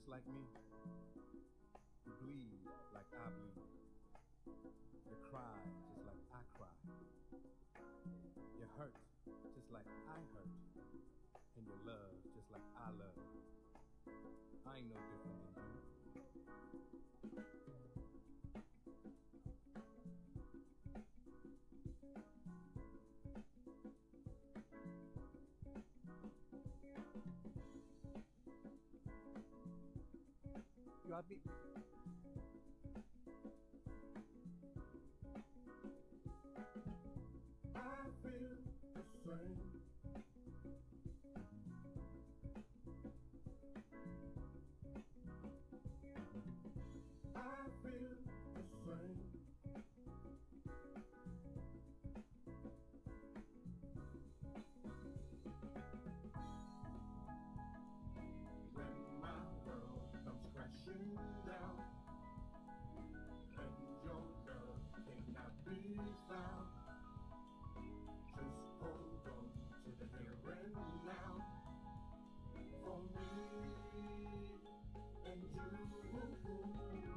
just like me. You bleed like I bleed. You cry just like I cry. You hurt just like I hurt. And you love just like I love. I ain't no different than you. You are be. I feel the same. I feel the same. When my world comes crashing down and your love cannot be found, just hold on to the here and now for me and you.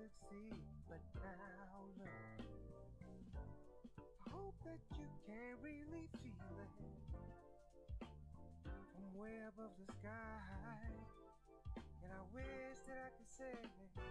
succeed. But now look, I hope that you can really feel it from way above the sky. And I wish that I could say goodbye.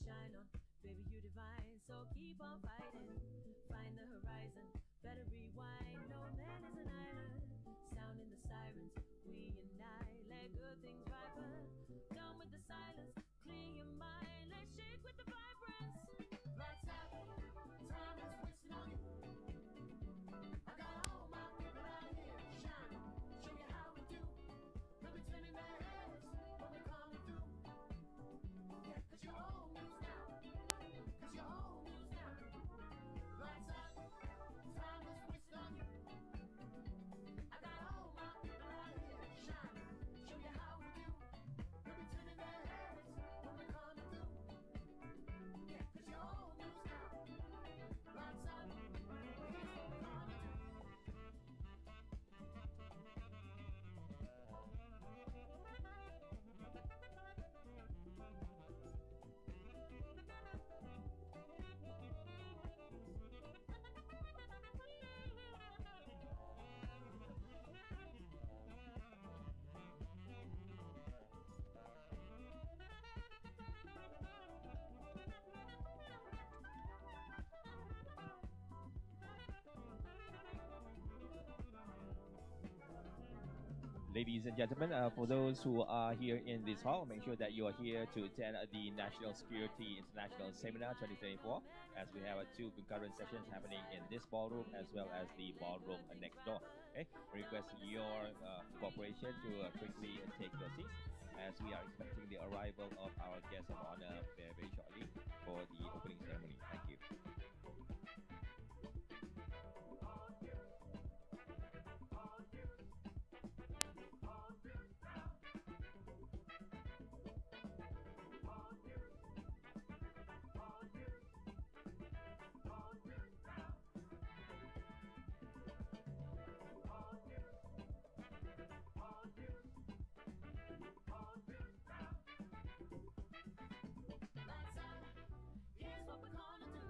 Shine on, baby, you divine. So keep on fighting, find the horizon. Better rewind. No man is an island. Sounding the sirens, we unite. Let good things ripen. Done with the silence, clear your mind. Let's shake with the vibrance. Lights out, time is wasting on you. I got all my people out here shining. Show you how we do. They'll be turning their heads when we're coming through. Yeah, 'cause you're old news now. 'Cause you're old news now. Lights out, time is wasted on you. I got all my people out here shining. Show you how we do. They'll be turning their heads when we're coming through. Yeah, 'cause you're old news now. Lights out, here's what we're gonna do. Ladies and gentlemen, for those who are here in this hall, make sure that you are here to attend the National Security International Seminar 2024, as we have two concurrent sessions happening in this ballroom as well as the ballroom next door. Okay, request your cooperation to quickly take your seats. as we are expecting the arrival of our guest of honor very, very shortly for the opening ceremony. Thank you. Lights up, here's what we're gonna do.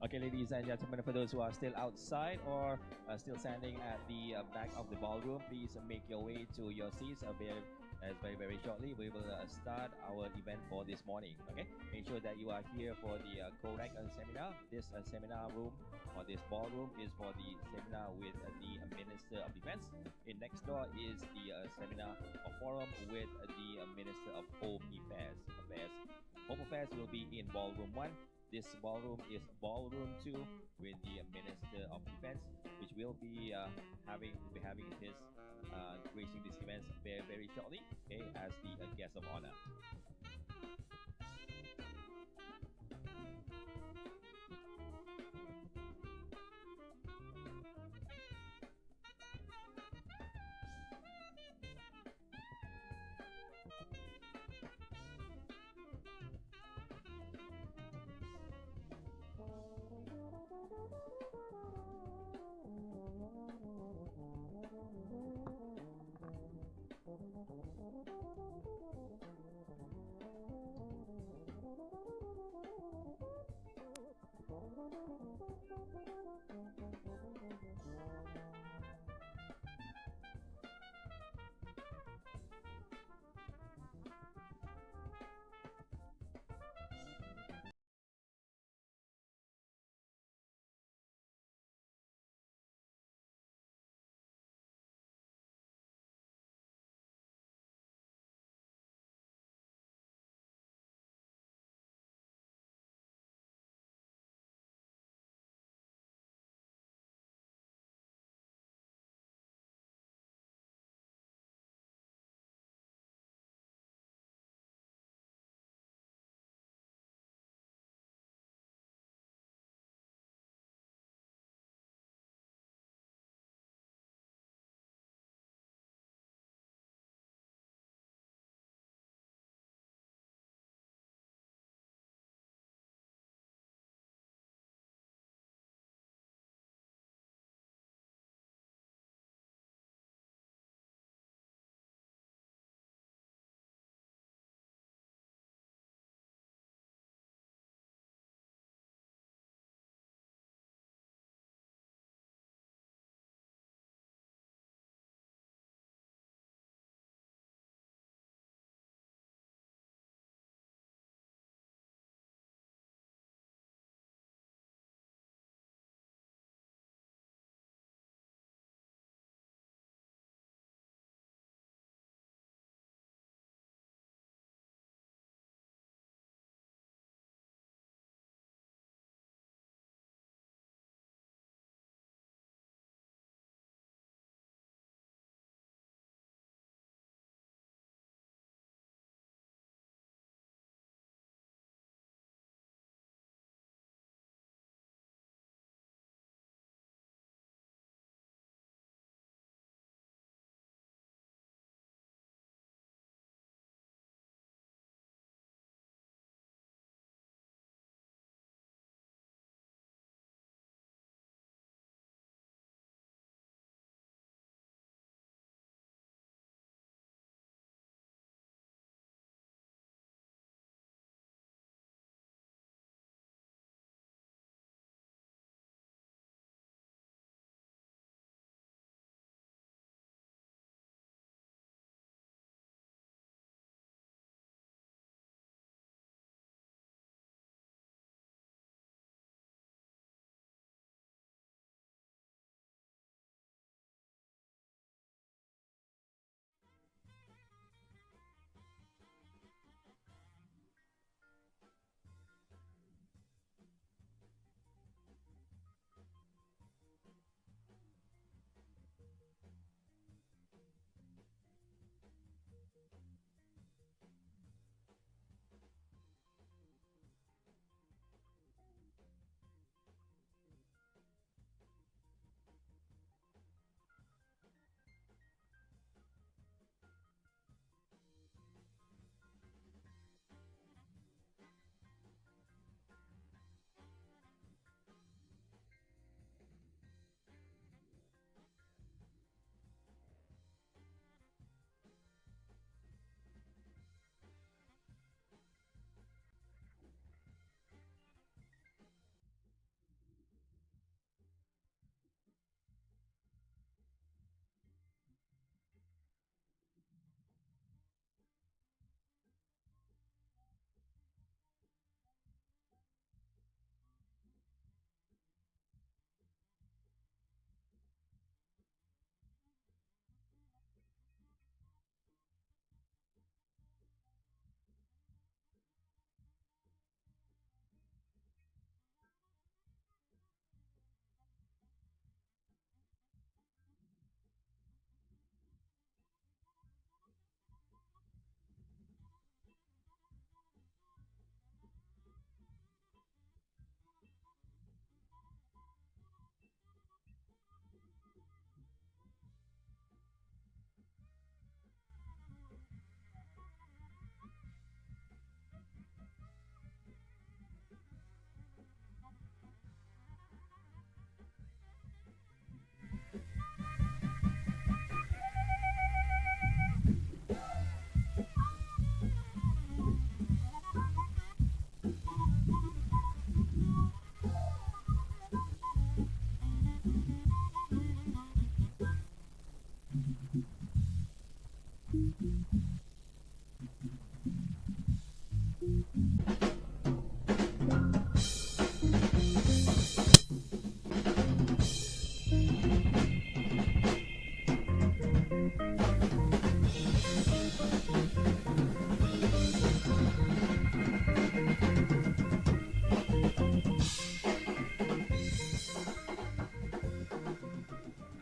Okay, ladies and gentlemen, for those who are still outside or still standing at the back of the ballroom, please make your way to your seats. Very shortly, we will start our event for this morning. Okay, make sure that you are here for the correct seminar. This seminar room or this ballroom is for the seminar with the Minister of Defense. In next door is the seminar or forum with the Minister of Home Affairs. Home Affairs will be in ballroom 1. This ballroom is ballroom 2 with the Minister of Defense, which will be having his gracing this event very shortly, okay, as the guest of honor.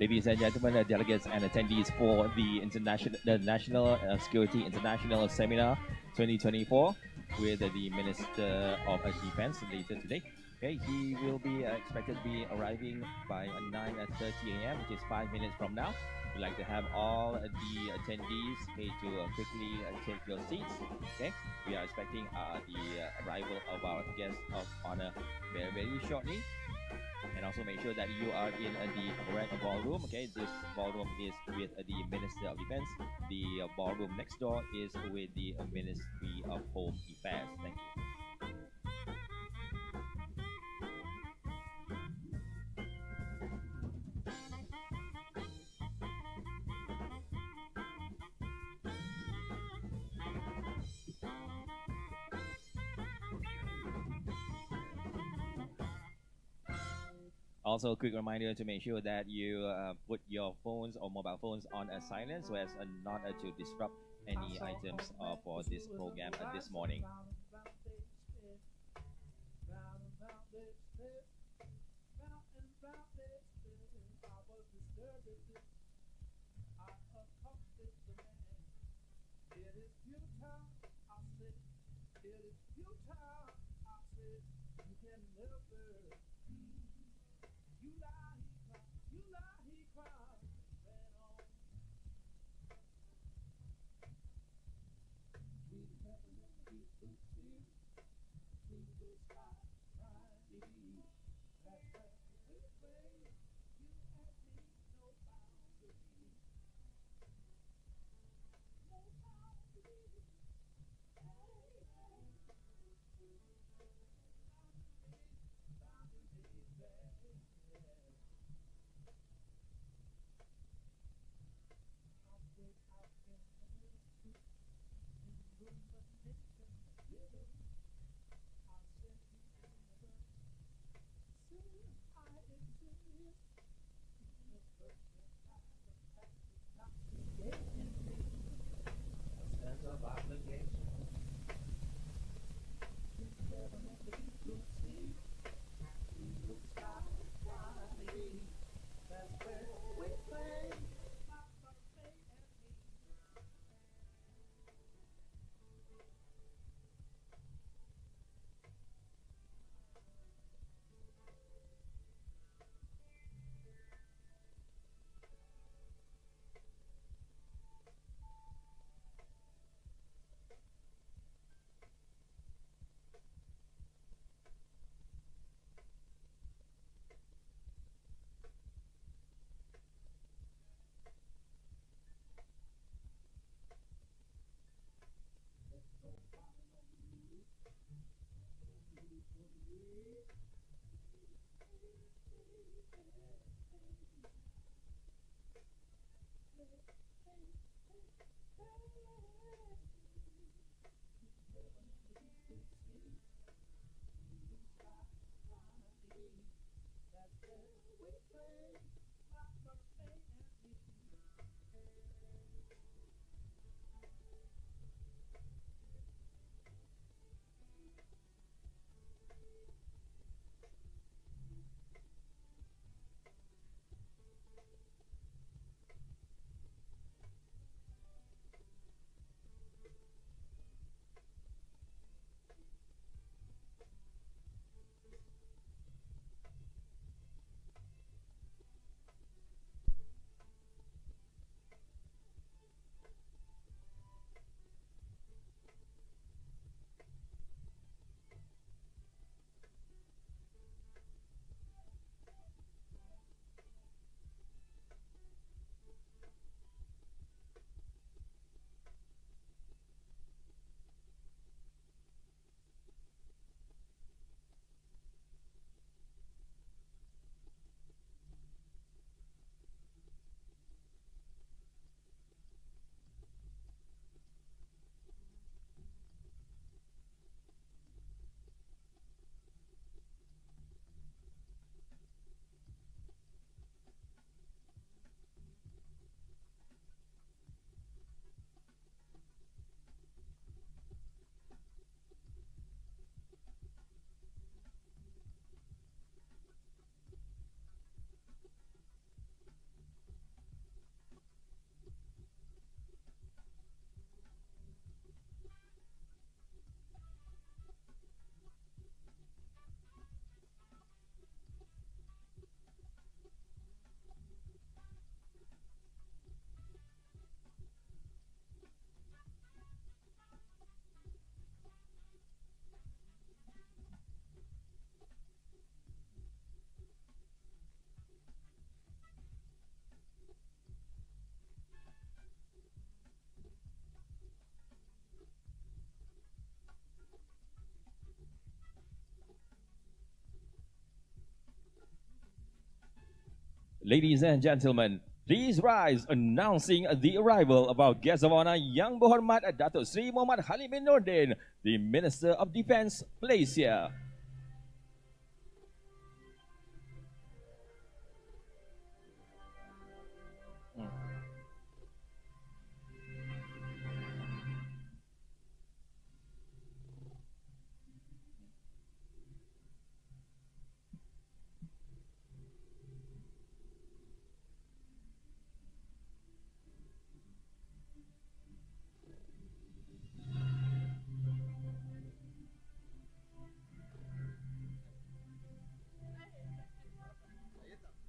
Ladies and gentlemen, delegates and attendees for the National Security International Seminar 2024 with the Minister of Defense later today. Okay, he will be expected to be arriving by 9:30 a.m., which is 5 minutes from now. We'd like to have all the attendees to quickly take your seats. Okay, we are expecting the arrival of our guest of honor very, very shortly. And also make sure that you are in the correct ballroom. Okay, this ballroom is with the Minister of Defense. The ballroom next door is with the Ministry of Home Affairs. Thank you. Also, a quick reminder to make sure that you put your phones or mobile phones on a silent so as not to disrupt any items for this program this morning. Ladies and gentlemen, please rise announcing the arrival of our guest of honor, Yang Berhormat Datuk Seri Muhammad Khalid bin Nordin, the Minister of Defence, Malaysia.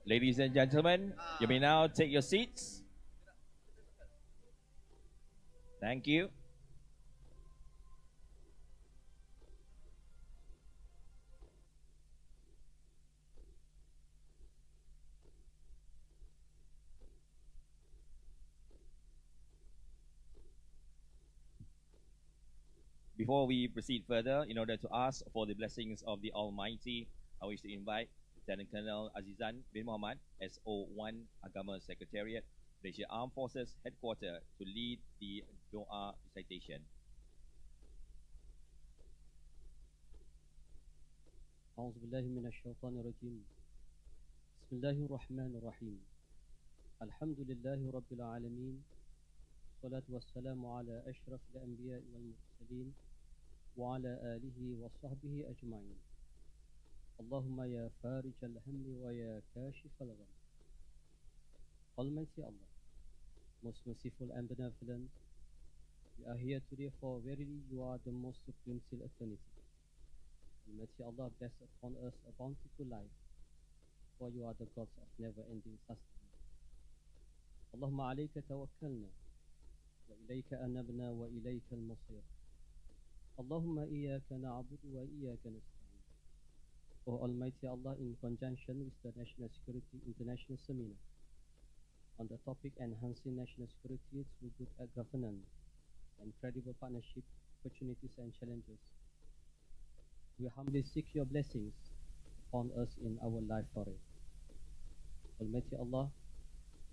Ladies and gentlemen, you may now take your seats. Thank you. Before we proceed further, in order to ask for the blessings of the Almighty, I wish to invite Lieutenant Colonel Azizan bin Muhammad, SO1 Agama Secretariat, Malaysia Armed Forces Headquarters, to lead the Doa recitation. أعوذ بالله من الشيطان الرجيم بسم الله الرحمن الرحيم الحمد لله رب العالمين والصلاة والسلام على أشرف الأنبياء والمرسلين وعلى آله وصحبه أجمعين اللهم يا فارج الهم ويا كاشف الغم. Almighty Allah, most merciful and benevolent, we are here today for verily you are the most supreme seal eternity. Almighty Allah, bless upon us a bountiful life, for you are the gods of never-ending sustenance. Allahumma alayka tawakkalna, wa ilayka anabna, wa ilayka al-masir. Allahumma iyaka na'budu wa iyaka nasta'in. O Almighty Allah, in conjunction with the National Security International Seminar on the topic enhancing national security through good governance and credible partnership, opportunities and challenges, we humbly seek your blessings upon us in our life foray. Almighty Allah,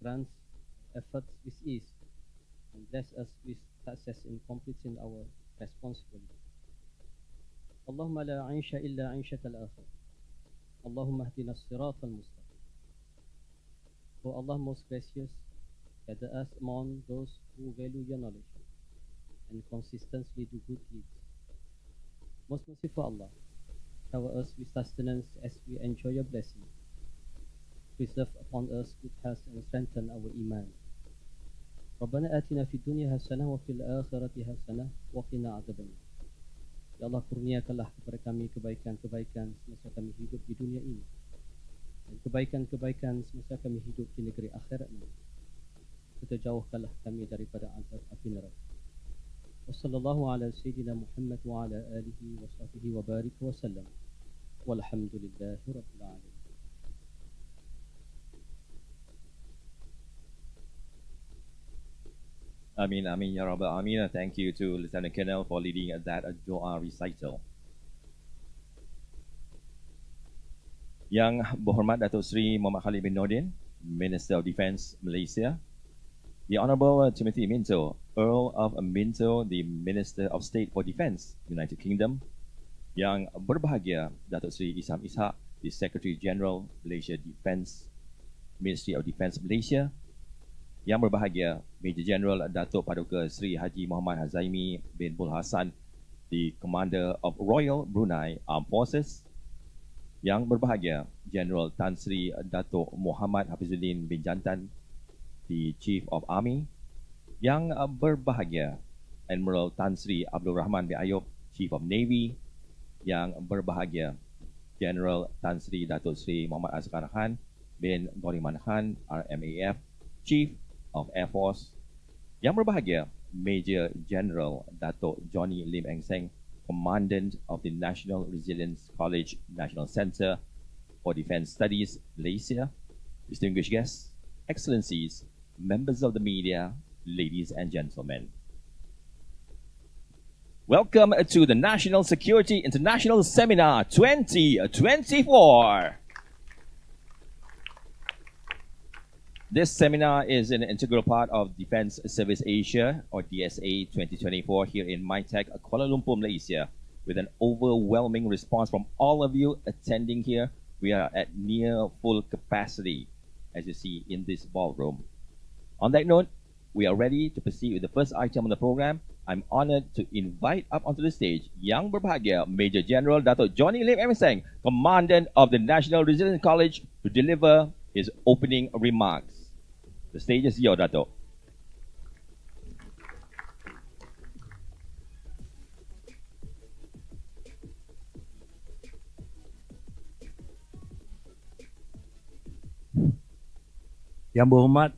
grant efforts with ease and bless us with success in completing our responsibility. Allahumma la 'aisha illa 'aishat al-akhir. Allahumma hdina as-sirat al-mustaqim. O Allah most gracious, gather us among those who value your knowledge and consistently do good deeds. Most merciful Allah, cover us with sustenance as we enjoy your blessing. Preserve upon us good health and strengthen our iman. ربنا آتنا في الدنيا حسنة وفي الآخرة حسنة وقنا عذاب النار. Ya Allah, kurniakanlah kepada kami kebaikan-kebaikan semasa kami hidup di dunia ini dan kebaikan-kebaikan semasa kami hidup di negeri akhirat nanti. Serta jauhkanlah kami daripada azab api neraka. Wassallallahu ala sayyidina Muhammad wa ala alihi wa sahbihi wa barik wa sallam. Walhamdulillahi rabbil alamin. Amin, amin, ya Rabbal Amin. Thank you to Lieutenant Colonel for leading that Doa recital. Yang Berhormat Datuk Seri Muhammad Khalid bin Nordin, Minister of Defence, Malaysia. The Honourable Timothy Minto, Earl of Minto, the Minister of State for Defence, United Kingdom. Yang Berbahagia Datuk Seri Isham Ishak, the Secretary General, Malaysia Defence, Ministry of Defence, Malaysia. Yang Berbahagia Major General Datuk Paduka Seri Haji Muhammad Hazaimi bin Bul Hassan, the Commander of Royal Brunei Armed Forces. Yang Berbahagia General Tan Sri Datuk Muhammad Hafizuddin bin Jantan, the Chief of Army. Yang Berbahagia Admiral Tan Sri Abdul Rahman bin Ayub, Chief of Navy. Yang Berbahagia General Tan Sri Datuk Sri Muhammad Azhar Khan bin Goriman Khan, RMAF, Chief of Air Force. Yang Berbahagia Major General Datuk Johnny Lim Eng Seng, Commandant of the National Resilience College National Centre for Defence Studies, Malaysia. Distinguished guests, Excellencies, members of the media, ladies and gentlemen. Welcome to the National Security International Seminar 2024. This seminar is an integral part of Defence Service Asia, or DSA 2024, here in MyTech, Kuala Lumpur, Malaysia. With an overwhelming response from all of you attending here, we are at near full capacity, as you see in this ballroom. On that note, we are ready to proceed with the first item on the program. I'm honored to invite up onto the stage Yang Berbahagia Major General Dato' Johnny Lim M. Seng, Commandant of the National Resilience College, to deliver his opening remarks. The stage is yours, Dato'. Yang Berhormat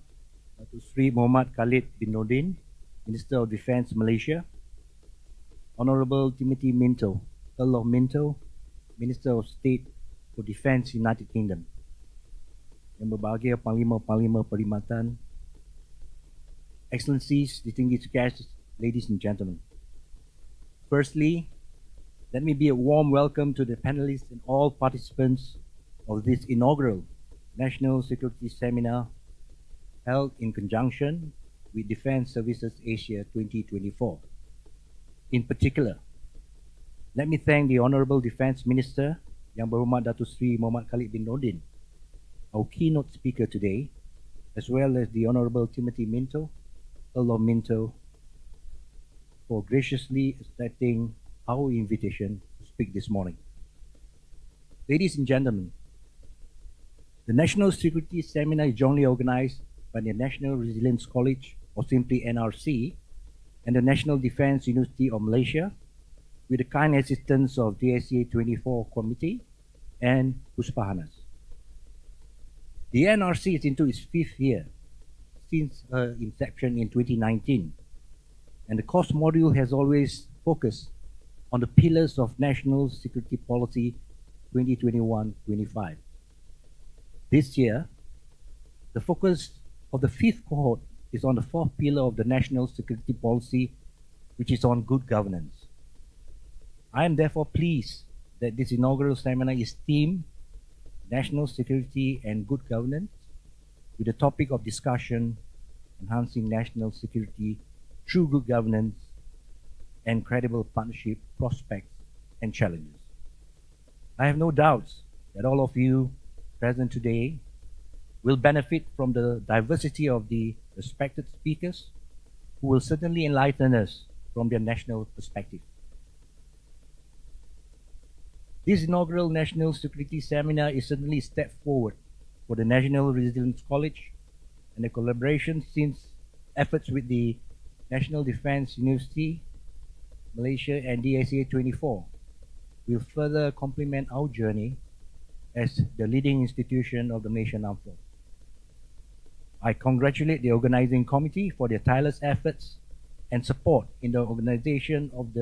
Datuk Sri Muhammad Khalid bin Nordin, Minister of Defence Malaysia, Honourable Timothy Minto, Earl of Minto, Minister of State for Defence United Kingdom, Yang Berbahagia Panglima-Panglima Perkhidmatan, Excellencies, distinguished guests, ladies and gentlemen. Firstly, let me be a warm welcome to the panelists and all participants of this inaugural National Security Seminar held in conjunction with Defence Services Asia 2024. In particular, let me thank the Honourable Defence Minister, Yang Berhormat Datuk Sri Muhammad Khalid bin Nordin, our keynote speaker today, as well as the Honourable Timothy Minto, Earl of Minto, for graciously accepting our invitation to speak this morning. Ladies and gentlemen, the National Security Seminar is jointly organized by the National Resilience College, or simply NRC, and the National Defence University of Malaysia, with the kind assistance of DSA 24 Committee and Puspahanas. The NRC is into its 5th year since her inception in 2019, and the course module has always focused on the pillars of National Security Policy 2021-25. This year, the focus of the 5th cohort is on the 4th pillar of the National Security Policy, which is on good governance. I am therefore pleased that this inaugural seminar is themed National Security and Good Governance, with the topic of discussion enhancing national security through good governance and credible partnership prospects and challenges. I have no doubts that all of you present today will benefit from the diversity of the respected speakers, who will certainly enlighten us from their national perspective. This inaugural National Security Seminar is certainly a step forward for the National Resilience College, and the collaboration since efforts with the National Defence University, Malaysia and DSA 24 will further complement our journey as the leading institution of the Malaysian Armed Forces. I congratulate the organizing committee for their tireless efforts and support in the organization of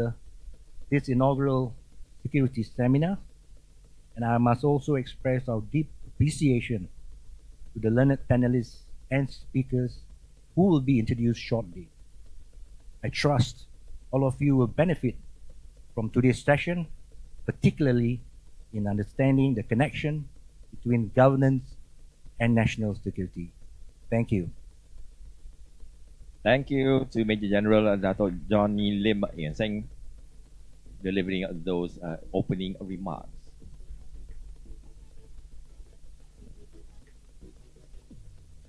this inaugural security seminar, and I must also express our deep appreciation to the learned panelists and speakers who will be introduced shortly. I trust all of you will benefit from today's session, particularly in understanding the connection between governance and national security. Thank you. Thank you to Major General Dato' Johnny Lim M. Seng, delivering those opening remarks.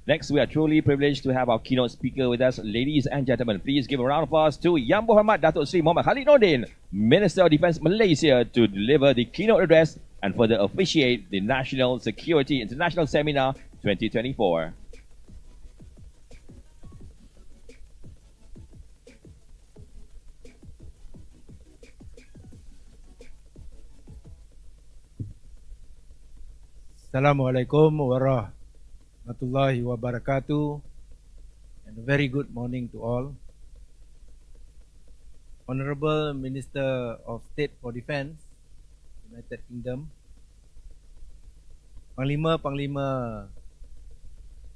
Next, we are truly privileged to have our keynote speaker with us. Ladies and gentlemen, please give a round of applause to Yang Berhormat Datuk Sri Muhammad Khalid Nordin, Minister of Defence Malaysia, to deliver the keynote address and further officiate the National Security International Seminar 2024. Assalamualaikum warahmatullahi wabarakatuh, and a very good morning to all. Honorable Minister of State for Defence, United Kingdom, Panglima-Panglima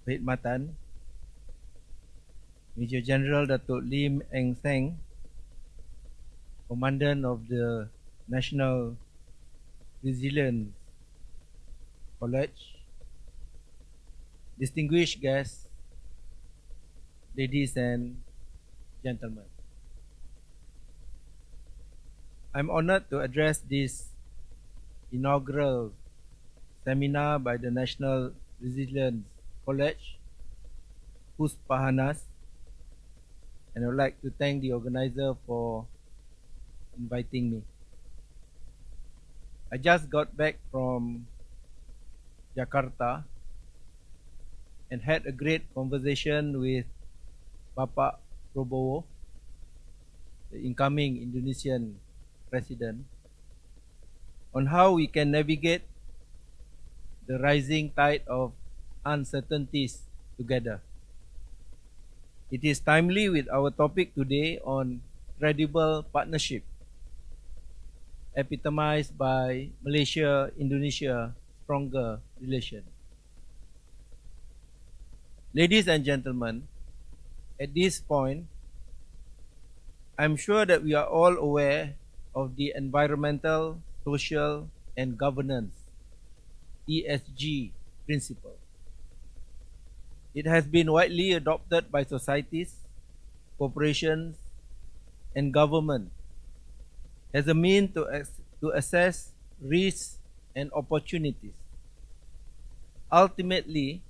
Perkhidmatan, Major General Dato' Lim M. Seng, Commandant of the National Resilience College, distinguished guests, ladies and gentlemen. I'm honored to address this inaugural seminar by the National Resilience College, Puspahanas, and I would like to thank the organizer for inviting me. I just got back from Jakarta and had a great conversation with Bapak Prabowo, the incoming Indonesian president, on how we can navigate the rising tide of uncertainties together. It is timely with our topic today on credible partnership, epitomized by Malaysia-Indonesia stronger relation. Ladies and gentlemen, at this point, I'm sure that we are all aware of the environmental, social, and governance ESG principle. It has been widely adopted by societies, corporations, and government as a means to assess risks and opportunities. Ultimately,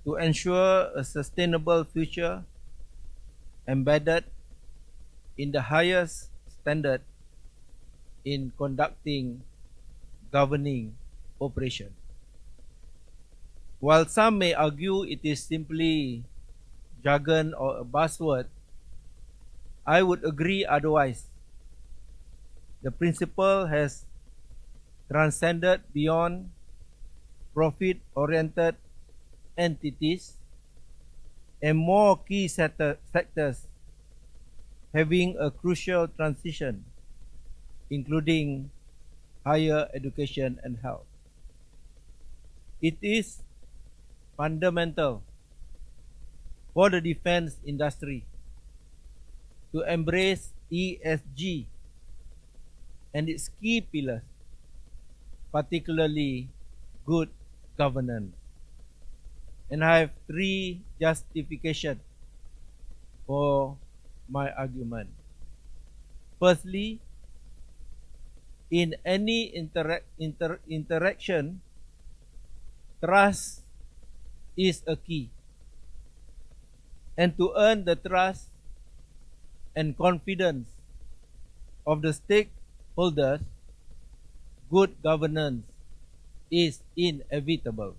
to ensure a sustainable future embedded in the highest standard in conducting governing operation. While some may argue it is simply jargon or a buzzword, I would agree otherwise. The principle has transcended beyond profit-oriented entities and more key sectors having a crucial transition, including higher education and health. It is fundamental for the defense industry to embrace ESG and its key pillars, particularly good governance. And I have three justifications for my argument. Firstly, in any interaction, trust is a key. And to earn the trust and confidence of the stakeholders, good governance is inevitable.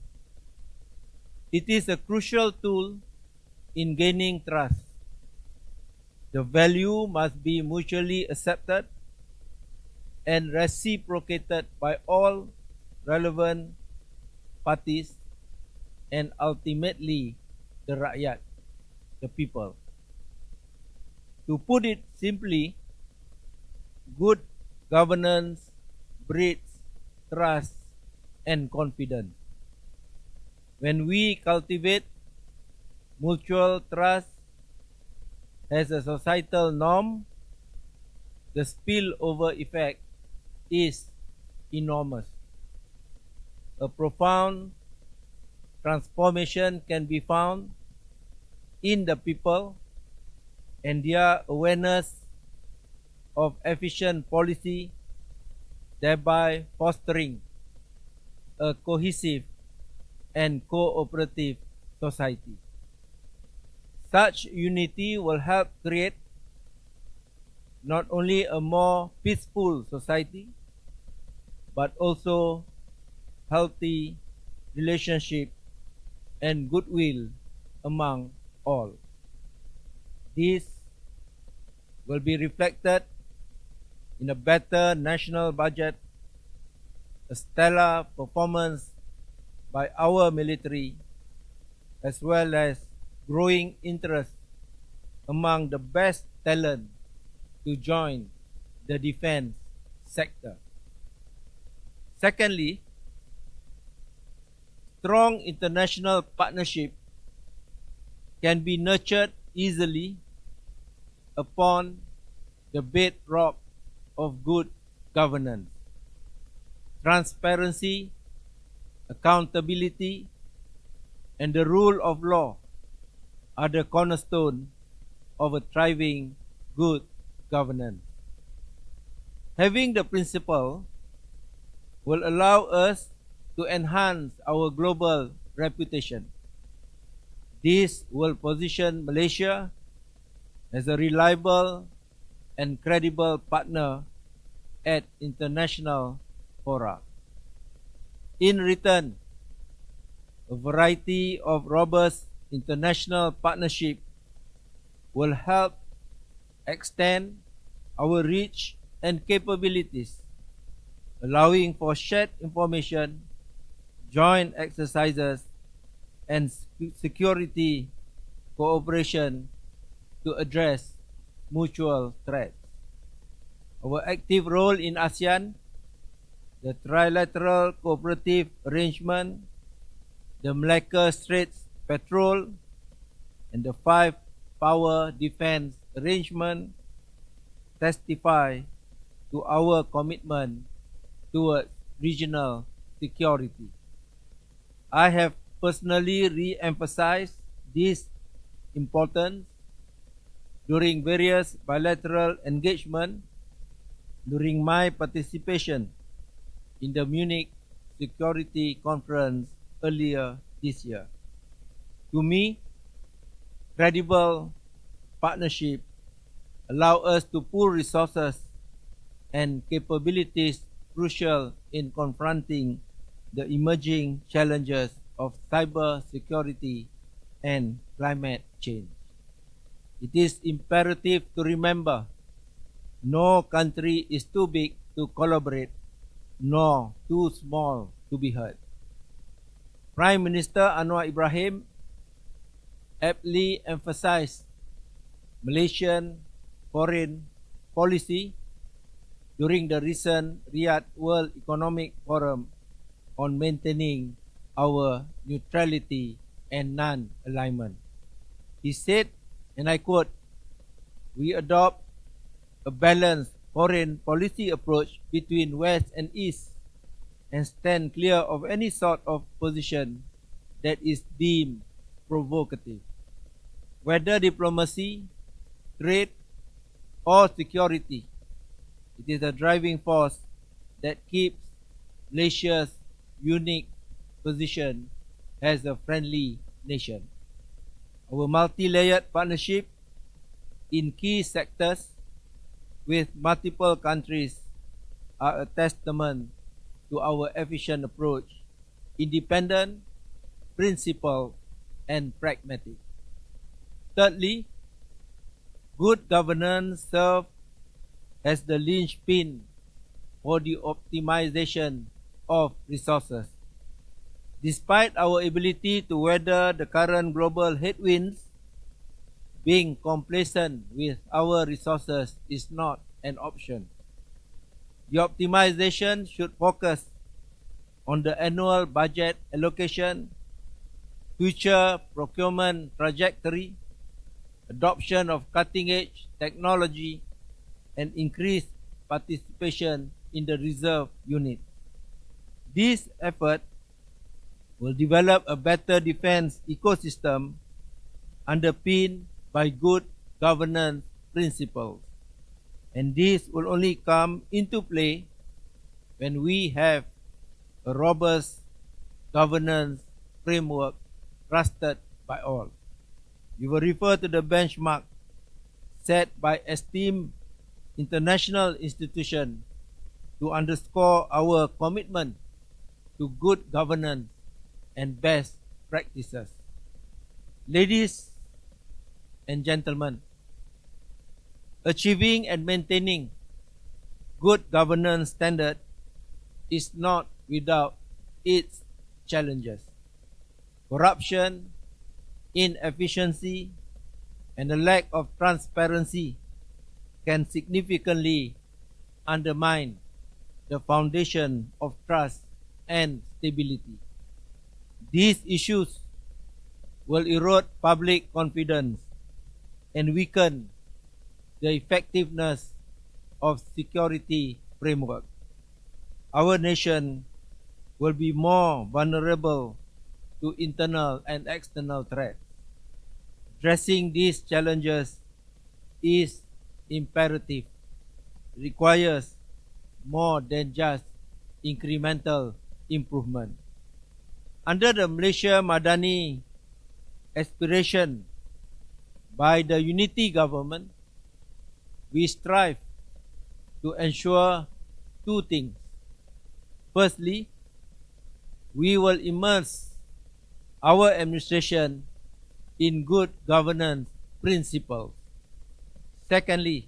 It is a crucial tool in gaining trust. The value must be mutually accepted and reciprocated by all relevant parties and ultimately the rakyat, the people. To put it simply, good governance breeds trust and confidence. When we cultivate mutual trust as a societal norm, the spillover effect is enormous. A profound transformation can be found in the people and their awareness of efficient policy, thereby fostering a cohesive and cooperative society. Such unity will help create not only a more peaceful society, but also healthy relationship and goodwill among all. This will be reflected in a better national budget, a stellar performance by our military, as well as growing interest among the best talent to join the defense sector. Secondly, strong international partnership can be nurtured easily upon the bedrock of good governance. Transparency, accountability, and the rule of law are the cornerstone of a thriving good governance. Having the principle will allow us to enhance our global reputation. This will position Malaysia as a reliable and credible partner at international fora. In return, a variety of robust international partnerships will help extend our reach and capabilities, allowing for shared information, joint exercises, and security cooperation to address mutual threats. Our active role in ASEAN, the Trilateral Cooperative Arrangement, the Malacca Straits Patrol, and the Five Power Defense Arrangement testify to our commitment towards regional security. I have personally re-emphasized this importance during various bilateral engagements during my participation in the Munich Security Conference earlier this year. To me, credible partnership allow us to pool resources and capabilities crucial in confronting the emerging challenges of cyber security and climate change. It is imperative to remember no country is too big to collaborate, nor too small to be heard. Prime Minister Anwar Ibrahim aptly emphasized Malaysian foreign policy during the recent Riyadh World Economic Forum on maintaining our neutrality and non-alignment. He said, and I quote, "We adopt a balanced foreign policy approach between West and East and stand clear of any sort of position that is deemed provocative. Whether diplomacy, trade, or security, it is a driving force that keeps Malaysia's unique position as a friendly nation. Our multi-layered partnership in key sectors with multiple countries are a testament to our efficient approach, independent, principled, and pragmatic. Thirdly, good governance serves as the linchpin for the optimization of resources. Despite our ability to weather the current global headwinds, being complacent with our resources is not an option. The optimization should focus on the annual budget allocation, future procurement trajectory, adoption of cutting-edge technology, and increased participation in the reserve unit. This effort will develop a better defense ecosystem underpinned by good governance principles. And this will only come into play when we have a robust governance framework trusted by all. We will refer to the benchmark set by esteemed international institutions to underscore our commitment to good governance and best practices. Ladies and gentlemen, achieving and maintaining good governance standard is not without its challenges. Corruption, inefficiency, and a lack of transparency can significantly undermine the foundation of trust and stability. These issues will erode public confidence and weaken the effectiveness of security framework. Our nation will be more vulnerable to internal and external threats. Addressing these challenges is imperative, requires more than just incremental improvement. Under the Malaysia Madani aspiration by the unity government, we strive to ensure two things. Firstly, we will immerse our administration in good governance principles. Secondly,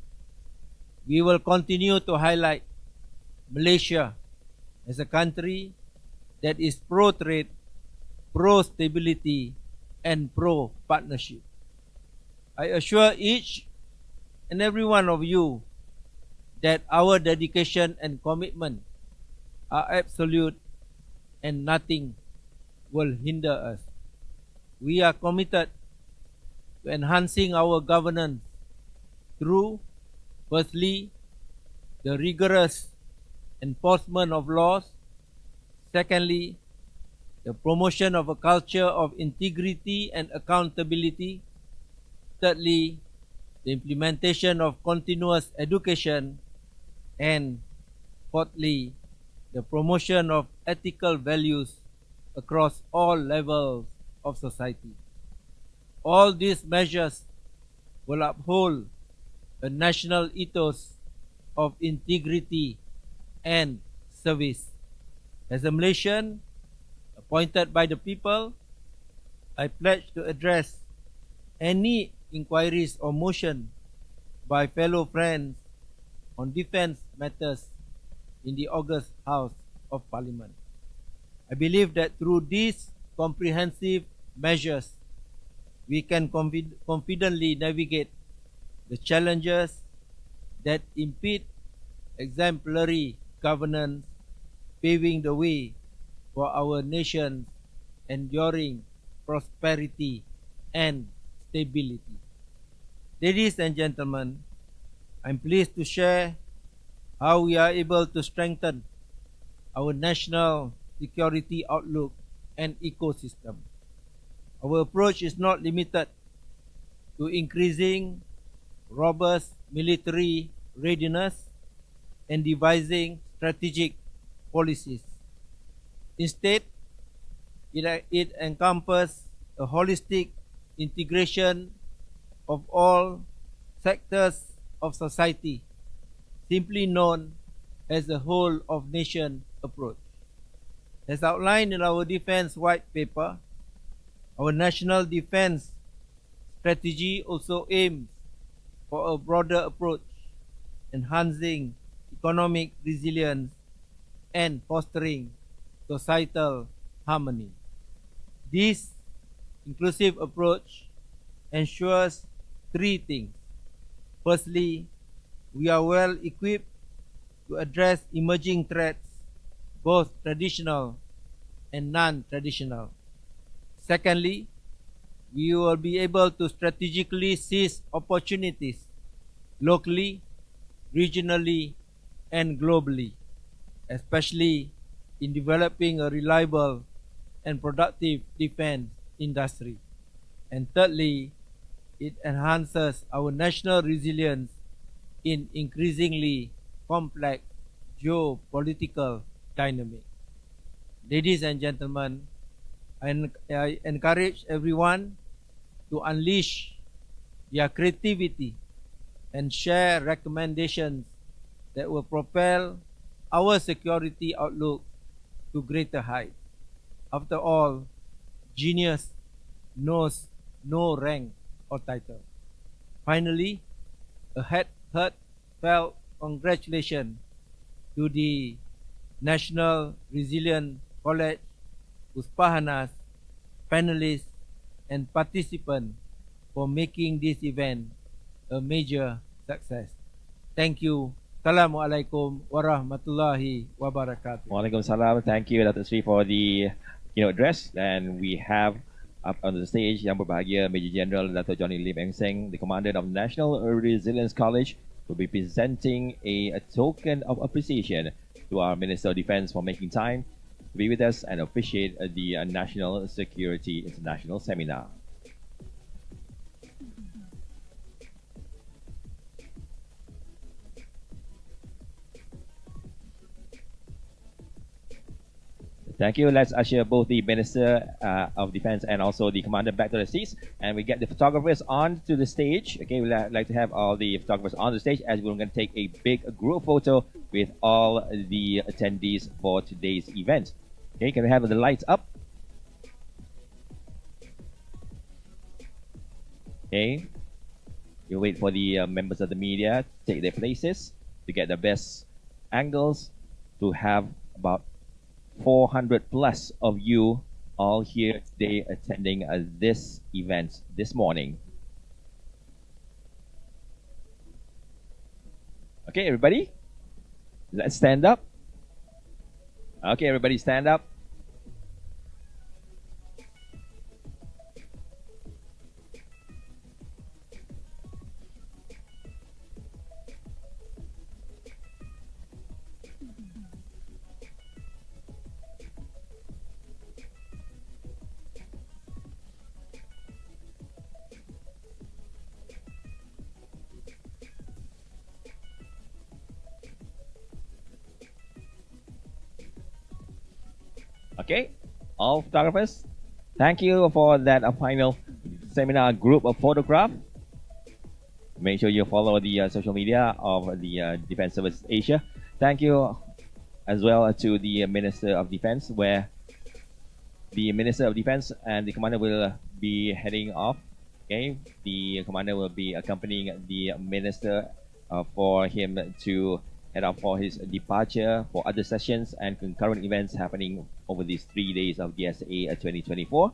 we will continue to highlight Malaysia as a country that is pro-trade, pro-stability, and pro-partnership. I assure each and every one of you that our dedication and commitment are absolute and nothing will hinder us. We are committed to enhancing our governance through, firstly, the rigorous enforcement of laws, secondly, the promotion of a culture of integrity and accountability, thirdly, the implementation of continuous education, and fourthly, the promotion of ethical values across all levels of society. All these measures will uphold a national ethos of integrity and service. As a Malaysian appointed by the people, I pledge to address any inquiries or motion by fellow friends on defense matters in the August House of Parliament. I believe that through these comprehensive measures, we can confidently navigate the challenges that impede exemplary governance, paving the way for our nation's enduring prosperity and stability. Ladies and gentlemen, I'm pleased to share how we are able to strengthen our national security outlook and ecosystem. Our approach is not limited to increasing robust military readiness and devising strategic policies. Instead, it encompasses a holistic integration of all sectors of society, simply known as the whole of nation approach. As outlined in our defense white paper, our national defense strategy also aims for a broader approach, enhancing economic resilience and fostering societal harmony. This inclusive approach ensures three things. Firstly, we are well equipped to address emerging threats, both traditional and non-traditional. Secondly, we will be able to strategically seize opportunities locally, regionally, and globally, especially in developing a reliable and productive defense industry. And thirdly, it enhances our national resilience in increasingly complex geopolitical dynamics. Ladies and gentlemen, I encourage everyone to unleash their creativity and share recommendations that will propel our security outlook to greater heights. After all, genius knows no rank or title. Finally, a heartfelt congratulations to the National Resilient College, Uspahanas, panelists, and participants for making this event a major success. Thank you. Assalamualaikum warahmatullahi wabarakatuh. Waalaikumsalam. Thank you, Dr. Sri, for the address. And we have up on the stage Yang Berbahagia Major General Dr. Johnny Lim Eng Seng, the Commandant of National Resilience College, will be presenting a token of appreciation to our Minister of Defense for making time be with us and officiate the National Security International Seminar. Thank you. Let's usher both the Minister of Defense and also the Commander back to the seats. And we get the photographers onto the stage. Okay, we'd like to have all the photographers on the stage as we're going to take a big group photo with all the attendees for today's event. Okay, can we have the lights up? Okay, you wait for the members of the media to take their places to get the best angles to have about 400 plus of you all here today attending this event this morning. Okay, everybody, let's stand up. Okay, everybody stand up. Okay, all photographers, thank you for that final seminar group of photograph. Make sure you follow the social media of the Defense Service Asia. Thank you as well to the Minister of Defense, where the Minister of Defense and the Commander will be heading off. Okay, the Commander will be accompanying the Minister for him to head off for his departure for other sessions and concurrent events happening over these 3 days of DSA 2024.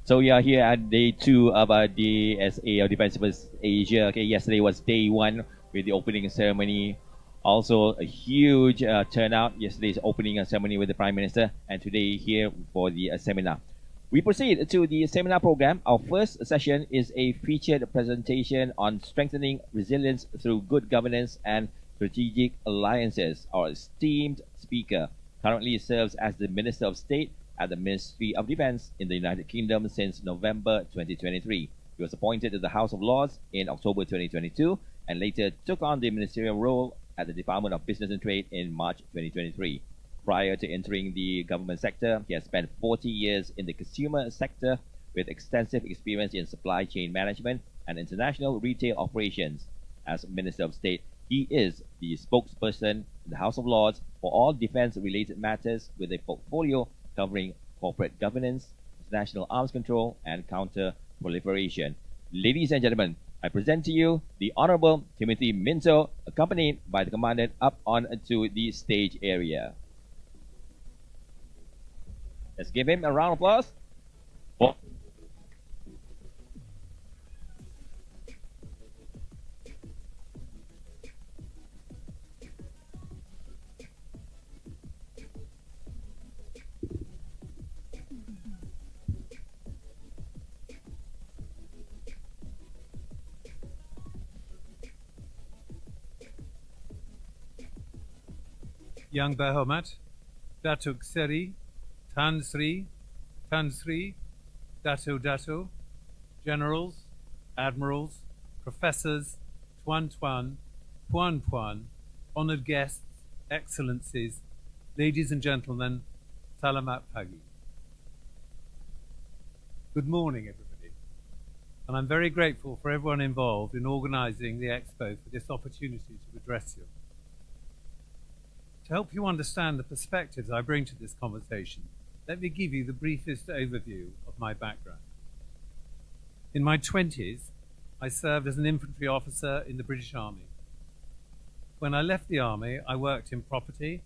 So we are here at day 2 of DSA, or Defense Service Asia. Okay, yesterday was day 1 with the opening ceremony. Also a huge turnout. Yesterday's opening ceremony with the Prime Minister, and today here for the seminar. We proceed to the seminar program. Our first session is a featured presentation on strengthening resilience through good governance and strategic alliances. Our esteemed speaker currently serves as the Minister of State at the Ministry of Defense in the United Kingdom since November 2023. He was appointed to the House of Lords in October 2022 and later took on the ministerial role at the Department of Business and Trade in March 2023. Prior to entering the government sector, he has spent 40 years in the consumer sector with extensive experience in supply chain management and international retail operations. As Minister of State, he is the spokesperson in the House of Lords for all defense-related matters with a portfolio covering corporate governance, international arms control, and counter-proliferation. Ladies and gentlemen, I present to you the Honorable Timothy Minto, accompanied by the Commandant up onto the stage area. Let's give him a round of applause. Yang Berhormat, Datuk Seri, Tan Sri, Dato, Generals, Admirals, Professors, Puan, Honored Guests, Excellencies, Ladies and Gentlemen, Salamat Pagi. Good morning, everybody. And I'm very grateful for everyone involved in organizing the Expo for this opportunity to address you. To help you understand the perspectives I bring to this conversation, let me give you the briefest overview of my background. In my 20s, I served as an infantry officer in the British Army. When I left the Army, I worked in property,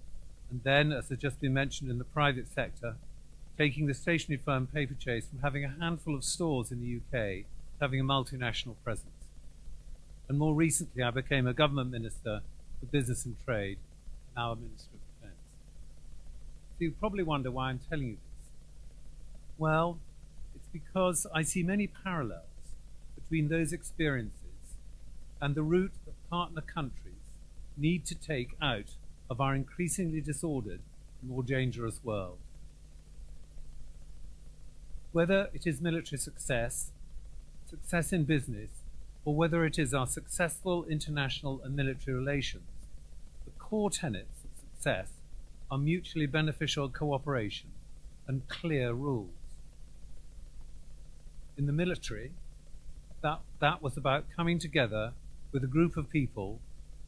and then, as has just been mentioned, in the private sector, taking the stationery firm Paperchase from having a handful of stores in the UK to having a multinational presence. And more recently, I became a government minister for business and trade, now a Minister of Defence. So you probably wonder why I'm telling you this. Well, it's because I see many parallels between those experiences and the route that partner countries need to take out of our increasingly disordered and more dangerous world. Whether it is military success, success in business, or whether it is our successful international and military relations, the core tenets of success are mutually beneficial cooperation and clear rules. In the military, that was about coming together with a group of people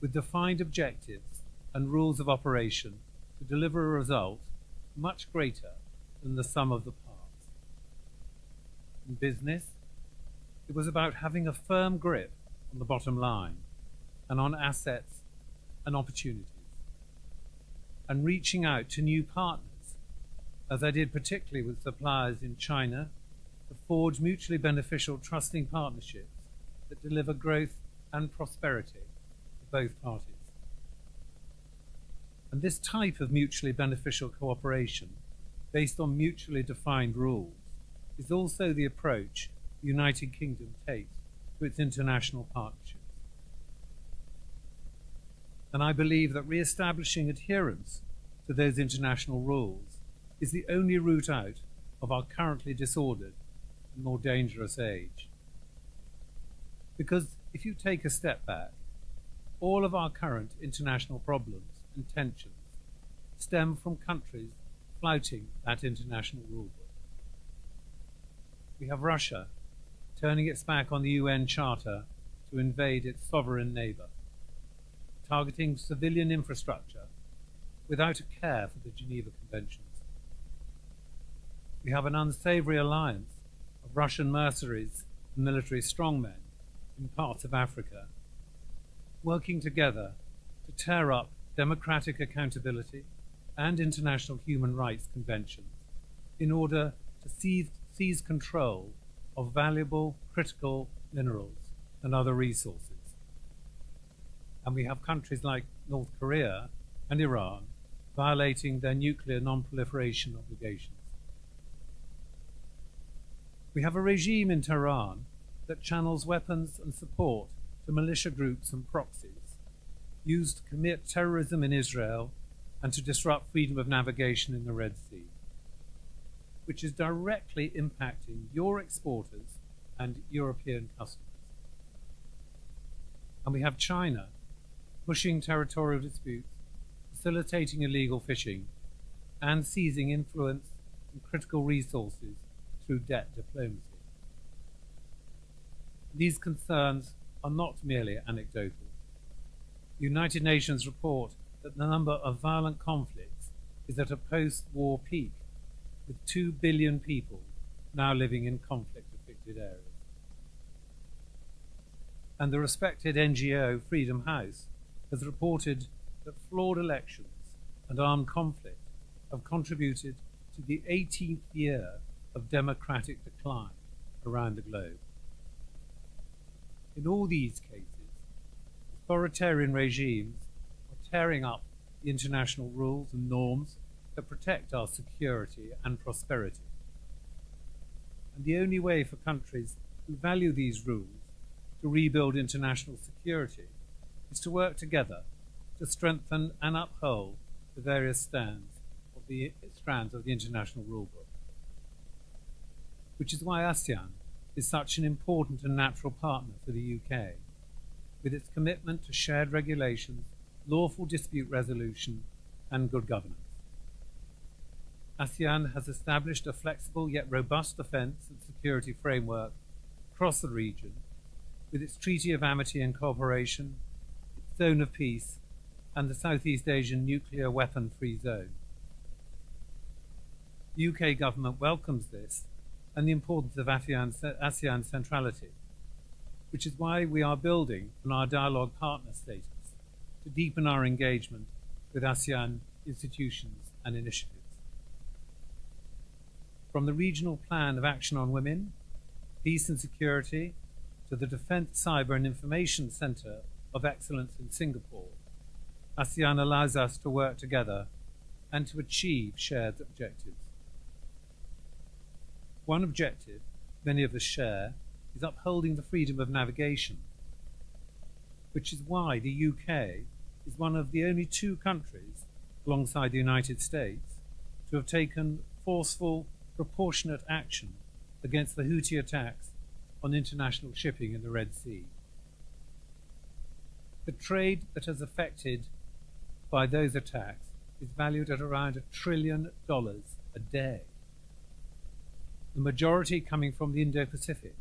with defined objectives and rules of operation to deliver a result much greater than the sum of the parts. In business, it was about having a firm grip on the bottom line and on assets and opportunities, and reaching out to new partners, as I did particularly with suppliers in China, to forge mutually beneficial trusting partnerships that deliver growth and prosperity to both parties. And this type of mutually beneficial cooperation, based on mutually defined rules, is also the approach the United Kingdom takes to its international partnerships. And I believe that re-establishing adherence to those international rules is the only route out of our currently disordered and more dangerous age. Because if you take a step back, all of our current international problems and tensions stem from countries flouting that international rulebook. We have Russia turning its back on the UN Charter to invade its sovereign neighbor, targeting civilian infrastructure without a care for the Geneva Conventions. We have an unsavory alliance of Russian mercenaries and military strongmen in parts of Africa, working together to tear up democratic accountability and international human rights conventions in order to seize control of valuable critical minerals and other resources. And we have countries like North Korea and Iran violating their nuclear non-proliferation obligations. We have a regime in Tehran that channels weapons and support to militia groups and proxies used to commit terrorism in Israel and to disrupt freedom of navigation in the Red Sea, which is directly impacting your exporters and European customers. And we have China, pushing territorial disputes, facilitating illegal fishing, and seizing influence and critical resources through debt diplomacy. These concerns are not merely anecdotal. The United Nations report that the number of violent conflicts is at a post-war peak, with 2 billion people now living in conflict-affected areas. And the respected NGO Freedom House has reported that flawed elections and armed conflict have contributed to the 18th year of democratic decline around the globe. In all these cases, authoritarian regimes are tearing up the international rules and norms that protect our security and prosperity. And the only way for countries who value these rules to rebuild international security is to work together to strengthen and uphold the various strands of the international rulebook. Which is why ASEAN is such an important and natural partner for the UK, with its commitment to shared regulations, lawful dispute resolution, and good governance. ASEAN has established a flexible yet robust defence and security framework across the region, with its Treaty of Amity and Cooperation, its Zone of Peace, and the Southeast Asian Nuclear Weapon-Free Zone. The UK government welcomes this and the importance of ASEAN centrality, which is why we are building on our dialogue partner status to deepen our engagement with ASEAN institutions and initiatives. From the Regional Plan of Action on Women, Peace and Security, to the Defence, Cyber and Information Centre of Excellence in Singapore, ASEAN allows us to work together and to achieve shared objectives. One objective many of us share is upholding the freedom of navigation, which is why the UK is one of the only 2 countries, alongside the United States, to have taken forceful, proportionate action against the Houthi attacks on international shipping in the Red Sea. The trade that is affected by those attacks is valued at around $1 trillion a day, the majority coming from the Indo-Pacific.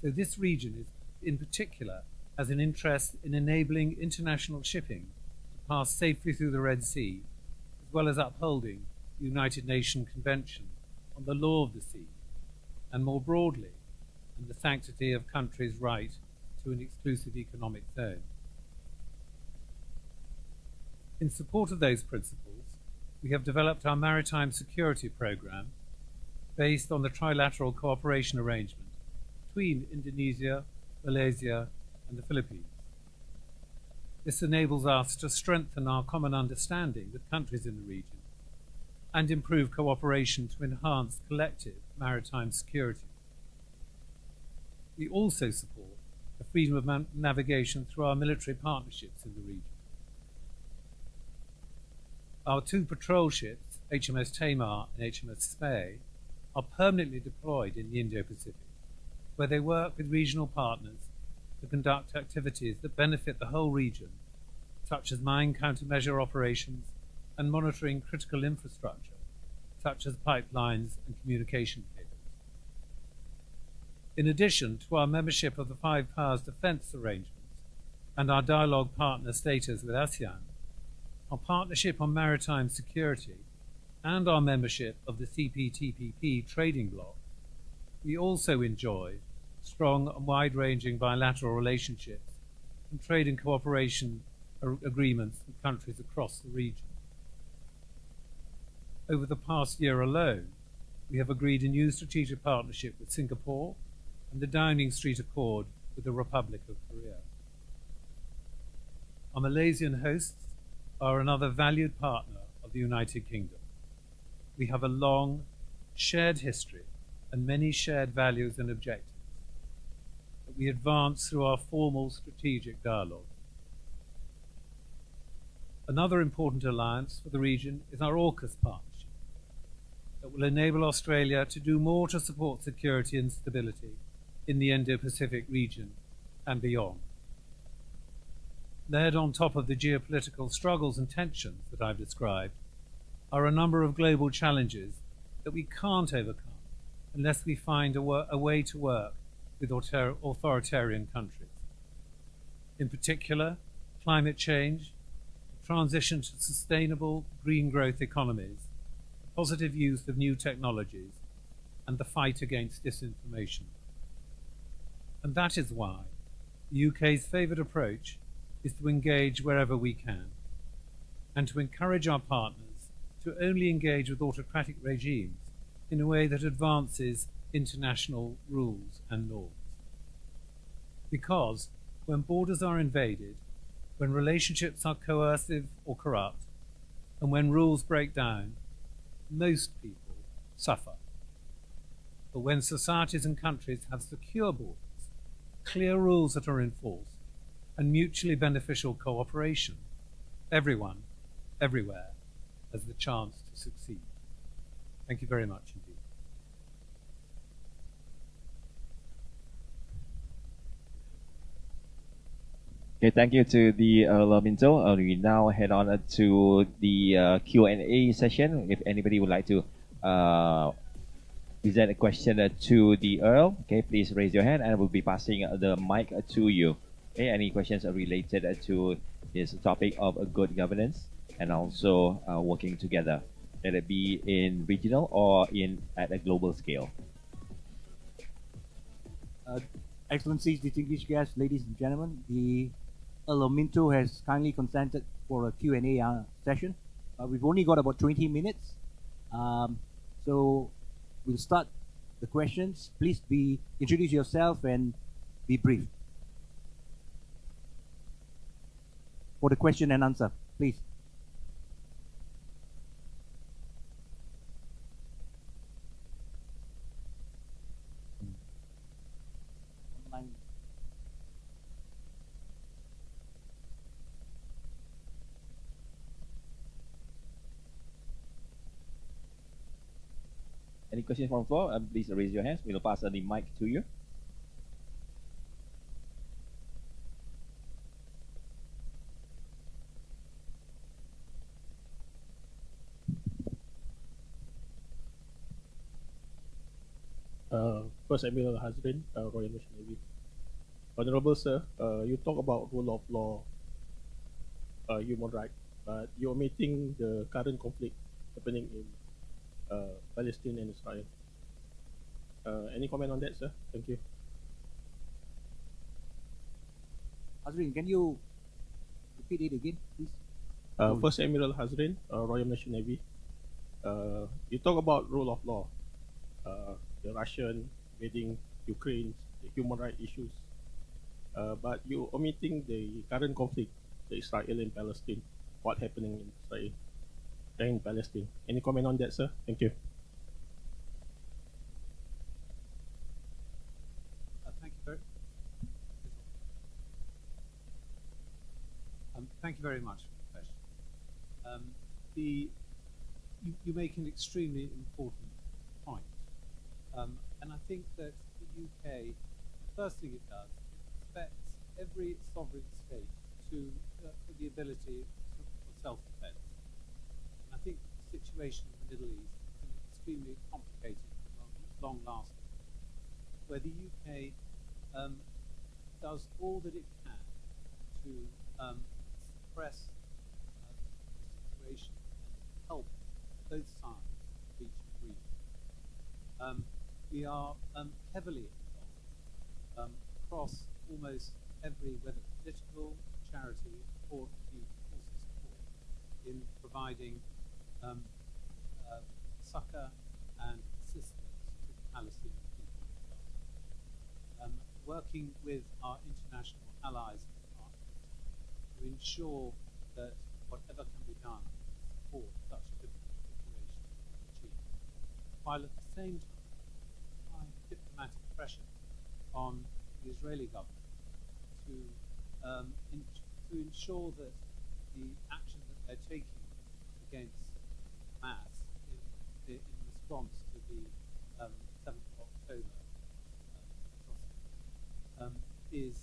So this region is, in particular, has an interest in enabling international shipping to pass safely through the Red Sea, as well as upholding the United Nations Convention on the Law of the Sea, and more broadly, and the sanctity of countries' right to an exclusive economic zone. In support of those principles, we have developed our maritime security program based on the trilateral cooperation arrangement between Indonesia, Malaysia, and the Philippines. This enables us to strengthen our common understanding with countries in the region and improve cooperation to enhance collective maritime security. We also support the freedom of navigation through our military partnerships in the region. Our 2 patrol ships, HMS Tamar and HMS Spey, are permanently deployed in the Indo-Pacific, where they work with regional partners to conduct activities that benefit the whole region, such as mine countermeasure operations and monitoring critical infrastructure, such as pipelines and communication cables. In addition to our membership of the 5 Powers Defence Arrangements and our dialogue partner status with ASEAN, our partnership on maritime security, and our membership of the CPTPP trading bloc, we also enjoy strong and wide-ranging bilateral relationships and trade and cooperation agreements with countries across the region. Over the past year alone, we have agreed a new strategic partnership with Singapore and the Downing Street Accord with the Republic of Korea. Our Malaysian hosts are another valued partner of the United Kingdom. We have a long, shared history and many shared values and objectives that we advance through our formal strategic dialogue. Another important alliance for the region is our AUKUS partnership that will enable Australia to do more to support security and stability in the Indo-Pacific region and beyond. layered on top of the geopolitical struggles and tensions that I've described, are a number of global challenges that we can't overcome unless we find a way to work with authoritarian countries. In particular, climate change, transition to sustainable green growth economies, positive use of new technologies, and the fight against disinformation. And that is why the UK's favoured approach is to engage wherever we can, and to encourage our partners to only engage with autocratic regimes in a way that advances international rules and norms. Because when borders are invaded, when relationships are coercive or corrupt, and when rules break down, most people suffer. But when societies and countries have secure borders, clear rules that are enforced, and mutually beneficial cooperation, everyone, everywhere, has the chance to succeed. Thank you very much indeed. Okay, thank you to the Laminto. We now head on to the Q&A session. If anybody would like to present a question to the Earl, okay, please raise your hand and we'll be passing the mic to you. Okay, any questions related to this topic of good governance and also working together, let it be in regional or at a global scale. Excellencies, distinguished guests, ladies and gentlemen, the Earl of Minto has kindly consented for a Q&A session. We've only got about 20 minutes, so we'll start the questions. Please introduce yourself and be brief. For the question and answer, please. Any questions from the floor? Please raise your hands. We'll pass the mic to you. First Admiral Hazrin, Royal National Navy. Honorable Sir, you talk about rule of law, human rights, but you're omitting the current conflict happening in Palestine and Israel. Any comment on that, sir? Thank you. Hazrin, can you repeat it again, please? First Admiral Hazrin, Royal National Navy. You talk about rule of law, the Russian invading Ukraine, the human rights issues, but you omitting the current conflict, the Israel and Palestine, what happening in Israel and Palestine. Any comment on that, sir? Thank you. Thank you very much for the question. You make an extremely important point, and I think that the UK, the first thing it does, it expects every sovereign state to for the ability for self-defense. And I think the situation in the Middle East is extremely complicated and long-lasting, where the UK does all that it can to suppress the situation and help both sides reach agreement. We are heavily involved across almost every, whether political, charity, or youth also support, in providing succor and assistance to the Palestinian people in Gaza. Working with our international allies and partners to ensure that whatever can be done to support such a difficult situation is achieved, while at the same time applying diplomatic pressure on the Israeli government to ensure that the action that they're taking against Hamas in response to the 7th of October atrocity is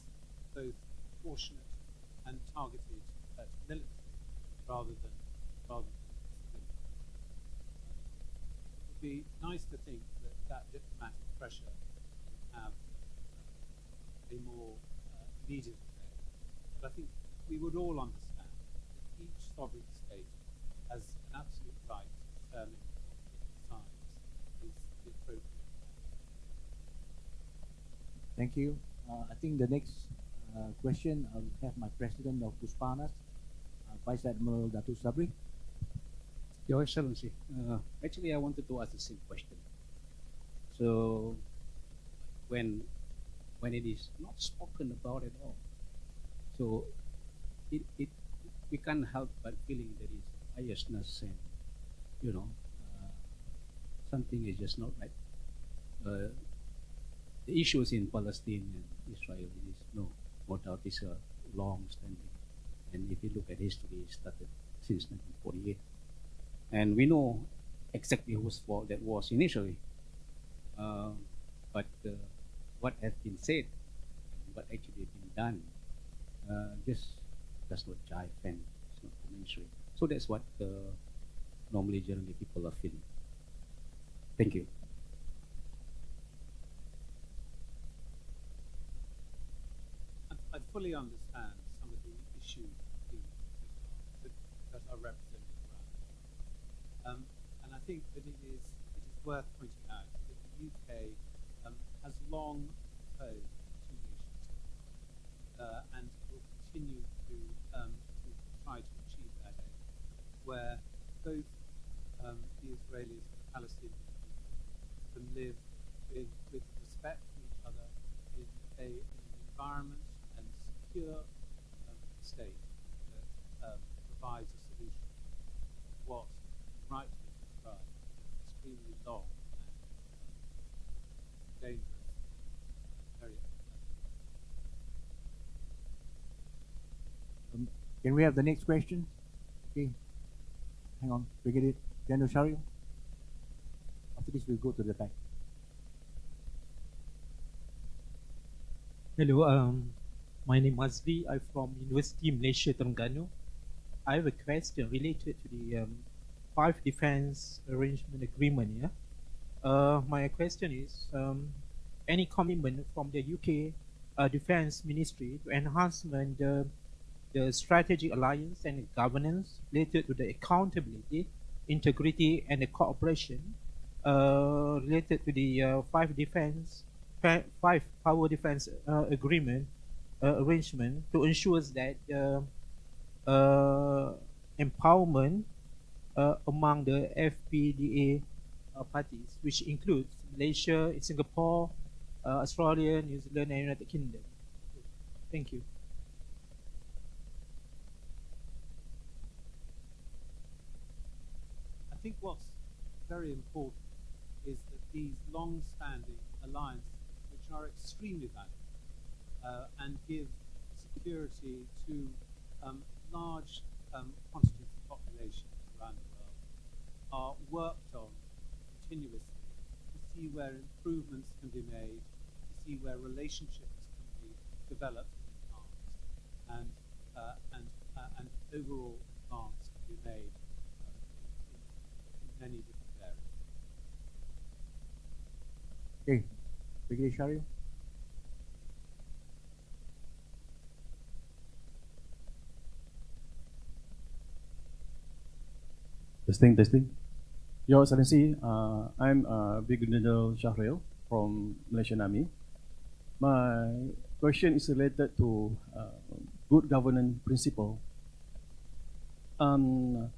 both proportionate and targeted at military rather than civilian. It would be nice to think that that diplomatic pressure can have a more immediate effect. But I think we would all understand that each sovereign state has an absolute right to determine what it decides is the appropriate action. Thank you. I think the next question I'll have my President of Puspanas, Vice Admiral Datuk Sabri. Your Excellency, actually I wanted to ask the same question. So when it is not spoken about at all, so we can't help but feeling there is biasness and something is just not right. The issues in Palestine and Israel is no doubt is long standing, and if you look at history, it started since 1948, and we know exactly whose fault that was initially. But what has been said and what actually been done just does not jive and it's not commensurate. So that's what normally generally people are feeling. Thank you. I fully understand some of the issues that are represented around. And I think that it is worth pointing out that the UK has long opposed two nations and will continue to try to achieve that aim, where both the Israelis and the Palestinians can live with respect for each other in an environment and secure state that provides a solution to what rightly described as extremely long and dangerous and very unpleasant. Can we have the next question? Okay. Hang on, Brigadier General Shario. After this, we'll go to the back. Hello, my name is Azri. I'm from University Malaysia Terengganu. I have a question related to the 5 defense arrangement agreement. Yeah? My question is, any commitment from the UK Defense Ministry to enhancement the strategic alliance and governance related to the accountability, integrity, and the cooperation related to the 5 power defense agreement arrangement to ensure that empowerment among the FPDA parties, which includes Malaysia, Singapore, Australia, New Zealand, and United Kingdom. Thank you. I think what's very important is that these long-standing alliances, which are extremely valuable and give security to large quantities of populations around the world, are worked on continuously to see where improvements can be made, to see where relationships can be developed and enhanced, and overall advance can be made in many different areas. Okay, Brigadier Shario. Testing. Your Excellency, I'm Brigadier General Shahril from Malaysian Army. My question is related to good governance principle. In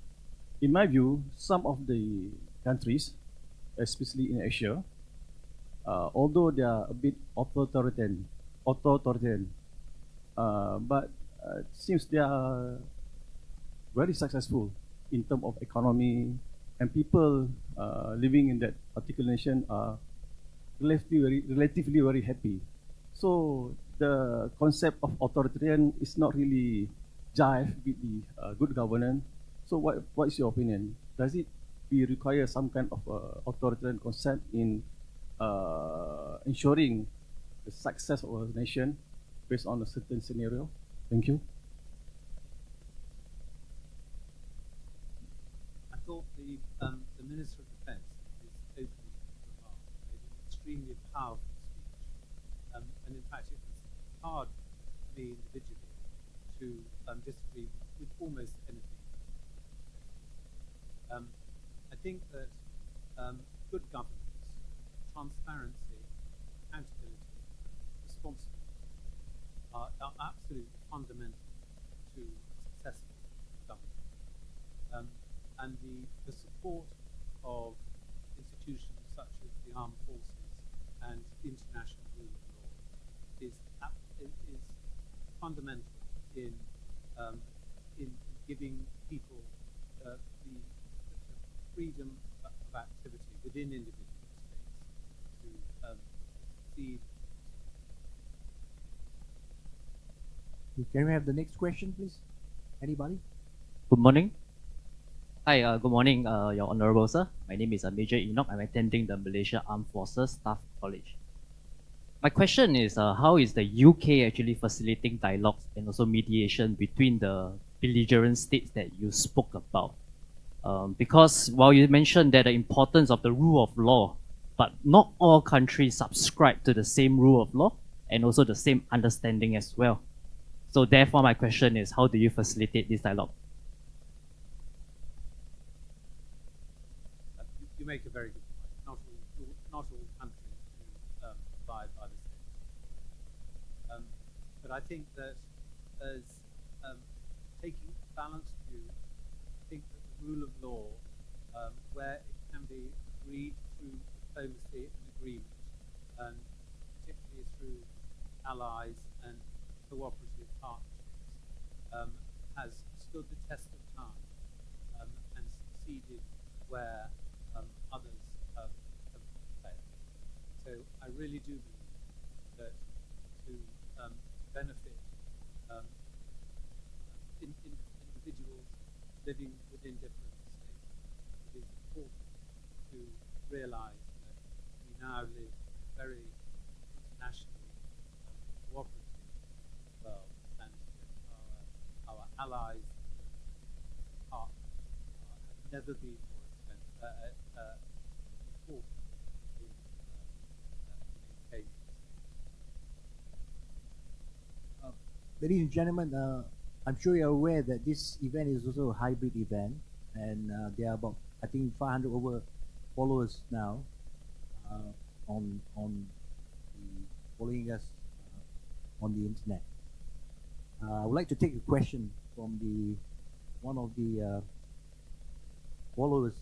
my view, some of the countries, especially in Asia, although they are a bit authoritarian, but it seems they are very successful in terms of economy, and people living in that particular nation are relatively very happy. So the concept of authoritarian is not really jive with the good governance. So what is your opinion? Does it require some kind of authoritarian concept in ensuring the success of a nation based on a certain scenario? Thank you. Minister of Defence, in his opening remarks, made an extremely powerful speech. And in fact, it was hard for me individually to disagree with almost anything. I think that good governance, transparency, accountability, responsibility are absolutely fundamental to successful government. And the support of institutions such as the armed forces and international rule of law is fundamental in giving people the freedom of activity within individual states to succeed. Can we have the next question, please? Anybody? Good morning. Hi, good morning, Your Honorable Sir. My name is Major Enoch. I'm attending the Malaysia Armed Forces Staff College. My question is, how is the UK actually facilitating dialogues and also mediation between the belligerent states that you spoke about? Because while you mentioned that the importance of the rule of law, but not all countries subscribe to the same rule of law and also the same understanding as well. So therefore, my question is, how do you facilitate this dialogue? You make a very good point. Not all countries do abide by the same. But I think that as taking a balanced view, I think that the rule of law, where it can be agreed through diplomacy and agreement, and particularly through allies and cooperative partnerships, has stood the test of time and succeeded where others have failed. So I really do believe that to benefit individuals living within different states, it is important to realize that we now live in a very internationally cooperative world, and that our allies and partners have never been more important in maintaining. Ladies and gentlemen, I'm sure you're aware that this event is also a hybrid event, and there are about, I think, 500 over followers now on following us on the internet. I would like to take a question from one of the followers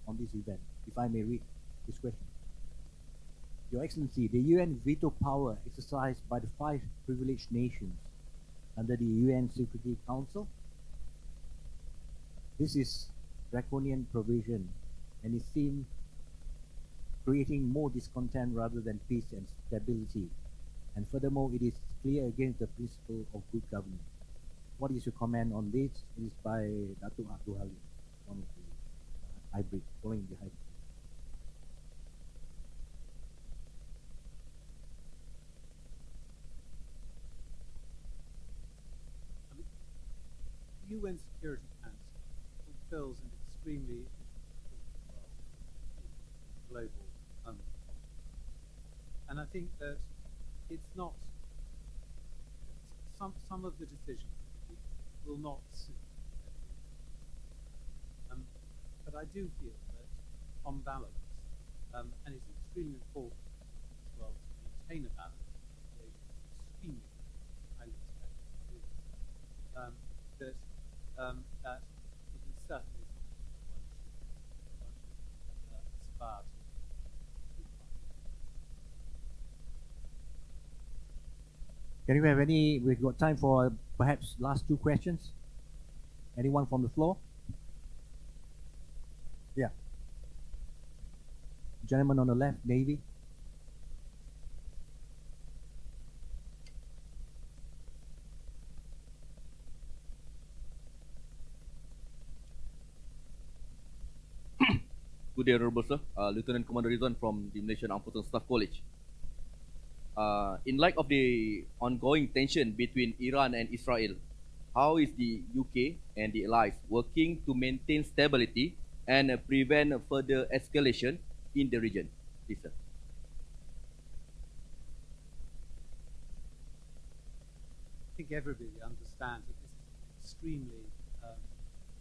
on this event, if I may read this question. Your Excellency, the UN veto power exercised by the 5 privileged nations under the UN Security Council. This is draconian provision, and it seems creating more discontent rather than peace and stability. And furthermore, it is clear against the principle of good governance. What is your comment on this? It is by Datuk Abdul Halim, one of the hybrid, following the hybrid. The UN Security Council fulfills an extremely important role in global politics. And I think that it's not, some of the decisions will not suit everyone. But I do feel that on balance, and it's extremely important as well to maintain a balance, extremely highly respected to do this, that it is certainly something one should aspire to. Can we have we've got time for perhaps last 2 questions. Anyone from the floor? Yeah. Gentleman on the left, Navy. Good day, Honorable Sir. Lieutenant Commander Rizwan from the Malaysian Armed Forces Staff College. In light of the ongoing tension between Iran and Israel, how is the UK and the allies working to maintain stability and prevent further escalation in the region? Please, sir. I think everybody understands that this is an extremely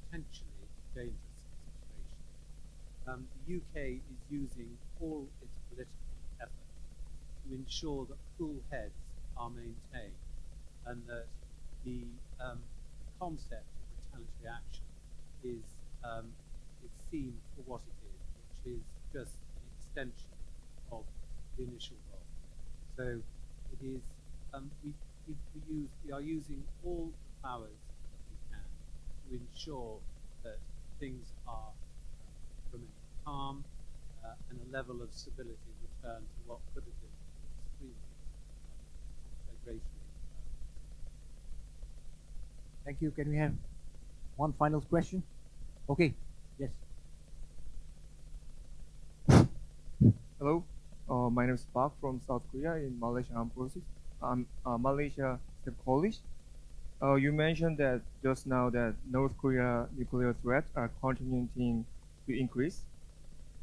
potentially dangerous situation. The UK is using all its political efforts to ensure that cool heads are maintained and that the concept of retaliatory action is seen for what it is, which is just an extension of the initial role. So it is we are using all the powers that we can to ensure that things are remain calm and a level of stability return to what could have been extremely conflagration. Thank you. Can we have one final question? Okay. Yes. Hello. My name is Park from South Korea in Malaysia Armed Forces. Malaysia State College. You mentioned that just now that North Korea nuclear threats are continuing to increase.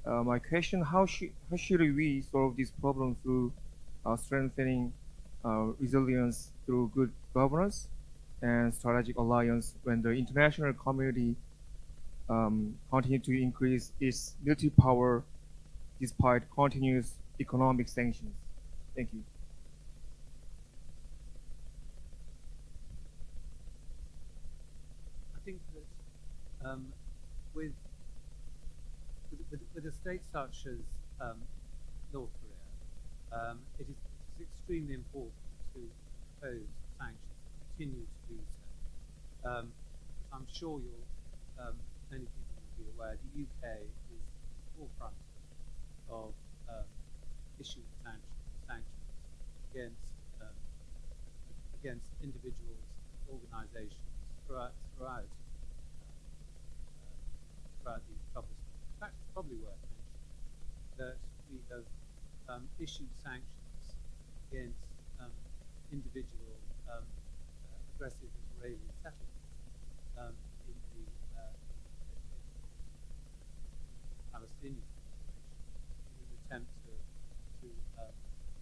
My question: how should we solve this problem through strengthening resilience through good governance and strategic alliance when the international community continue to increase its military power despite continuous economic sanctions? Thank you. I think that with a state such as North Korea, it is extremely important to impose sanctions and continue to do so. I'm sure many people will be aware the UK is at the forefront of issuing sanctions against individuals and organisations throughout these troubles. In fact, it's probably worth mentioning that we have issued sanctions against individual aggressive Israeli settlements in the Palestinian situation in an attempt to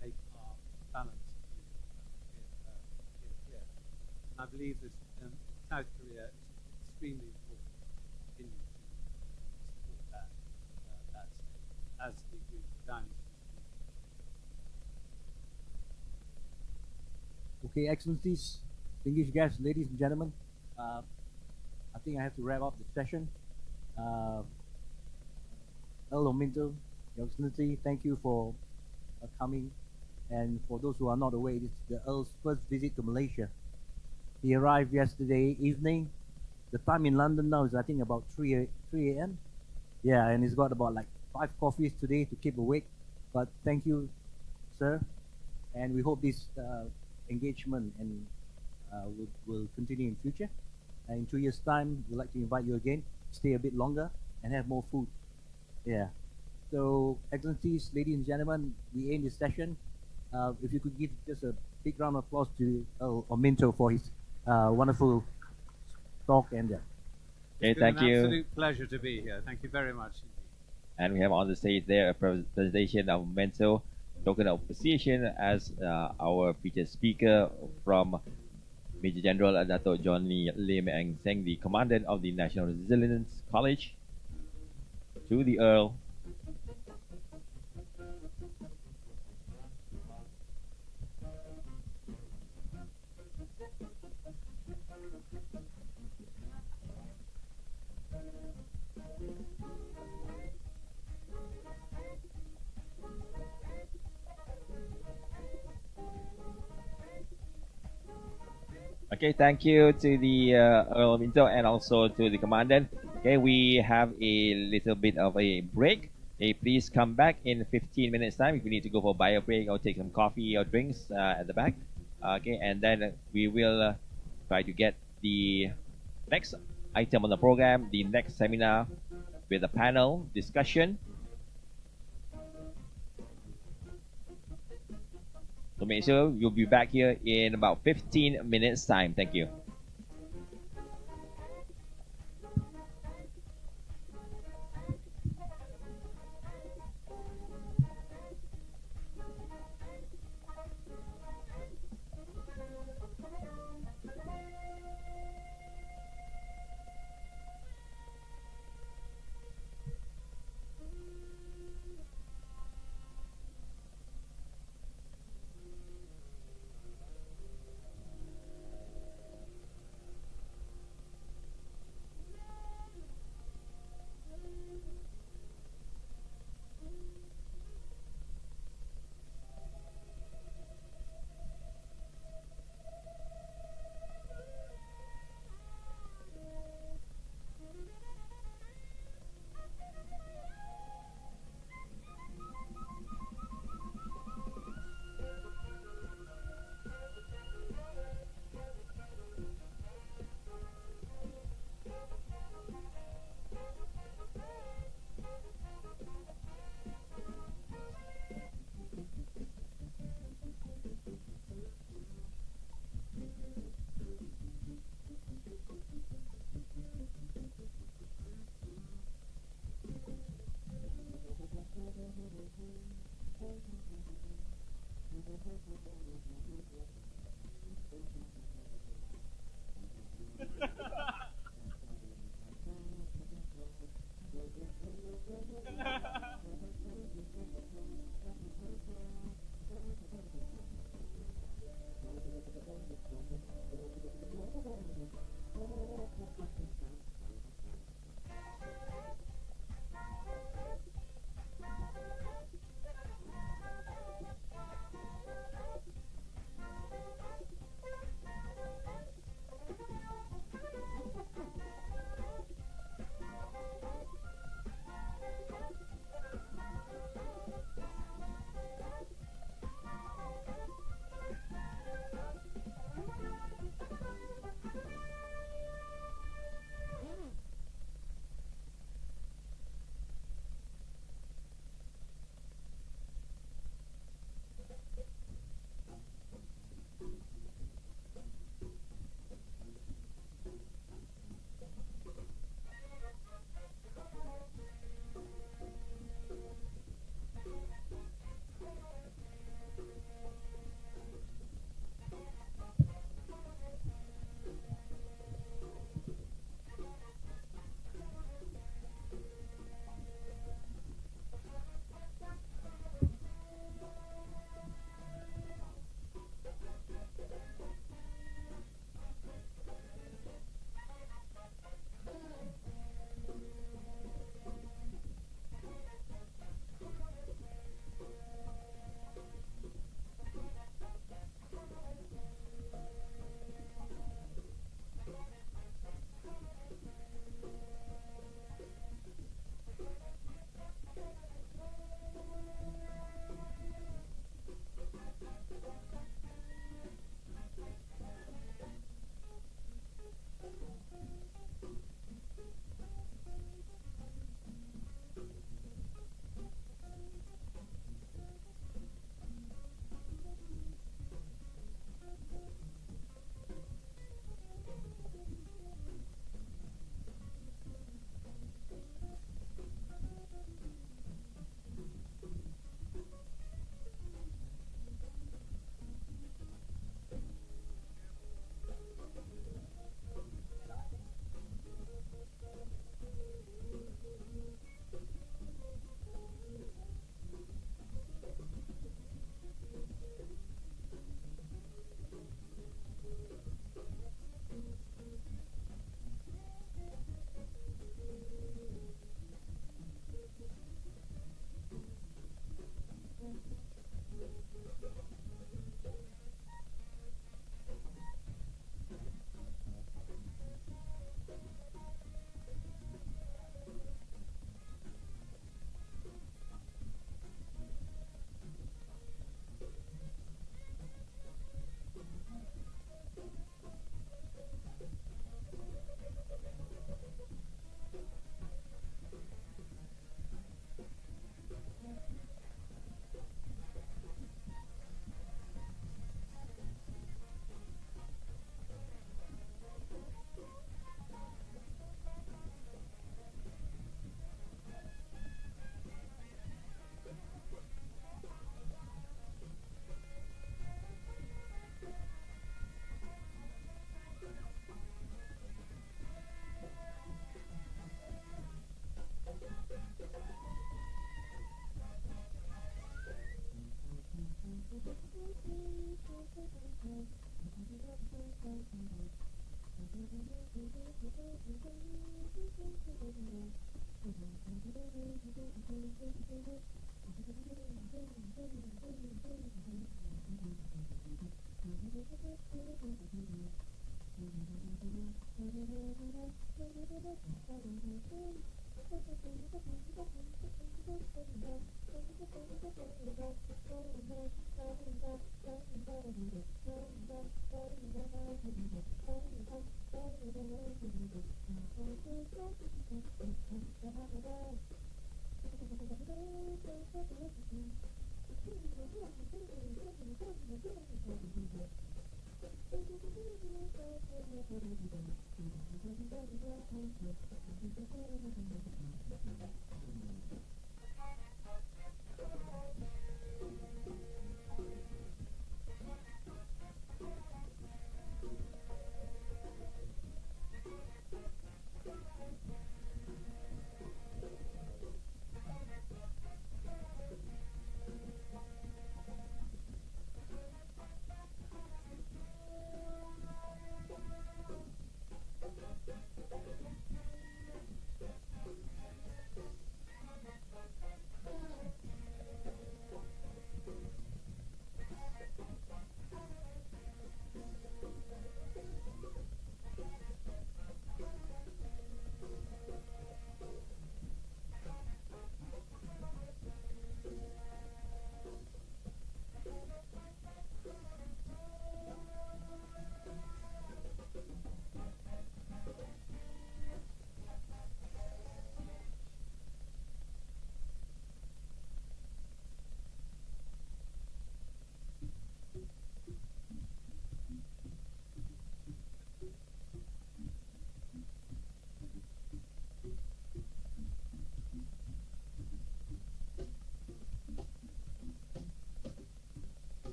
make our balance here. And I believe that South Korea is extremely important to continue to support that state as the agreement downs. Okay, Excellencies, distinguished guests, ladies and gentlemen, I think I have to wrap up the session. Earl Ominto, Your Excellency, thank you for coming. And for those who are not aware, this is the Earl's first visit to Malaysia. He arrived yesterday evening. The time in London now is, I think, about 3 a.m. Yeah, and he's got about like 5 coffees today to keep awake. But thank you, sir. And we hope this engagement and will continue in future. And in 2 years' time, we'd like to invite you again, stay a bit longer, and have more food. Yeah. So, Excellencies, ladies and gentlemen, we end this session. If you could give just a big round of applause to Earl Ominto for his wonderful talk and Okay, it's been thank an you. Absolute pleasure to be here. Thank you very much indeed. And we have on the stage there a presentation of Mental token of appreciation as our featured speaker from Major General Dato Johnny Lim Eng Seng, the Commandant of the National Resilience College, to the Earl. Okay, thank you to the Earl of Minto and also to the Commandant. Okay, we have a little bit of a break. Okay, please come back in 15 minutes time if you need to go for a bio break or take some coffee or drinks at the back. Okay, and then we will try to get the next item on the program, the next seminar with a panel discussion. So make sure you'll be back here in about 15 minutes time. Thank you.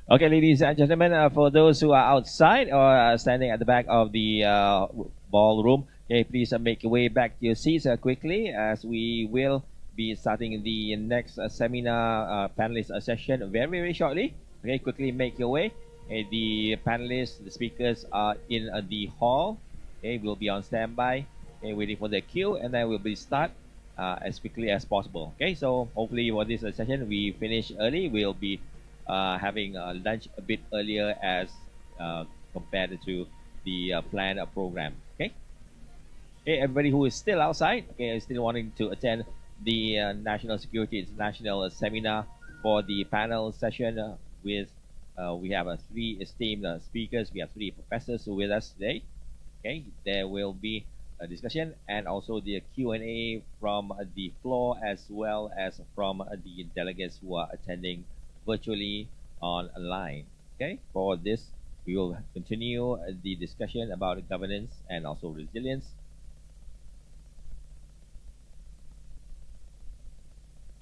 Okay, ladies and gentlemen, for those who are outside or standing at the back of the ballroom, okay, please make your way back to your seats quickly as we will be starting the next seminar panelist session very, very shortly. Okay, quickly make your way. Okay, the panelists, the speakers are in the hall. Okay, we'll be on standby, okay, waiting for the queue, and then we'll be start as quickly as possible. Okay, so hopefully for this session we finish early. We'll be having lunch a bit earlier as compared to the planned program. Okay. Okay, everybody who is still outside, okay, still wanting to attend the National Security International Seminar for the panel session with we have three esteemed speakers. We have three professors with us today. Okay, there will be a discussion and also the Q&A from the floor as well as from the delegates who are attending virtually online. Okay, for this we will continue the discussion about governance and also resilience.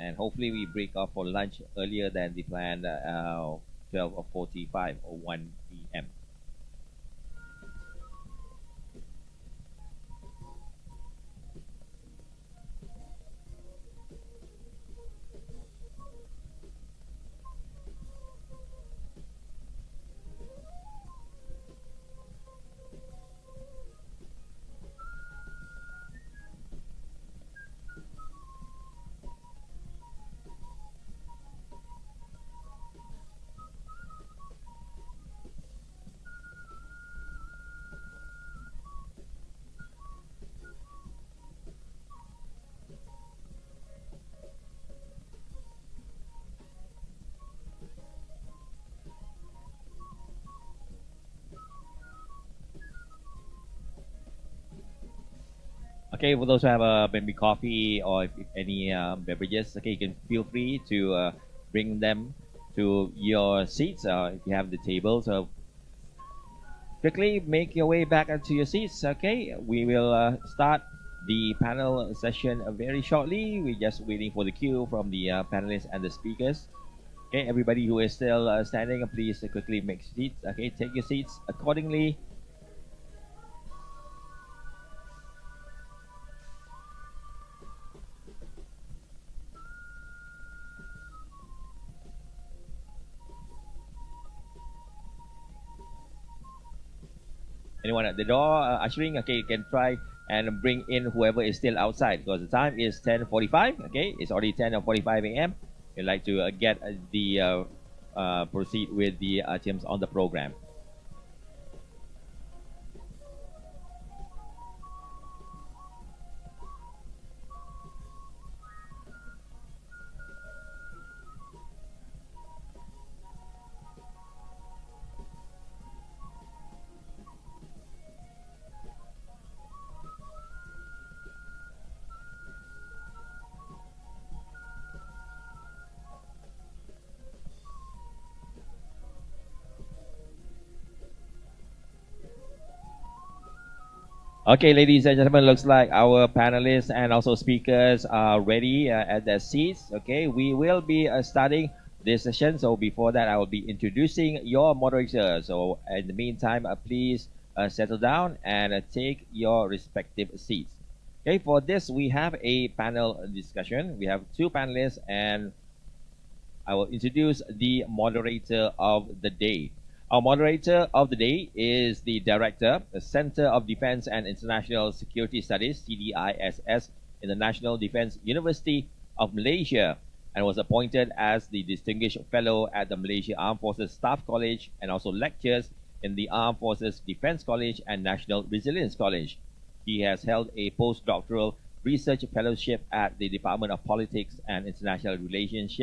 And hopefully we break off for lunch earlier than the planned 12:45 or 1 p.m. Okay, for those who have maybe coffee or if any beverages, okay, you can feel free to bring them to your seats if you have the table. So quickly make your way back to your seats. Okay, we will start the panel session very shortly. We're just waiting for the queue from the panelists and the speakers. Okay, everybody who is still standing, please quickly make seats. Okay, take your seats accordingly. Anyone at the door ushering, okay, you can try and bring in whoever is still outside because the time is 10:45. Okay, it's already 10:45 a.m. We'd like to get the proceed with the items on the program. Okay, ladies and gentlemen, looks like our panelists and also speakers are ready at their seats. Okay, we will be starting this session. So before that, I will be introducing your moderator. So in the meantime, please settle down and take your respective seats. Okay, for this, we have a panel discussion. We have two panelists and I will introduce the moderator of the day. Our moderator of the day is the Director, the Center of Defense and International Security Studies, CDISS, in the National Defense University of Malaysia, and was appointed as the Distinguished Fellow at the Malaysia Armed Forces Staff College and also lectures in the Armed Forces Defense College and National Resilience College. He has held a postdoctoral research fellowship at the Department of Politics and International Relations,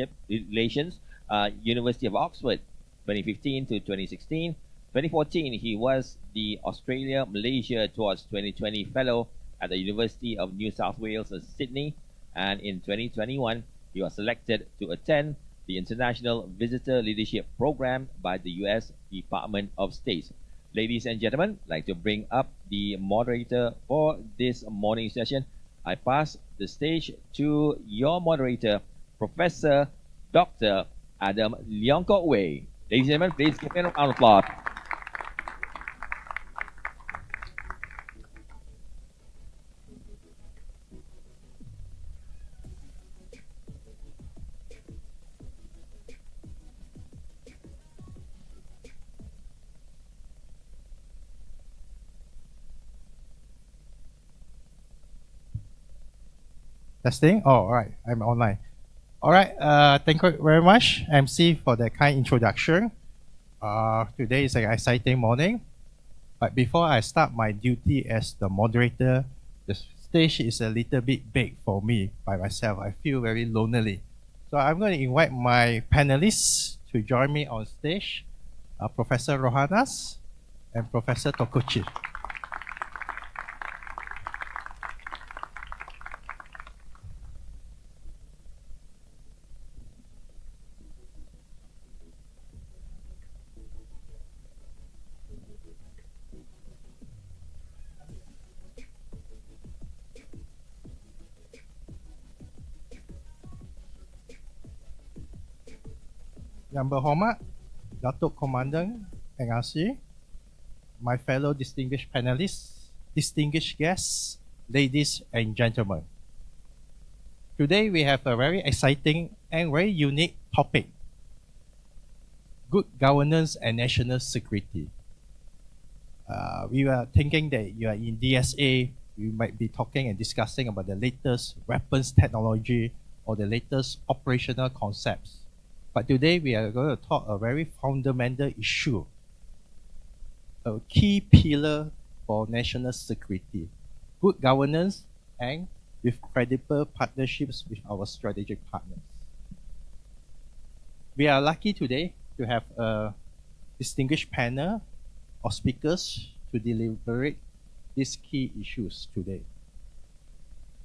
University of Oxford, 2015 to 2016. 2014, he was the Australia-Malaysia towards 2020 Fellow at the University of New South Wales, Sydney. And in 2021, he was selected to attend the International Visitor Leadership Program by the U.S. Department of State. Ladies and gentlemen, I'd like to bring up the moderator for this morning session. I pass the stage to your moderator, Professor Dr. Adam Leong Kok Wei. Ladies and gentlemen, please give him a round of applause. Testing? Oh, all right. I'm online. All right. Thank you very much, MC, for the kind introduction. Today is an exciting morning. But before I start my duty as the moderator, the stage is a little bit big for me by myself. I feel very lonely. So I'm going to invite my panelists to join me on stage, Professor Rohanas and Professor Tokuchi. Yang berhormat, Datuk Komandan NRC, my fellow distinguished panelists, distinguished guests, ladies and gentlemen. Today we have a very exciting and very unique topic: good governance and national security. We were thinking that you are in DSA, we might be talking and discussing about the latest weapons technology or the latest operational concepts. But today we are going to talk a very fundamental issue, a key pillar for national security, good governance and with credible partnerships with our strategic partners. We are lucky today to have a distinguished panel of speakers to deliberate these key issues today.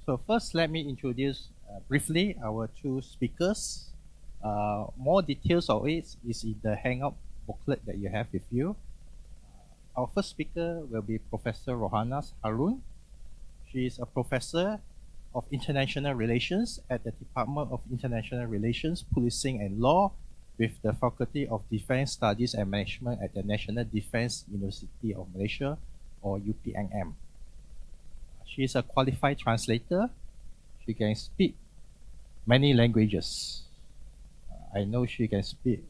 So first, let me introduce briefly our two speakers. More details of it is in the hangout booklet that you have with you. Our first speaker will be Professor Rohanas Harun. She is a professor of international relations at the Department of International Relations, Policing and Law with the Faculty of Defense Studies and Management at the National Defense University of Malaysia, or UPNM. She is a qualified translator. She can speak many languages. I know she can speak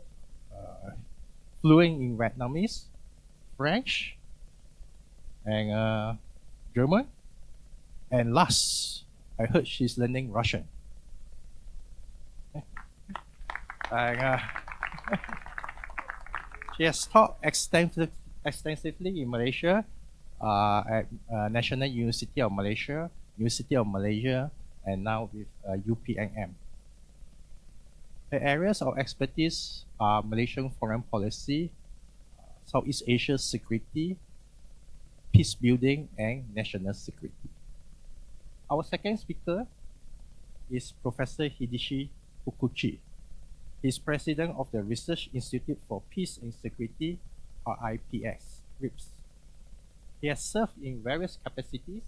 fluent in Vietnamese, French, and German. And last, I heard she's learning Russian. And, she has taught extensively in Malaysia at National University of Malaysia, University of Malaysia, and now with UPNM. Her areas of expertise are Malaysian foreign policy, Southeast Asia security, peace building, and national security. Our second speaker is Professor Hideshi Fukuchi. He is president of the Research Institute for Peace and Security, or IPS, RIPS. He has served in various capacities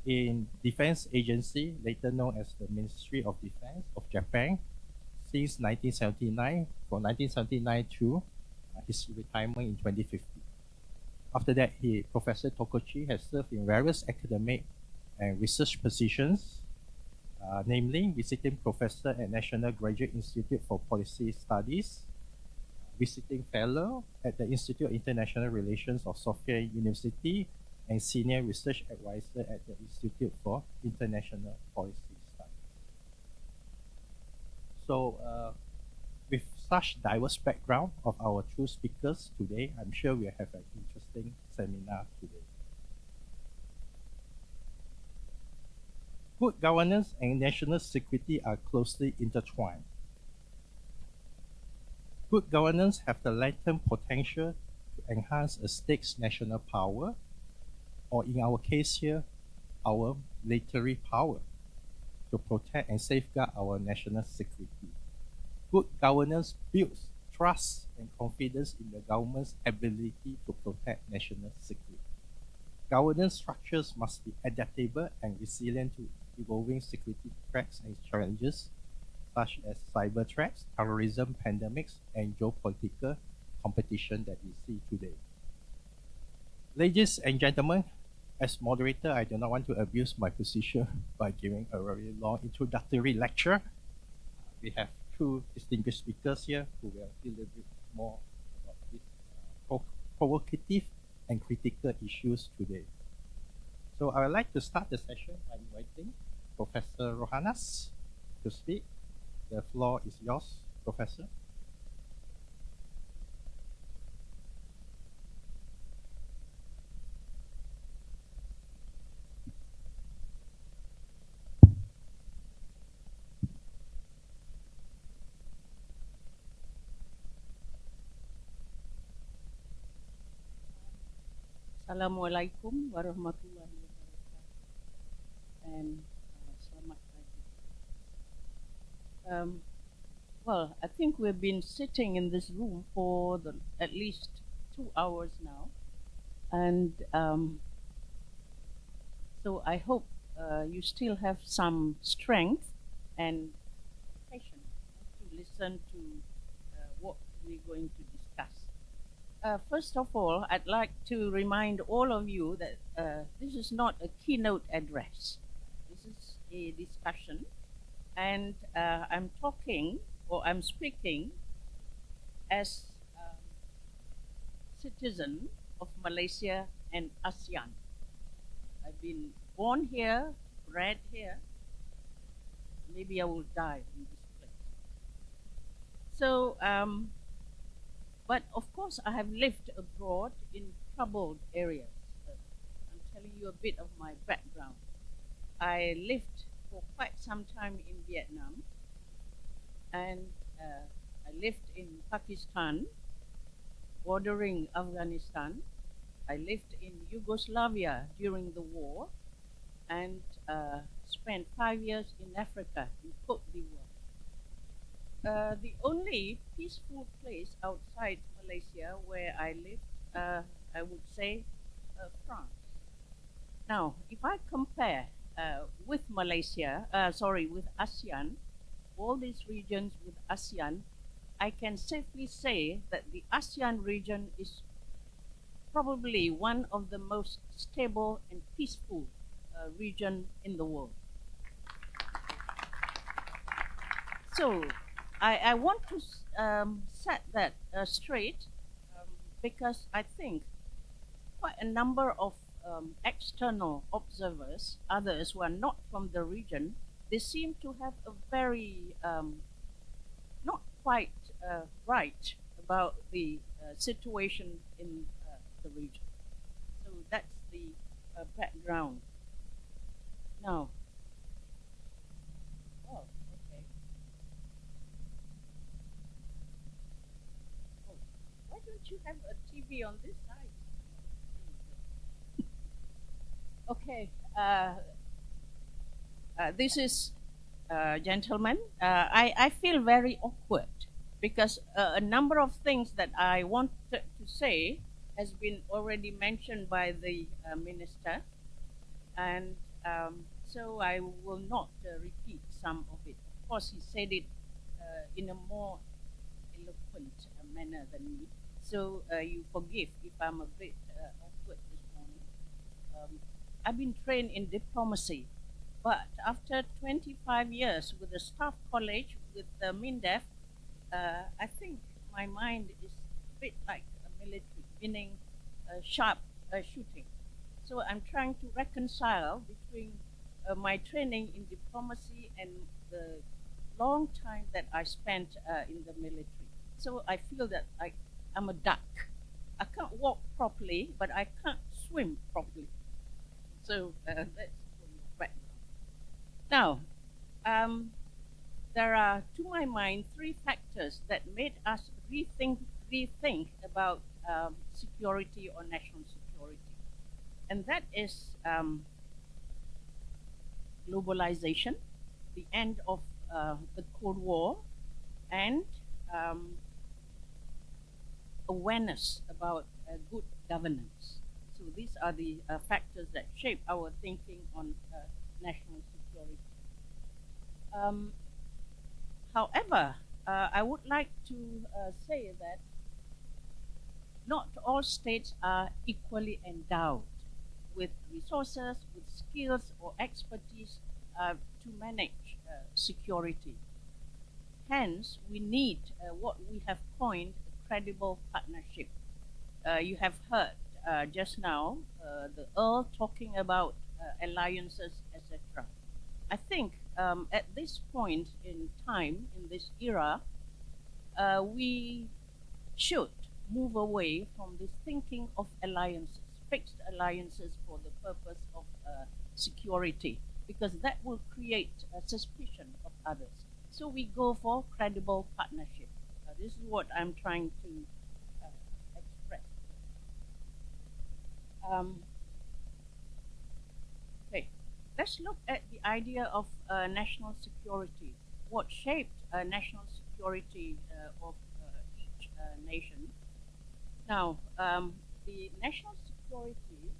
in Defense Agency, later known as the Ministry of Defense of Japan, since 1979, from 1979 to his retirement in 2015. After that, Professor Tokuchi has served in various academic and research positions, namely visiting professor at National Graduate Institute for Policy Studies, visiting fellow at the Institute of International Relations of Sofia University, and senior research advisor at the Institute for International Policy Studies. So, with such diverse background of our two speakers today, I'm sure we'll have an interesting seminar today. Good governance and national security are closely intertwined. Good governance have the latent potential to enhance a state's national power, or in our case here, our military power, to protect and safeguard our national security. Good governance builds trust and confidence in the government's ability to protect national security. Governance structures must be adaptable and resilient to evolving security threats and challenges, such as cyber threats, terrorism, pandemics, and geopolitical competition that we see today. Ladies and gentlemen, as moderator, I do not want to abuse my position by giving a very long introductory lecture. We have two distinguished speakers here who will elaborate more about these provocative and critical issues today. So I would like to start the session by inviting Professor Rohanas to speak. The floor is yours, Professor. Assalamualaikum warahmatullahi wabarakatuh and selamat pagi. Well, I think we've been sitting in this room for at least 2 hours now, and so I hope you still have some strength and patience to listen to what we're going to discuss. First of all, I'd like to remind all of you that this is not a keynote address. This is a discussion, and I'm speaking as a citizen of Malaysia and ASEAN. I've been born here, bred here. Maybe I will die in this place. So, but of course, I have lived abroad in troubled areas. I'm telling you a bit of my background. I lived for quite some time in Vietnam, and I lived in Pakistan, bordering Afghanistan. I lived in Yugoslavia during the war, and spent 5 years in Africa, in Côte d'Ivoire. The only peaceful place outside Malaysia where I lived, I would say, France. Now, if I compare with with ASEAN, all these regions with ASEAN, I can safely say that the ASEAN region is probably one of the most stable and peaceful region in the world. So, I want to set that straight because I think quite a number of external observers, others who are not from the region, they seem to have a very not quite right about the situation in the region. So that's the background. Now, oh, okay. Oh, why don't you have a TV on this side? Okay. This is, gentlemen, I feel very awkward because a number of things that I wanted to say has been already mentioned by the minister, and so I will not repeat some of it. Of course, he said it in a more eloquent manner than me, so you forgive if I'm a bit awkward this morning. I've been trained in diplomacy, but after 25 years with the staff college, with the MINDEF, I think my mind is a bit like a military, meaning sharp shooting. So I'm trying to reconcile between my training in diplomacy and the long time that I spent in the military. So I feel that I'm a duck. I can't walk properly, but I can't swim properly. So that's for your background. Now, there are, to my mind, 3 factors that made us rethink about security or national security. And that is globalization, the end of the Cold War, and awareness about good governance. So these are the factors that shape our thinking on national security. However, I would like to say that not all states are equally endowed with resources, with skills or expertise to manage security. Hence, we need what we have coined a credible partnership. You have heard just now the Earl talking about alliances, etc. I think at this point in time, in this era, we should move away from this thinking of alliances, fixed alliances for the purpose of security, because that will create a suspicion of others. So we go for credible partnership. This is what I'm trying to express. Okay, let's look at the idea of national security. What shaped national security of each nation? Now, the national security,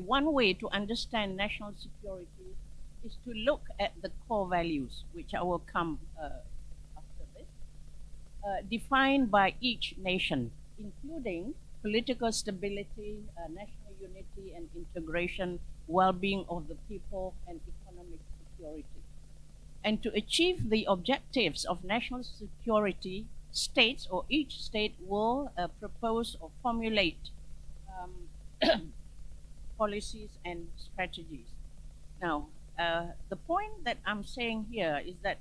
one way to understand national security is to look at the core values, which I will come after this, defined by each nation, including political stability, national unity and integration, well-being of the people, and economic security. And to achieve the objectives of national security, states or each state will propose or formulate policies and strategies. Now, the point that I'm saying here is that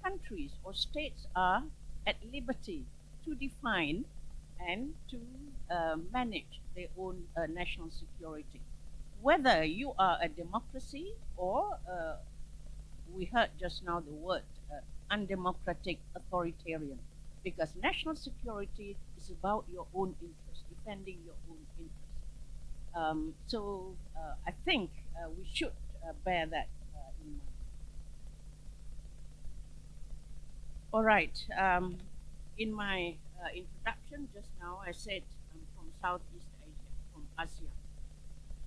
countries or states are at liberty to define and to manage their own national security. Whether you are a democracy or we heard just now the word undemocratic authoritarian, because national security is about your own interest, defending your own interest. So I think we should bear that in mind. All right. In my introduction just now, I said I'm from Southeast Asia, from ASEAN.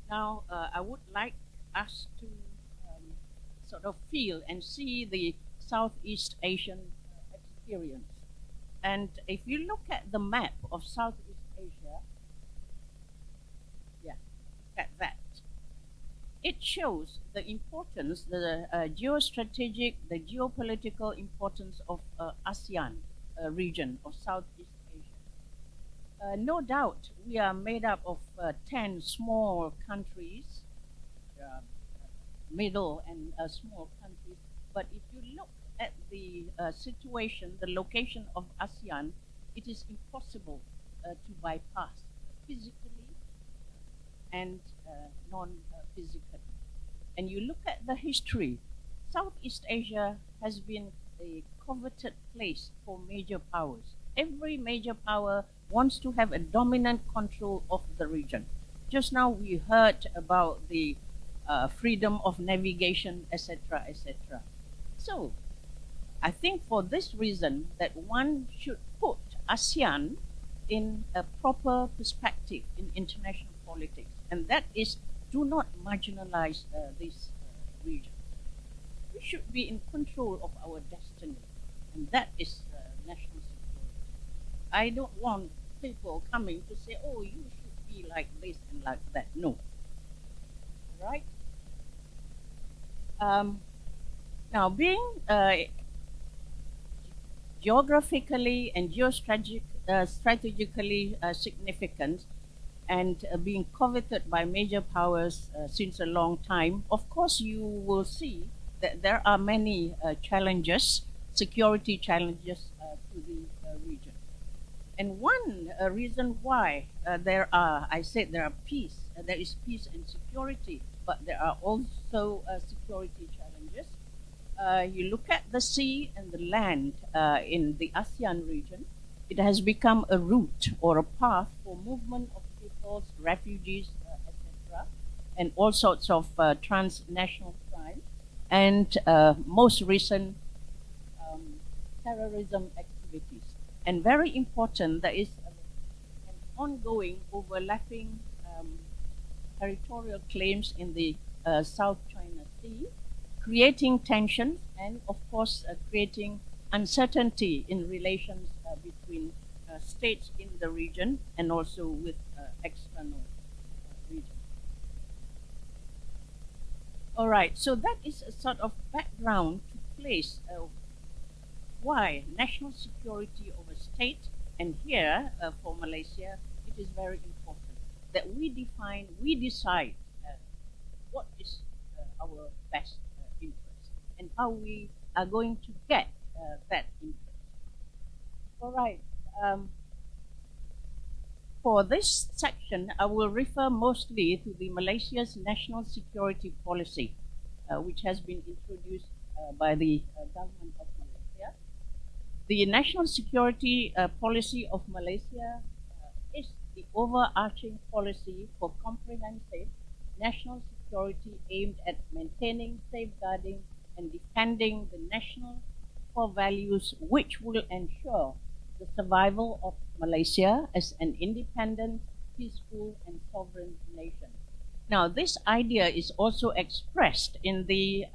Now, I would like us to sort of feel and see the Southeast Asian experience. And if you look at the map of Southeast Asia, yeah, look at that. It shows the importance, the geostrategic, the geopolitical importance of ASEAN region of Southeast Asia. No doubt, we are made up of 10 small countries, middle and small countries. But if you look at the situation, the location of ASEAN, it is impossible to bypass physically and non-physically. And you look at the history, Southeast Asia has been a coveted place for major powers. Every major power wants to have a dominant control of the region. Just now we heard about the freedom of navigation, etc., etc. So, I think for this reason that one should put ASEAN in a proper perspective in international politics, and that is do not marginalize this region. We should be in control of our destiny, and that is national security. I don't want people coming to say, oh, you should be like this and like that. No. Right? Now, being geographically and strategically significant and being coveted by major powers since a long time, of course you will see that there are many challenges, security challenges to the region. And one reason why there is peace and security, but there are also security challenges. You look at the sea and the land in the ASEAN region, it has become a route or a path for movement of peoples, refugees, etc., and all sorts of transnational crime, and most recent terrorism activities. And very important, there is an ongoing overlapping territorial claims in the South China Sea, creating tensions and, of course, creating uncertainty in relations between states in the region and also with external regions. All right, so that is a sort of background to place why national security over state, and here for Malaysia, it is very important that we define, we decide what is our best interest and how we are going to get that interest. All right. For this section, I will refer mostly to the Malaysia's national security policy, which has been introduced by the government of Malaysia. The national security policy of Malaysia is the overarching policy for comprehensive national security aimed at maintaining, safeguarding, and defending the national core values which will ensure the survival of Malaysia as an independent, peaceful, and sovereign nation. Now, this idea is also expressed in the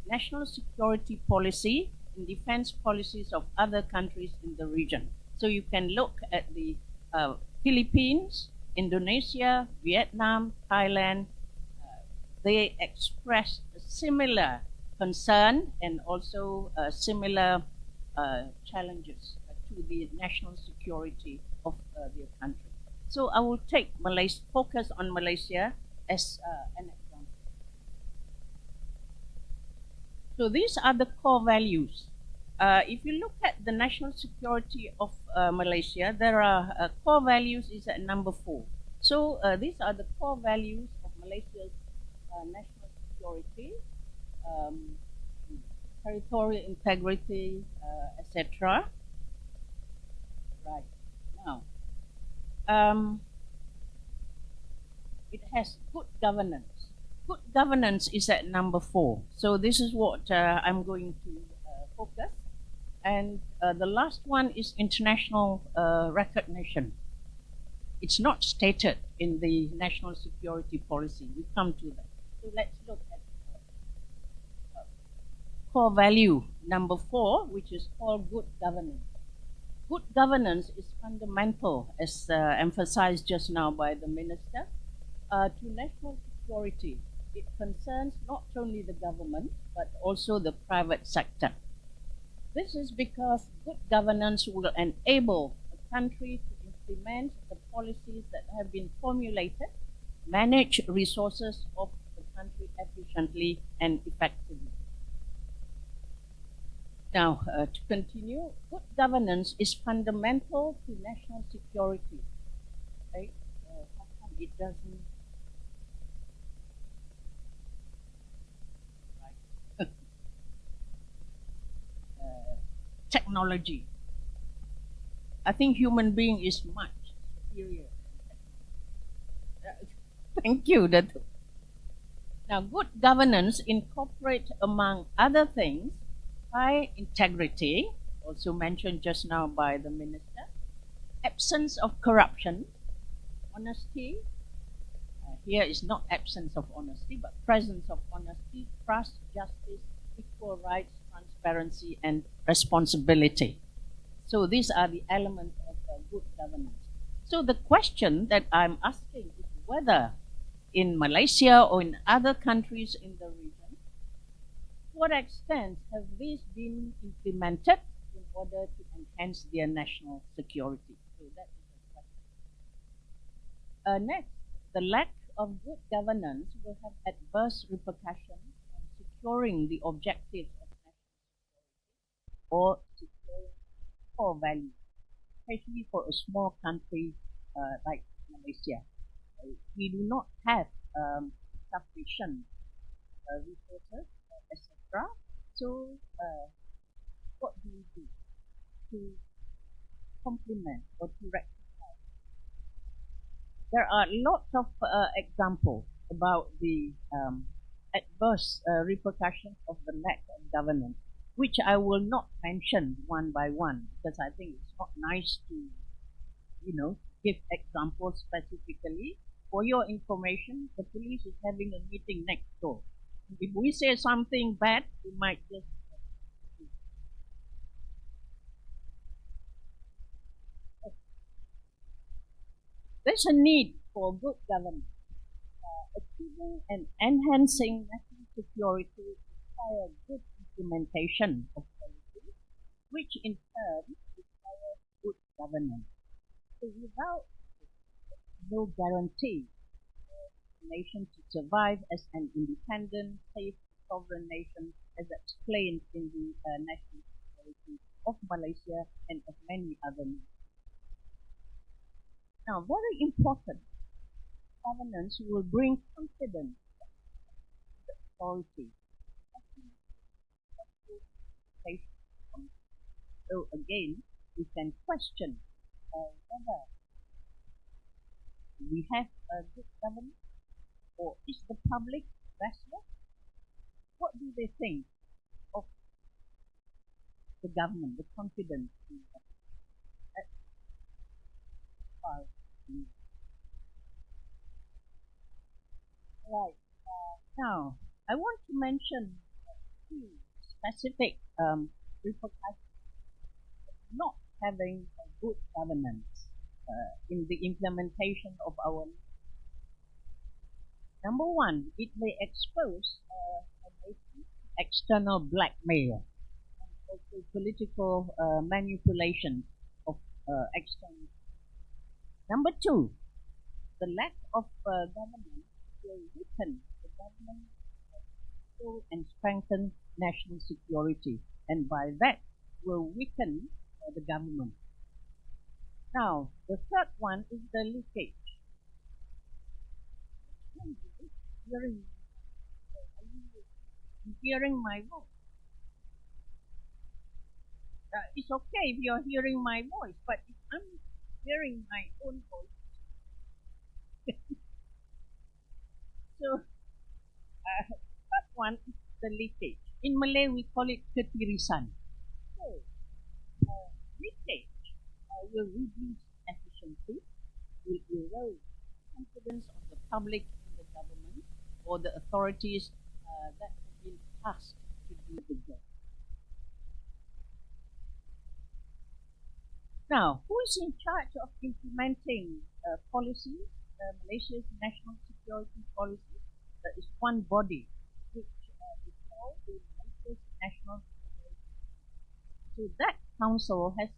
national security policy and defense policies of other countries in the region. So you can look at the Philippines, Indonesia, Vietnam, Thailand. They express a similar concern and also similar challenges to the national security of their country. So I will take focus on Malaysia as an example. So these are the core values. If you look at the national security of Malaysia, there are core values is at number 4. So these are the core values of Malaysia's national security, territorial integrity, etc. Right. Now, it has good governance. Good governance is at number 4. So this is what I'm going to focus. And the last one is international recognition. It's not stated in the national security policy. We come to that. So let's look at core value number 4, which is called good governance. Good governance is fundamental, as emphasized just now by the Minister, to national security. It concerns not only the government, but also the private sector. This is because good governance will enable a country to implement the policies that have been formulated, manage resources of the country efficiently and effectively. Now, to continue, good governance is fundamental to national security. Right? How come it doesn't? Right. Technology. I think human being is much superior. Thank you, Dato'. Now, good governance incorporates, among other things, high integrity, also mentioned just now by the Minister, absence of corruption, honesty. Here is not absence of honesty, but presence of honesty, trust, justice, equal rights, transparency, and responsibility. So these are the elements of good governance. So the question that I'm asking is whether in Malaysia or in other countries in the region, to what extent have these been implemented in order to enhance their national security? So that is the question. Next, the lack of good governance will have adverse repercussions on securing the objectives of national security or securing core values, especially for a small country like Malaysia. We do not have sufficient resources, etc. So, what do we do to complement or to rectify? There are lots of examples about the adverse repercussions of the lack of governance, which I will not mention one by one because I think it's not nice to, give examples specifically. For your information, the police is having a meeting next door. If we say something bad, we might just. There's a need for good governance. Achieving and enhancing national security require good implementation of policy, which in turn requires good governance. So without no guarantee for the nation to survive as an independent, safe, sovereign nation, as explained in the national security of Malaysia and of many other nations. Now, very important, governance will bring confidence to the authority. So again, we can question whether we have a good governance, or is the public restless? What do they think of the government, the confidence in the government? Right. Now, I want to mention two specific repercussions of not having a good governance in the implementation of our. Number one, it may expose external blackmail and also political manipulation of external. Number two, the lack of governance will weaken the government and strengthen national security, and by that will weaken the government. Now, the third one is the leakage. Are you hearing my voice? It's okay if you're hearing my voice, but if I'm hearing my own voice. So, first one is the leakage. In Malay, we call it ketirisan. So, leakage will reduce efficiency, will erode confidence of the public in the government or the authorities that have been tasked to do the job. Now, who is in charge of implementing policies, Malaysia's national security policy? There is one body, which we call the Malaysia's National Security. So that council has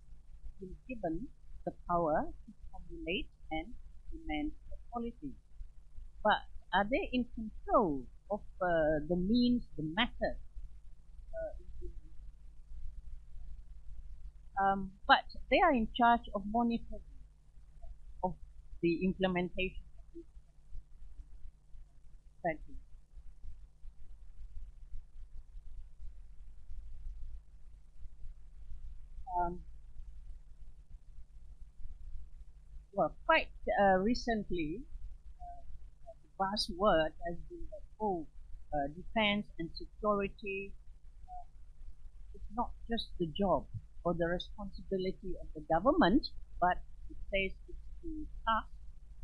been given the power to formulate and implement the policy. But are they in control of the means, the method? But they are in charge of monitoring of the implementation of this strategy. Well, quite recently, the buzzword has been that defense and security is not just the job or the responsibility of the government, but it says it's the task,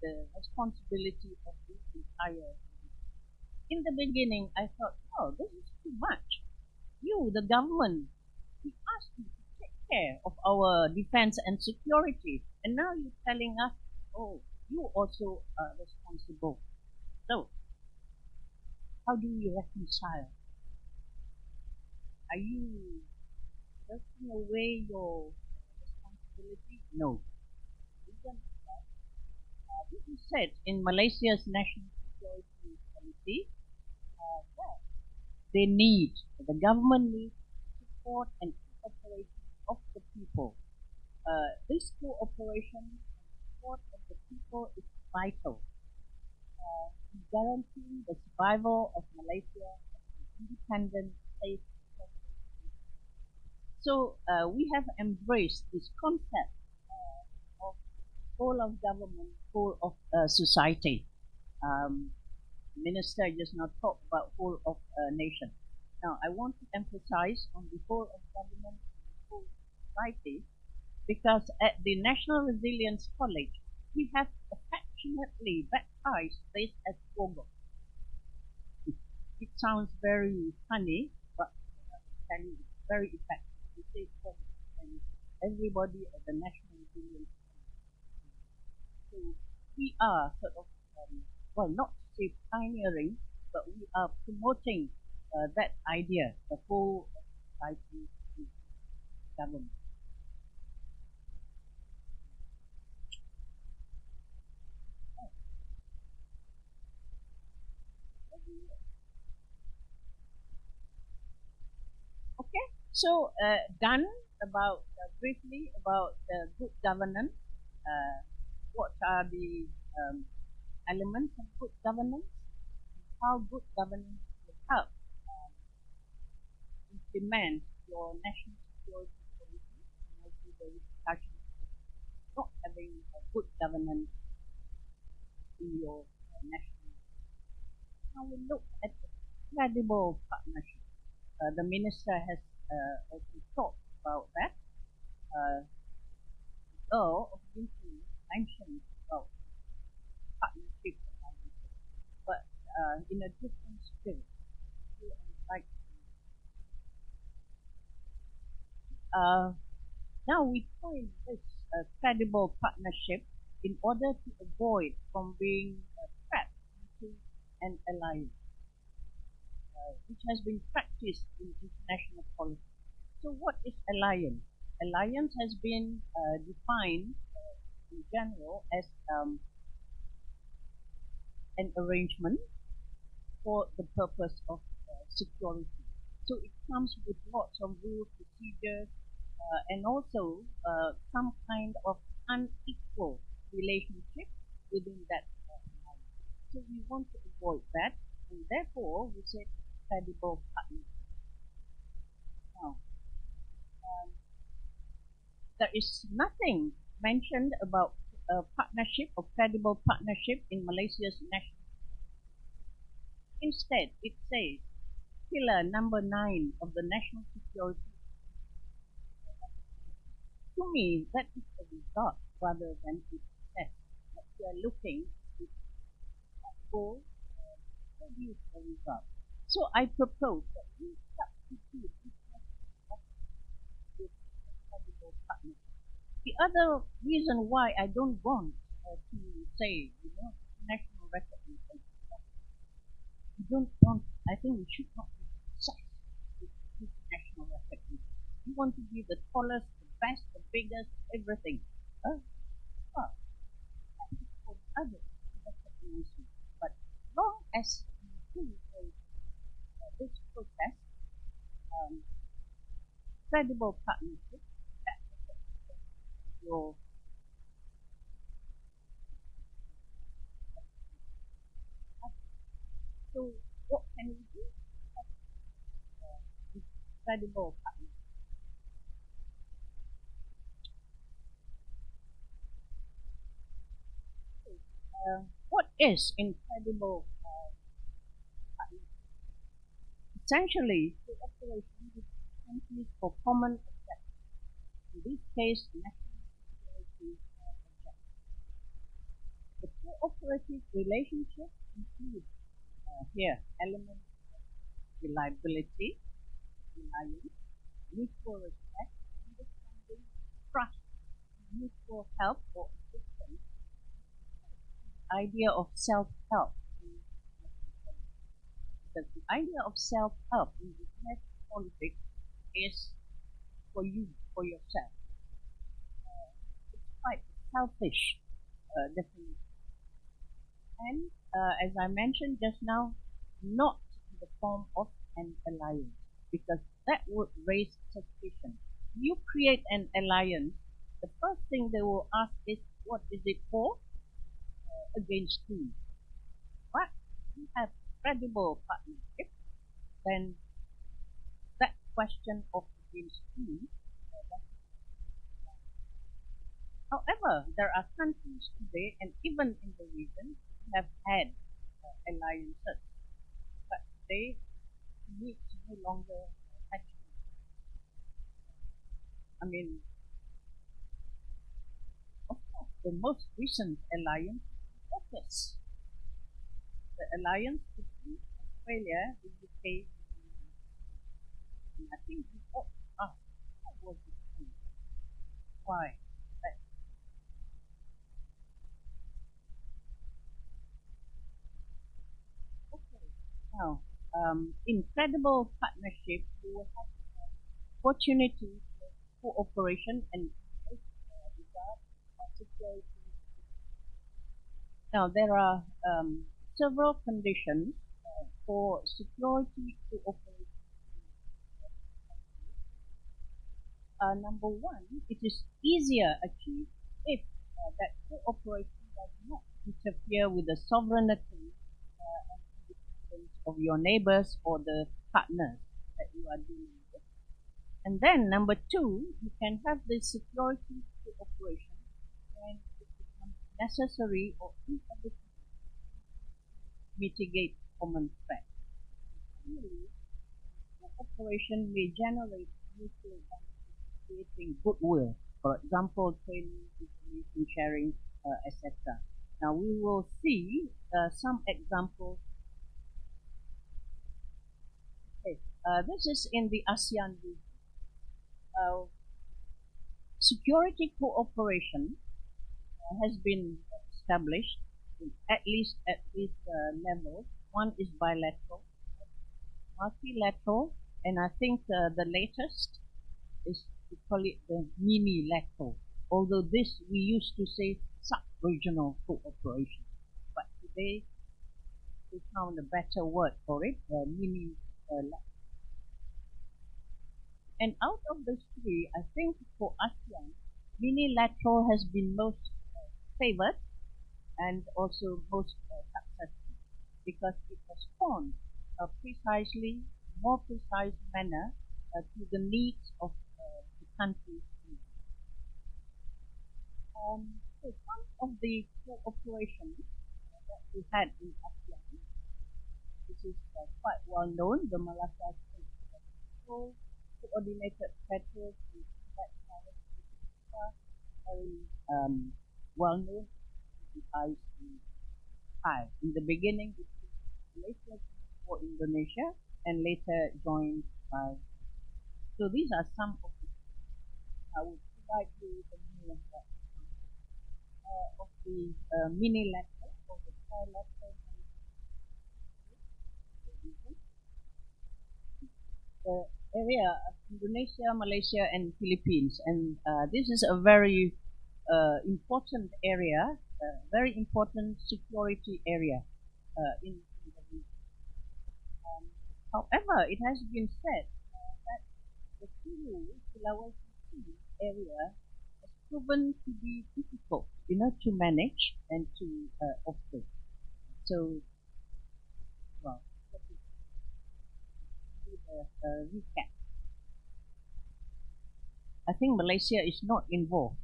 the responsibility of the entire. In the beginning, I thought, oh, this is too much. You, the government, we asked you to take care of our defense and security, and now you're telling us, oh, you also are responsible. So, how do we reconcile? Are you taking away your responsibility? No. This is said in Malaysia's national security policy that the government needs support and cooperation of the people. This cooperation and support of the people is vital in guaranteeing the survival of Malaysia as an independent, safe. So we have embraced this concept of whole of government, whole of society. Minister just now talked about whole of nation. Now I want to emphasize on the whole of government and whole of society, because at the National Resilience College we have affectionately baptized this as Fogo. It sounds very funny, but it's very effective. We say Fogo, and everybody at the National Union. So we are sort of, well, not to say pioneering, but we are promoting that idea, the whole society government. Okay, so done about briefly about good governance. What are the elements of good governance? How good governance will help implement your national security policy, and also the repercussions of not having a good governance in your national. Now we look at the credible partnership. The minister has also talked about that. Earl of Binti mentioned about partnership, but in a different spirit. Like, now we coin this credible partnership in order to avoid from being trapped into an alliance, which has been practiced in international politics. So what is alliance? Alliance has been defined in general as an arrangement for the purpose of security. So it comes with lots of rules, procedures, and also some kind of unequal relationship within that alliance. So we want to avoid that, and therefore we say credible partnership. Now, there is nothing mentioned about partnership or credible partnership in Malaysia's national. Instead, it says pillar number 9 of the national security. To me, that is a result rather than a success. What we are looking is what goal produce a result. So I propose that we substitute with credible partnership. The other reason why I don't want to say, national recognition, we don't want, I think we should not be obsessed with international recognition. We want to be the tallest, the best, the biggest, everything. Well, that is for others to recognize you. But long as you do this process, credible partnership, your so what can we do? Credible partnership. What is incredible partnership? Essentially, cooperation with countries for common objectives. In this case, national security objectives. The cooperative relationship includes here elements of reliability, reliance, mutual respect, understanding, trust, mutual help or assistance. The idea of self-help. Because the idea of self-help in international politics is for you, for yourself. It's quite selfish definition. And as I mentioned just now, not in the form of an alliance, because that would raise suspicion. You create an alliance, the first thing they will ask is, what is it for? Against whom? But you have credible partnership, then that question of against whom. However, there are countries today, and even in the region, who have had alliances, but today it's no longer actually. I mean, of course, the most recent alliance is AUKUS, the alliance between Australia, the UK, and I think we ought to ask, what was the point? Why? Okay. Now, incredible partnership. We will have opportunity for cooperation and regard security. Now, there are several conditions for security cooperation. Number one, it is easier achieved if that cooperation does not interfere with the sovereignty and independence of your neighbors or the partners that you are dealing with. And then number two, you can have the security cooperation when it becomes necessary or inevitable to mitigate common threats. Finally, cooperation may generate mutual benefits, creating goodwill, for example, training, information sharing, etc. Now we will see some examples. Okay. This is in the ASEAN region. Security cooperation has been established at least at this level. One is bilateral, multilateral, and I think the latest is, we call it the mini-lateral. Although this, we used to say sub-regional cooperation, but today we found a better word for it, mini-lateral. And out of the three, I think for ASEAN, mini-lateral has been most favored and also most successful, because it responds precisely, more precise manner to the needs of the countries. So some of the cooperation that we had in ASEAN, this is quite well known, the Malacca State coordinated patrols in combat very well known in the beginning it was Malaysia for Indonesia and later joined by. So these are some of the, I will provide you with the name of the mini-lateral or the trilateral. The area of Indonesia, Malaysia, and Philippines, and this is a very important area, very important security area in the region. However, it has been said that the Sulawesi area has proven to be difficult, to manage and to operate. So, well, recap. I think Malaysia is not involved.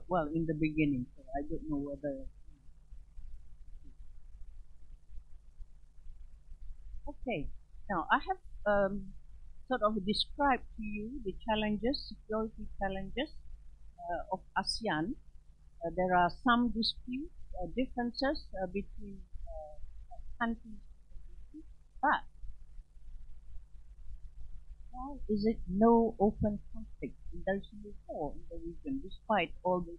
Well, in the beginning, so I don't know whether. Okay, now I have sort of described to you the challenges, security challenges of ASEAN. There are some disputes, differences between countries, but why is it no open conflict? There is no war in the region, despite all this.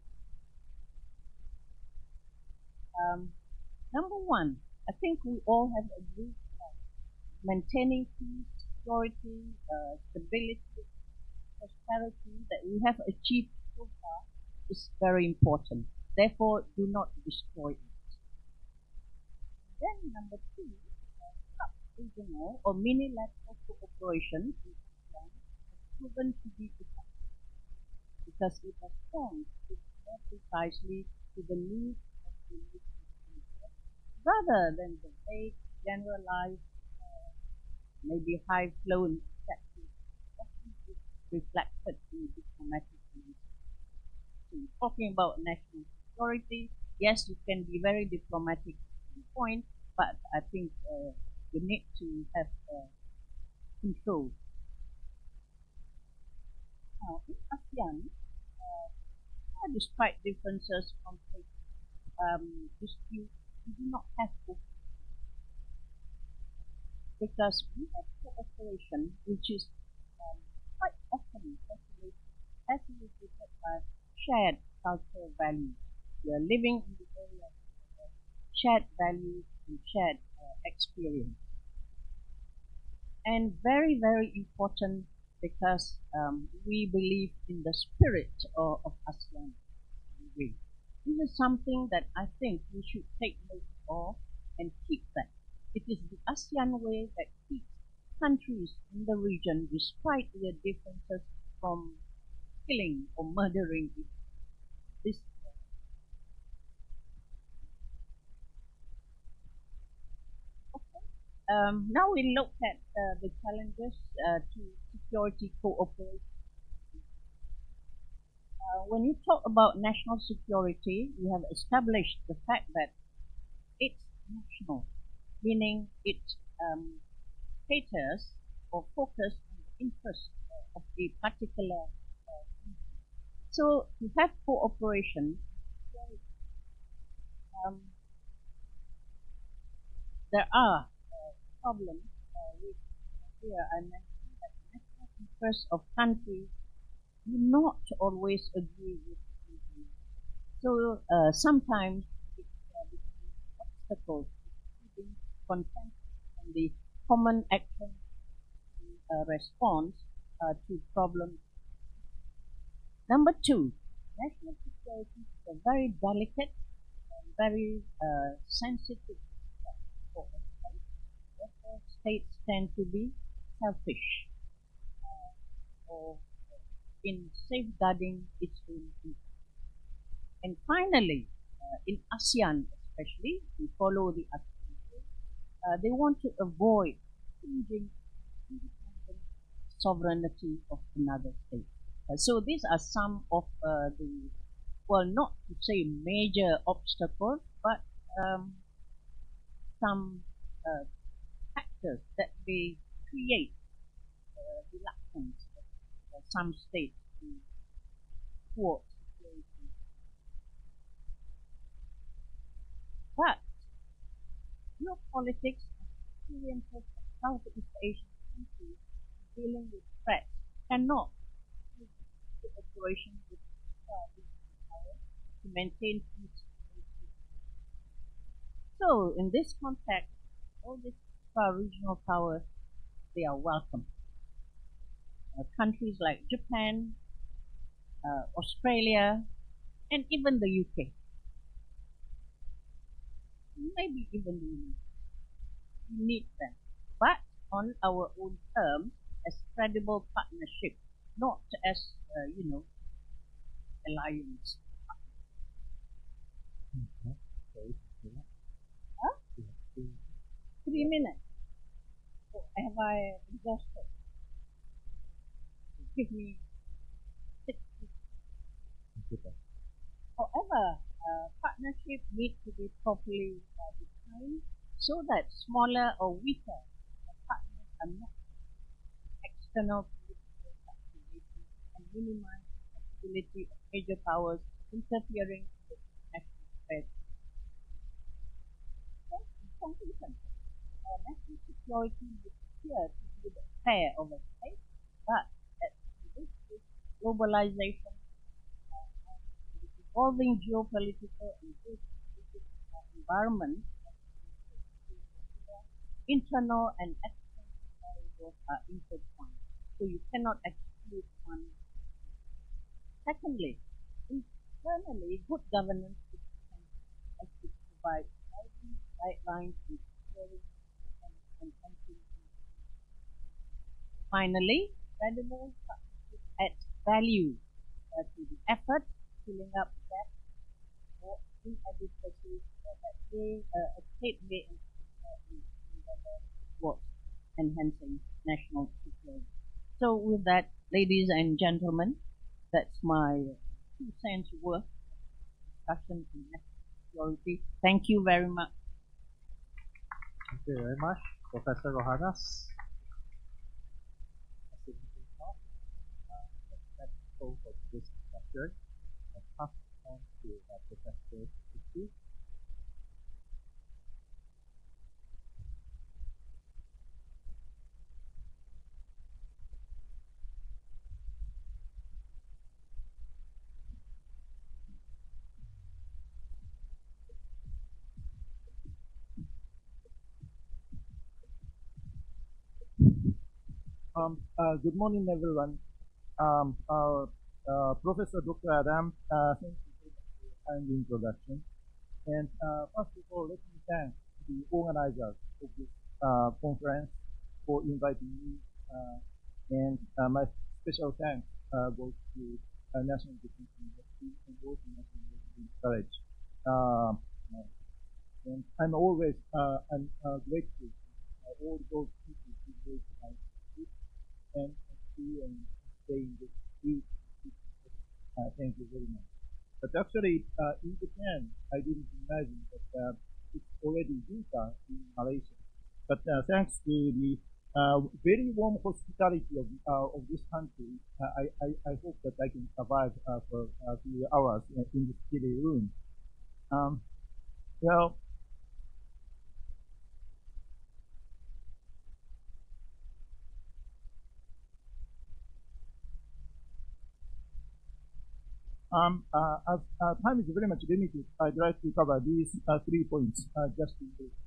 Number one, I think we all have agreed that maintaining peace, security, stability, prosperity that we have achieved so far is very important. Therefore, do not destroy it. Then number two, sub-regional or mini-lateral cooperation has proven to be effective because it responds more precisely to the needs of the region rather than the vague, generalized, maybe high-flown objectives often reflected in diplomatic communication. So talking about national security, yes, you can be very diplomatic at some point, but I think you need to have control. Now, in ASEAN, despite differences, conflict, dispute, we do not have to, because we have cooperation, which is quite often facilitated by shared cultural values. We are living in the area of shared values and shared experience. And very, very important, because we believe in the spirit of ASEAN. This is something that I think we should take note of and keep that. It is the ASEAN way that keeps countries in the region, despite their differences, from killing or murdering this. Now we look at the challenges to security cooperation. When you talk about national security, we have established the fact that it's national, meaning it caters or focuses on the interests of a particular country. So to have cooperation, there are problems with here. I mentioned that national interests of countries do not always agree with each other. So sometimes it becomes obstacles to consensus and the common action response to problems. Number two, national security is a very delicate and very sensitive for a state. Therefore, states tend to be selfish or in safeguarding its own interests. And finally, in ASEAN especially, we follow the ASEAN way, they want to avoid changing independent sovereignty of another state. So these are some of the, well, not to say major obstacles, but some factors that may create reluctance of some states towards security. But geopolitics and experiences of Southeast Asian countries dealing with threats cannot use cooperation with power to maintain peace. So, in this context, all these regional powers, they are welcome. Countries like Japan, Australia, and even the UK. Maybe even the UK. We need them, but on our own terms, as credible partnership, not as, alliance. Huh? 3 minutes. Oh, have I exhausted? Give me 6 minutes. However, partnership needs to be properly defined so that smaller or weaker partners are not external political activities and minimize the possibility of major powers interfering with national affairs. So, in conclusion, national security would appear to be the affair of a state, but with globalization and the evolving geopolitical and geostrategic environment, internal and external variables are intertwined. So you cannot exclude one. Secondly, internally, good governance is essential as it provides guidelines in securing and continuing. Finally, credible partnership adds value to the effort, filling up gaps or inadequacies that a state may towards enhancing national security. So with that, ladies and gentlemen, that's my 2 cents worth of discussion on national security. Thank you very much. Thank you very much, Professor Rohanas. That's all for this discussion. on to Professor Siti. Good morning, everyone. Professor Dr. Adam, thank you for the kind introduction. And first of all, let me thank the organizers of this conference for inviting me. And my special thanks goes to National Defense University and also National Defense College. And I'm always grateful to all those people who raised my group and see and stay in this group. Thank you very much. But actually, in Japan, I didn't imagine that it's already winter in Malaysia. But thanks to the very warm hospitality of this country, I hope that I can survive for a few hours in this chilly room. Well, as time is very much limited, I'd like to cover these 3 points just in case.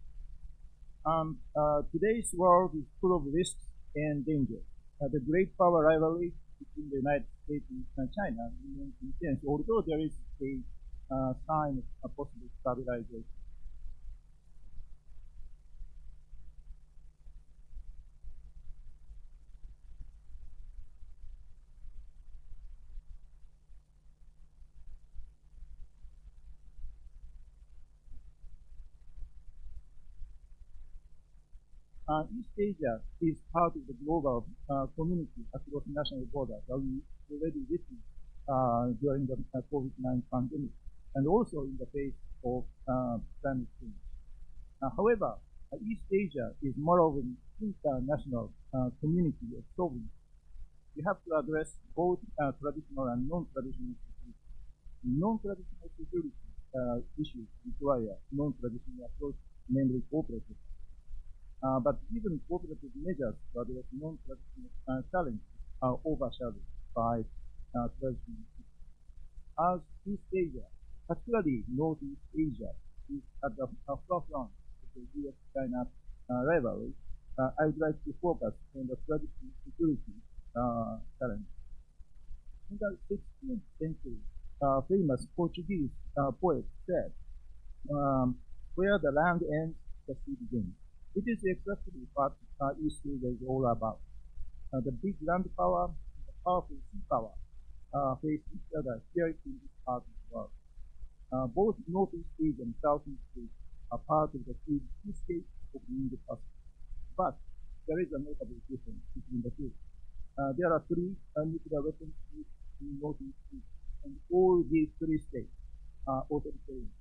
Today's world is full of risks and dangers. The great power rivalry between the United States and China remains intense, although there is a sign of a possible stabilization. East Asia is part of the global community across national borders that we already witnessed during the COVID-19 pandemic and also in the face of climate change. However, East Asia is more of an international community of sovereignty. We have to address both traditional and non-traditional security. Non-traditional security issues require non-traditional approach, namely cooperative. But even cooperative measures to address non-traditional challenges are overshadowed by traditional systems. As East Asia, particularly Northeast Asia, is at the forefront of the US-China rivalry, I would like to focus on the traditional security challenge. In the 16th century, famous Portuguese poet said, "Where the land ends, the sea begins." It is exactly what East Asia is all about. The big land power and the powerful sea power face each other here in this part of the world. Both Northeast Asia and Southeast Asia are part of the two states of the Indo-Pacific. But there is a notable difference between the two. There are 3 nuclear weapons used in Northeast Asia, and all these 3 states are authoritarian.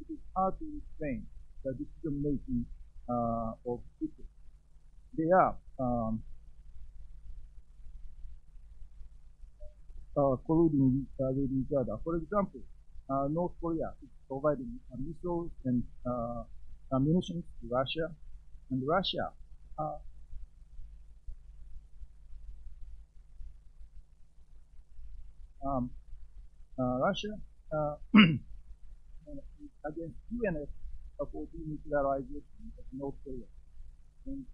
It is hard to explain the decision-making of people. They are colluding with each other. For example, North Korea is providing missiles and munitions to Russia, and Russia against UNF for denuclearization of North Korea. And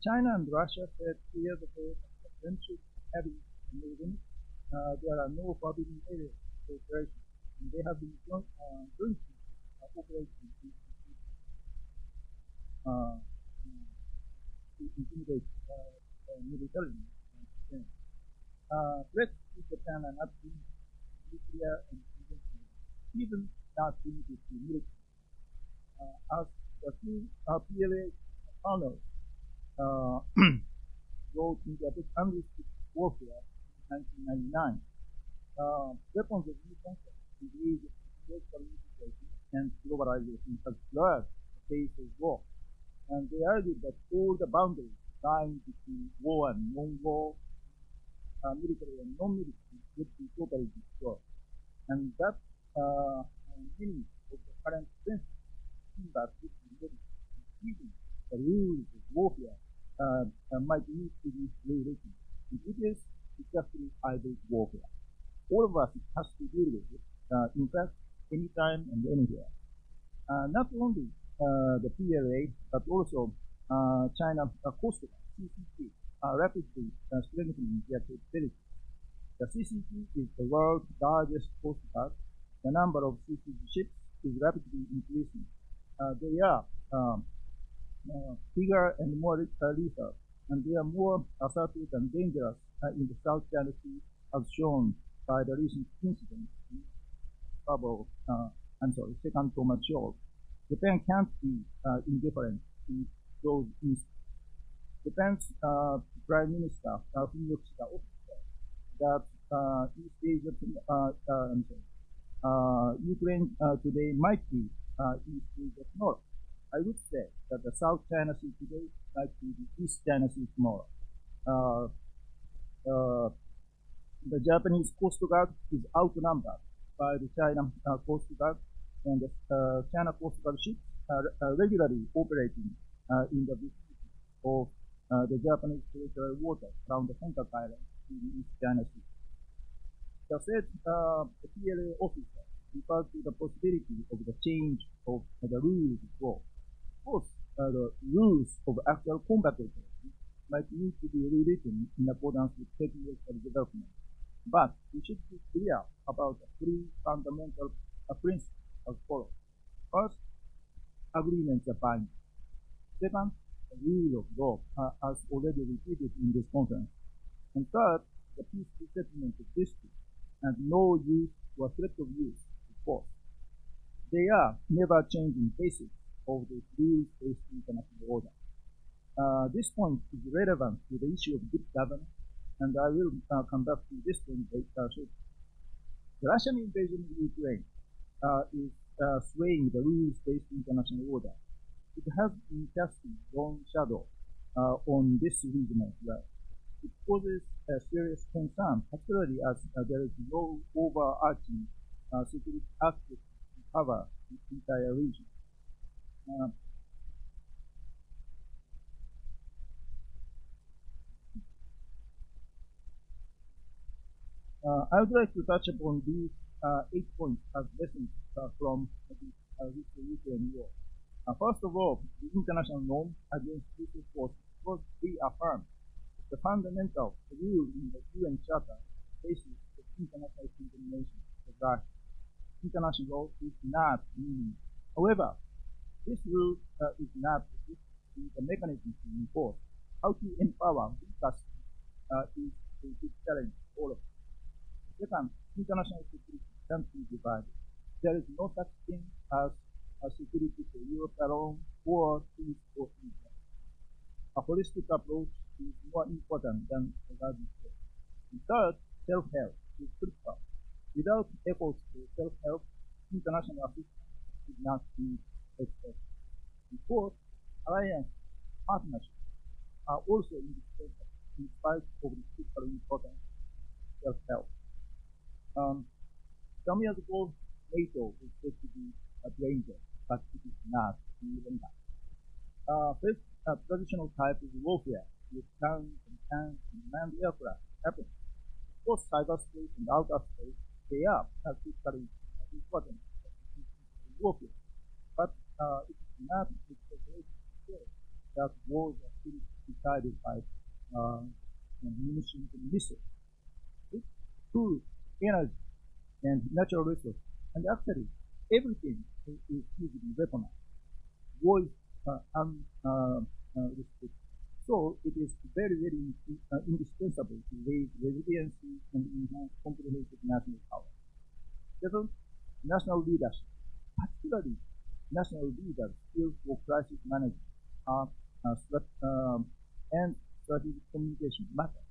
China and Russia said years ago that the friendship having no limits. They there are no forbidden areas of cooperation, and they have been jointly operating to intimidate militarily. Threats to Japan are not limited to nuclear and conventional, even not limited to military. As the two PLA founders wrote in their book Unrestricted Warfare in 1999, weapons of new concept in the age of geopolitical integration and globalization has blurred the face of war. And they argued that all the boundaries lying between war and non-war, military and non-military, would be totally destroyed. And that many of the current principles that including the rules of warfare might need to be rewritten. It is exactly hybrid warfare. All of us has to deal with it, in fact, anytime and anywhere. Not only the PLA, but also China Coast Guard, CCP, are rapidly strengthening their capabilities. The CCP is the world's largest coast guard. The number of CCP ships is rapidly increasing. They are bigger and more lethal, and they are more assertive and dangerous in the South China Sea, as shown by the recent incident in Second Thomas Shoal. Japan can't be indifferent to those incidents. Japan's Prime Minister, Fumio Kishida, also said that East Asia, Ukraine today might be East Asia tomorrow. I would say that the South China Sea today might be the East China Sea tomorrow. The Japanese Coast Guard is outnumbered by the China Coast Guard, and the China Coast Guard ships are regularly operating in the vicinity of the Japanese territorial waters around the Senkaku Island in the East China Sea. The said PLA officer referred to the possibility of the change of the rules of war. Of course, the rules of actual combat operations might need to be rewritten in accordance with technological development. But we should be clear about the three fundamental principles as follows. First, agreements are binding. Second, the rule of law, as already repeated in this conference. And third, the peaceful settlement of disputes and no use or threat of use of force. They are never-changing basics of the rules-based international order. This point is relevant to the issue of good governance, and I will come back to this point later shortly. The Russian invasion of Ukraine is swaying the rules-based international order. It has been casting a long shadow on this region as well. It causes a serious concern, particularly as there is no overarching security aspect to cover the entire region. I would like to touch upon these 8 points as lessons from this Ukraine war. First of all, the international norm against lethal force was reaffirmed. The fundamental rule in the UN Charter basis of international condemnation of Russia. International law is not meaningless. However, this rule is not the mechanism to enforce. How to empower weakest is a big challenge for all of us. Second, international security can't be divided. There is no such thing as a security for Europe alone or peace for Israel. A holistic approach is more important than a guiding approach. And third, self-help is critical. Without efforts for self-help, international assistance is not being expected. And fourth, alliance partnerships are also indispensable in spite of the critical importance of self-help. Some years ago, NATO was said to be a danger, but it is not even that. First, traditional type of warfare with tanks and manned aircraft happens. Of course, cyberspace and outer space, they are critically important in warfare. But it is not the situation that wars are still decided by munitions and missiles. It's true energy, and natural resources. And actually, everything is easily weaponized. War is unrestricted. So it is very, very indispensable to raise resiliency and enhance comprehensive national power. Second, national leadership, particularly national leaders skilled for crisis management and strategic communication matter.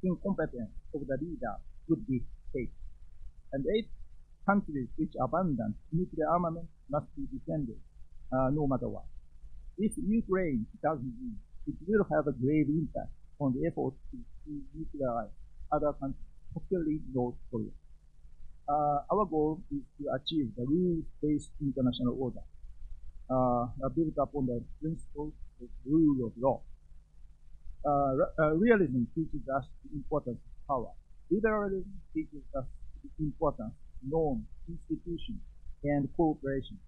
Incompetence of the leader would be eight. And eight, countries which abandon nuclear armament must be defended no matter what. If Ukraine doesn't win, it will have a grave impact on the effort to denuclearize other countries, particularly North Korea. Our goal is to achieve the rules-based international order built upon the principles of rule of law. Realism teaches us the importance of power. Liberalism teaches us the importance of norms, institutions, and cooperation.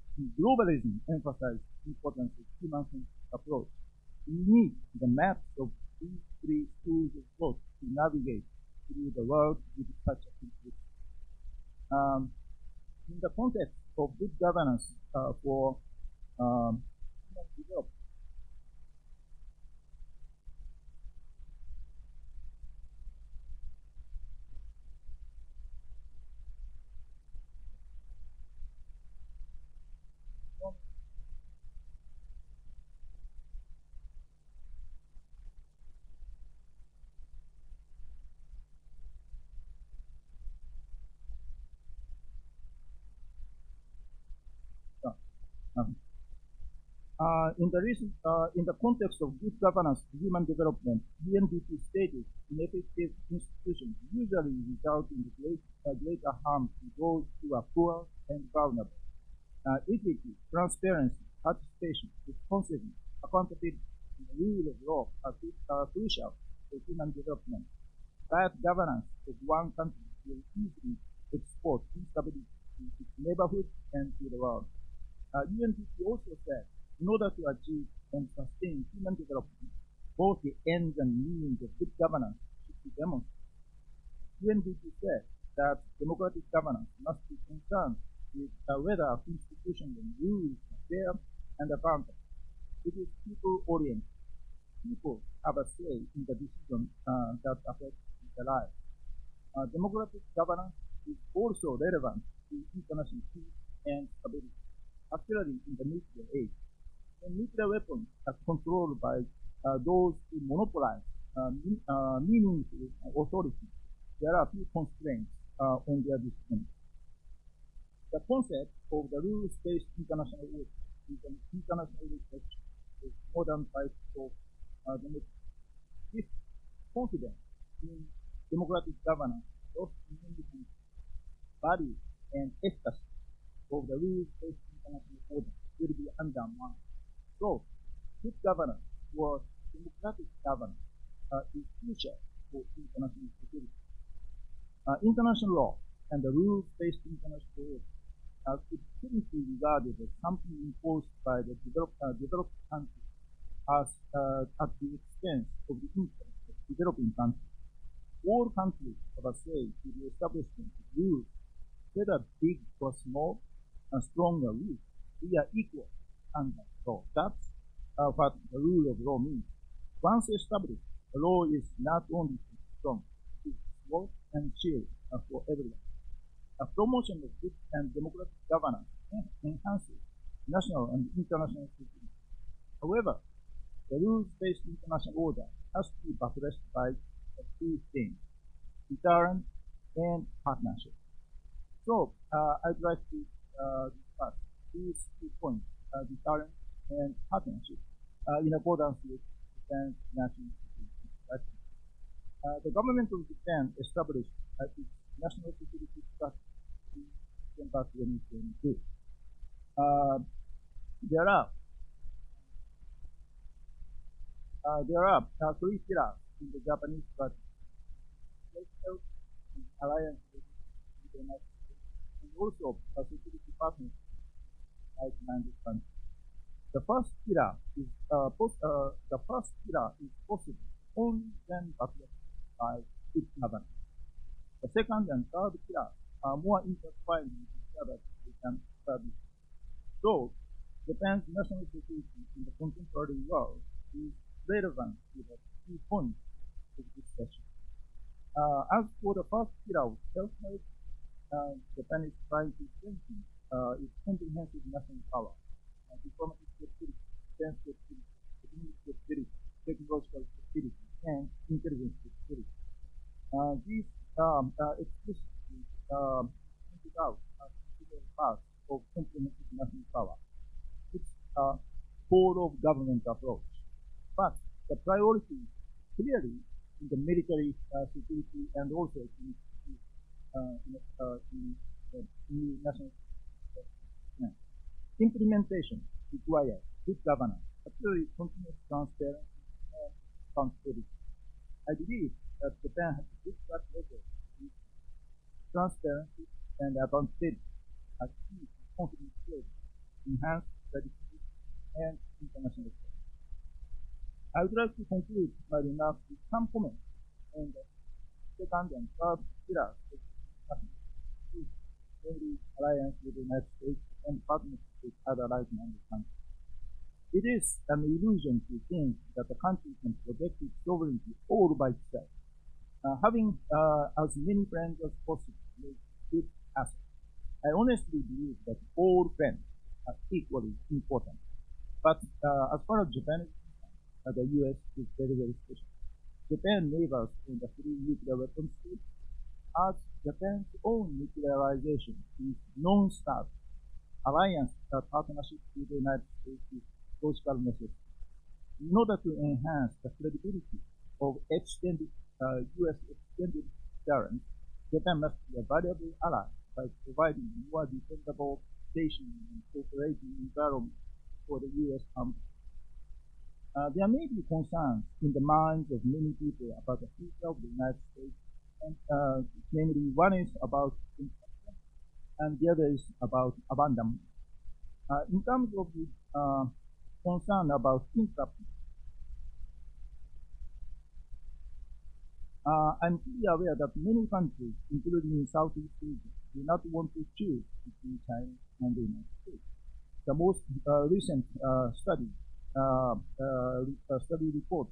Globalism emphasizes the importance of human-centric approach. We need the maps of these three schools of thought to navigate through the world with such a complexity. In the context of good governance for human development, in the context of good governance, human development, UNDP stated ineffective institutions usually result in greater harm to those who are poor and vulnerable. Equity, transparency, participation, responsiveness, accountability, and the rule of law are crucial for human development. Bad governance of one country will easily export instability to its neighborhood and to the world. UNDP also said, in order to achieve and sustain human development, both the ends and means of good governance should be demonstrated. UNDP said that democratic governance must be concerned with whether institutions and rules are fair and accountable. It is people-oriented. People have a say in the decisions that affect their lives. Democratic governance is also relevant to international peace and stability, particularly in the nuclear age. When nuclear weapons are controlled by those who monopolize meaningful authority, there are few constraints on their decisions. The concept of the rules-based international order is an international reflection of modern types of democracy. If confidence in democratic governance, those values and efficacy of the rules-based international order will be undermined. So, good governance or democratic governance is crucial for international security. International law and the rules-based international order could currently be regarded as something imposed by the developed countries as at the expense of the interests of developing countries. All countries have a say to the establishment of rules, whether big or small, strong or weak. We are equal under law. That's what the rule of law means. Once established, the law is not only strong, it is strong and shield for everyone. A promotion of good and democratic governance enhances national and international security. However, the rules-based international order has to be buttressed by two things: deterrence and partnership. So, I'd like to discuss these 2 points, deterrence and partnership, in accordance with Japan's national security strategy. The government of Japan established its national security strategy in December 2022. There are 3 pillars in the Japanese strategy: alliance with the United States, and also a security partnership like-minded countries. The first pillar is possible only when buttressed by good governance. The second and third pillars are more intertwined with each other than service. So, Japan's national security in the contemporary world is relevant to the key points of this session. As for the first pillar of self-help, Japan is trying to strengthen its comprehensive national power, diplomatic capability, defense capability, economic capability, technological capability, and intelligence capability. These explicitly pointed out as integral parts of comprehensive national power. It's a whole of government approach. But the priority is clearly in the military security and also in the new national security. Implementation requires good governance, particularly continuous transparency and accountability. I believe that Japan has a good track record with transparency and accountability as key to confidence building, enhanced credibility, and international trust. I would like to conclude my remarks with some comments on the second and third pillars of the friendly alliance with the United States and partnership with other like-minded countries. It is an illusion to think that the country can protect its sovereignty all by itself. Having as many friends as possible is a good asset. I honestly believe that all friends are equally important. But as far as Japan is concerned, the U.S. is very, very special. Japan neighbors in the three nuclear weapons states, as Japan's own nuclearization is non-stop. Alliance partnership with the United States is logical necessity. In order to enhance the credibility of extended U.S. extended deterrence, Japan must be a valuable ally by providing a more dependable, station and cooperating environment for the U.S. armed. There may be concerns in the minds of many people about the future of the United States, and namely one is about infrastructure and the other is about abandonment. In terms of the concern about infrastructure, I'm fully aware that many countries, including in Southeast Asia, do not want to choose between China and the United States. The most recent study report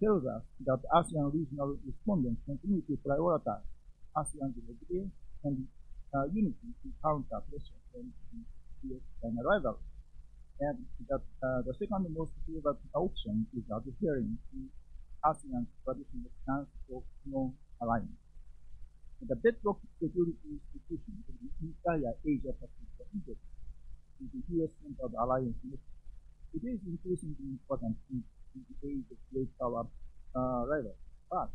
tells us that ASEAN regional respondents continue to prioritize ASEAN's resilience and unity to counter pressure from the US-China rivalry, and that the second most favored option is adhering to ASEAN's traditional stance of non-alignment. The bedrock security institution of the entire Asia-Pacific region is the U.S.-centered alliance network. It is increasingly important in the age of great power rivalry, but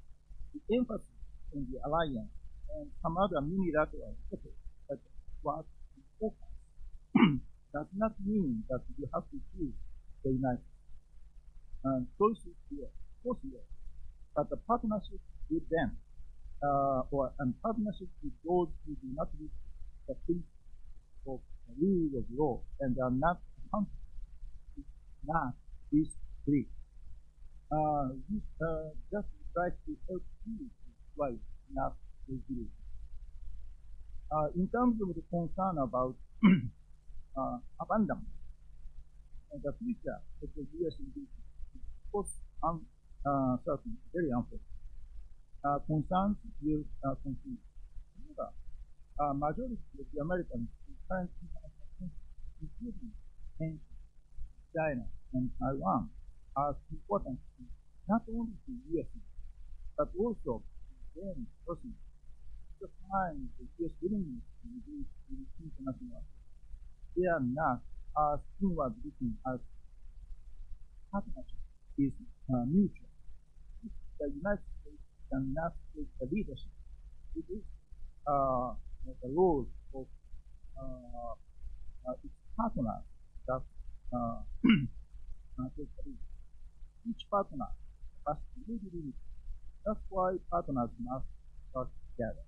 the emphasis on the alliance and some other unilateral efforts such as Quad and AUKUS does not mean that you have to choose the United States. Choice is here, both here, but the partnership with them or partnership with those who do not respect the principle of the rule of law and are not accountable is not risk-free. This just tries to help you to strive enough resilience. In terms of the concern about abandonment, the future of the U.S. engagement is of course uncertain, very uncertain. Concerns will continue. However, majority of the Americans in current international tensions, including tensions with China and Taiwan, are important not only to U.S. but also to them personally. The time the U.S. willingness to engage in international affairs, they are not as inward-looking as partnership is mutual. If the United States cannot take the leadership, it is the role of its partners that take the lead. Each partner must be limited. That's why partners must work together.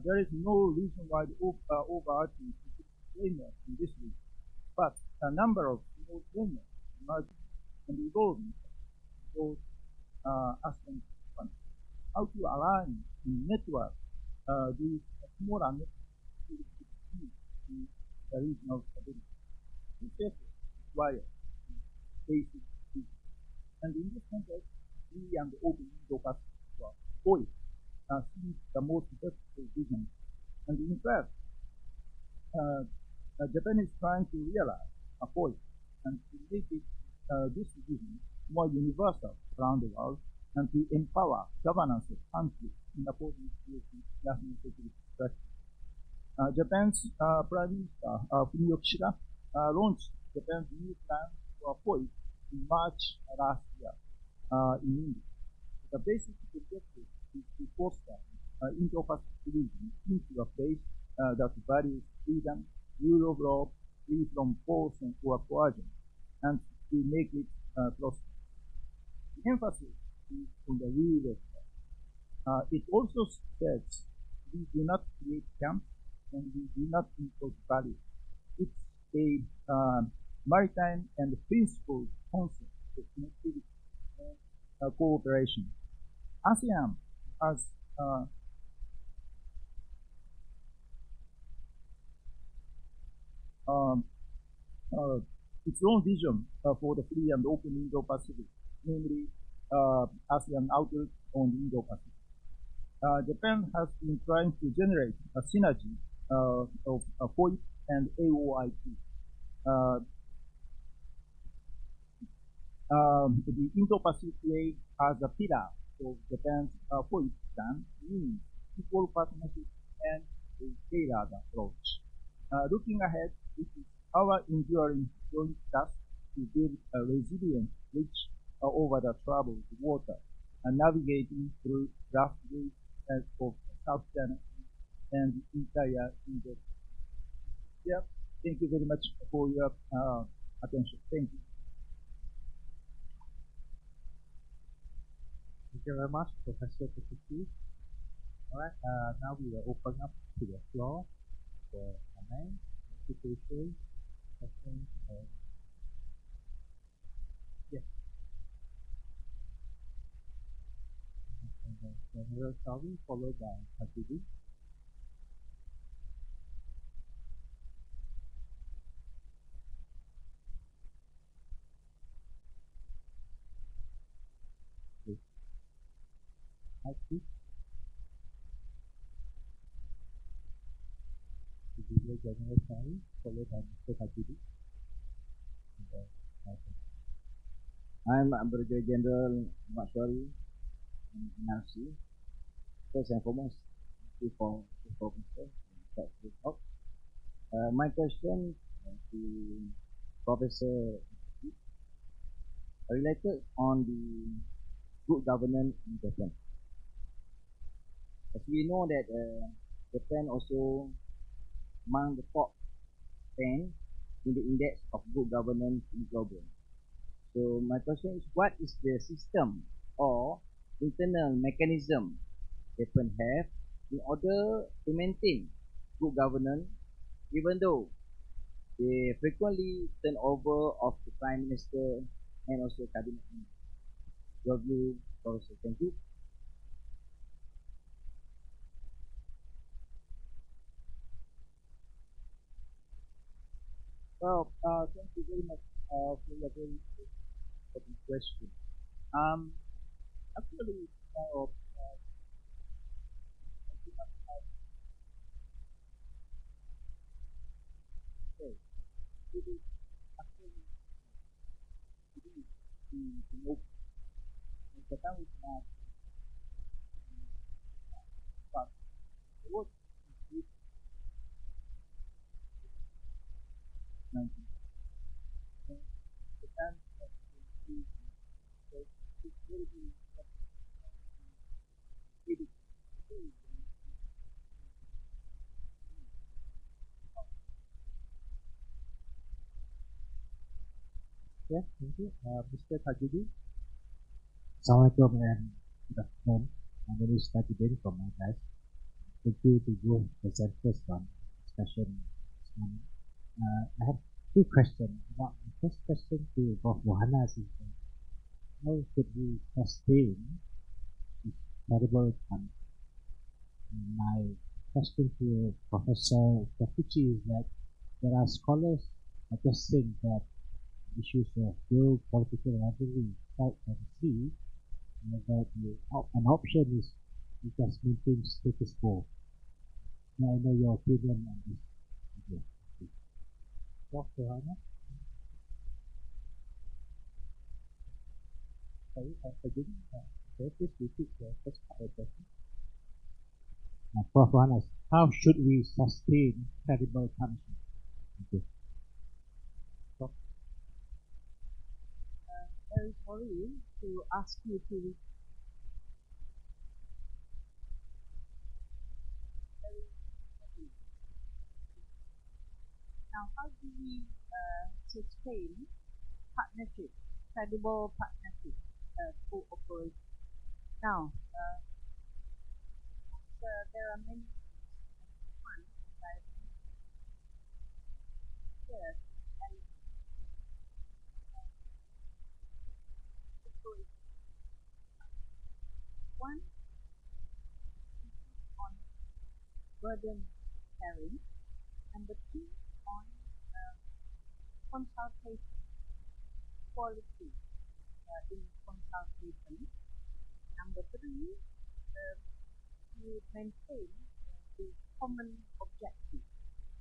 There is no region-wide overarching framework in this region, but a number of small frameworks emerging and evolving those ASEAN countries. How to align in network there is more unnecessary in the regional stability. This effort requires basic issues. And in this context, free and open Indo-Pacific OIC seems the most effective vision. And in fact, Japan is trying to realize a point and to make it, this vision more universal around the world and to empower governance of countries in accordance with the national security strategy. Japan's Prime Minister Fumio Kishida launched Japan's new plan for POI in March last year in India. The basic objective is to foster Indo-Pacific region into a place that values freedom, rule of law, free from force and coercion, and to make it prosperous. The emphasis is on the rule of law. It also says we do not create camps and we do not impose values. It's a maritime and principled concept of connectivity and cooperation. ASEAN has its own vision for the free and open Indo-Pacific, namely ASEAN Outlook on the Indo-Pacific. Japan has been trying to generate a synergy of POIP and AOIP. The Indo-Pacific Way as a pillar of Japan's POIP plan means equal partnership and a tailored approach. Looking ahead, it is our enduring joint task to build a resilient bridge over the troubled water and navigating through rough waves of South China and the entire Indo. Yeah, thank you very much for your attention. Thank you. Thank you very much, Professor Kutuki. All right, now we will open up to the floor for comments, notifications, questions, and yes. General Sawi, followed by Hajidi. Hajidi. General Sawi, followed by Mr. Hajidi. I'm Brigadier General Matswari in NRC. First and foremost, thank you for this talk. My question to Professor related on the good governance in Japan. As we know that Japan also among the top 10 in the index of good governance in global. So my question is, what is the system or internal mechanism Japan have in order to maintain good governance, even though they frequently turn over of the Prime Minister and also Cabinet Minister? Your view, Professor. Thank you. Well, thank you very much for your very important question. Actually, I do not have say. It is actually the most Japan is not but what is this 19? Japan has been so it's very Yes, thank you. Mr. Tajudi. Assalamualaikum and good afternoon. My name is Tajudin from my guys. Thank you to both presenters on discussion this morning. I have two questions. My first question to Prof. Mohanas is how should we sustain this terrible country? My question to Professor Takuchi is that there are scholars that just think that issues of geopolitical rivalry south and sea, that an option is to just maintain status quo. May I know your opinion on this? Okay. Dr. Hannah? Sorry, again, please repeat the first part of the question. Prof. Hannah, how should we sustain credible punishment? Okay. Prof. Very sorry to ask you to repeat. Now, how do we sustain partnership, credible partnership, cooperation? Now, there are many one that here and one on burden sharing, and the two on consultation, quality in consultation. Number three, you maintain the common objective.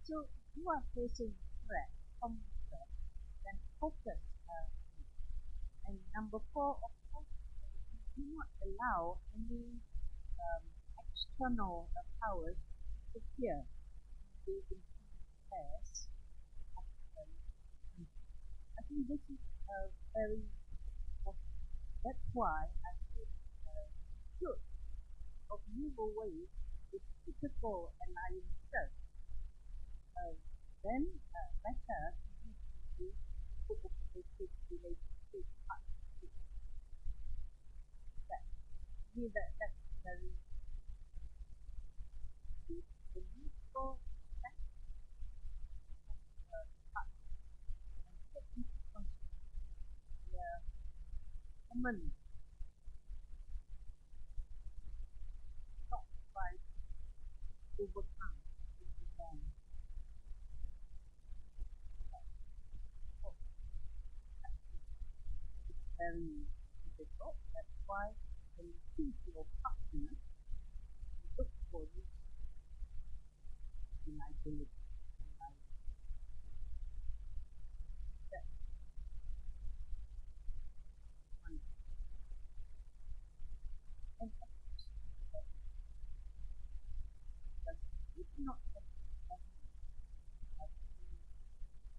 So if you are facing threat, common threat, then focus. And number four, of course, you do not allow any external powers to interfere in the affairs of the country. I think this is very important. That's why I think should move away with typical alliances. Then better to cooperative relationship partnership. That's very the mutual respect and take into consideration the common not by overcome the wrong. It's very difficult. That's why when you choose your partner, you look for this reliability. That's one. And of course, but if not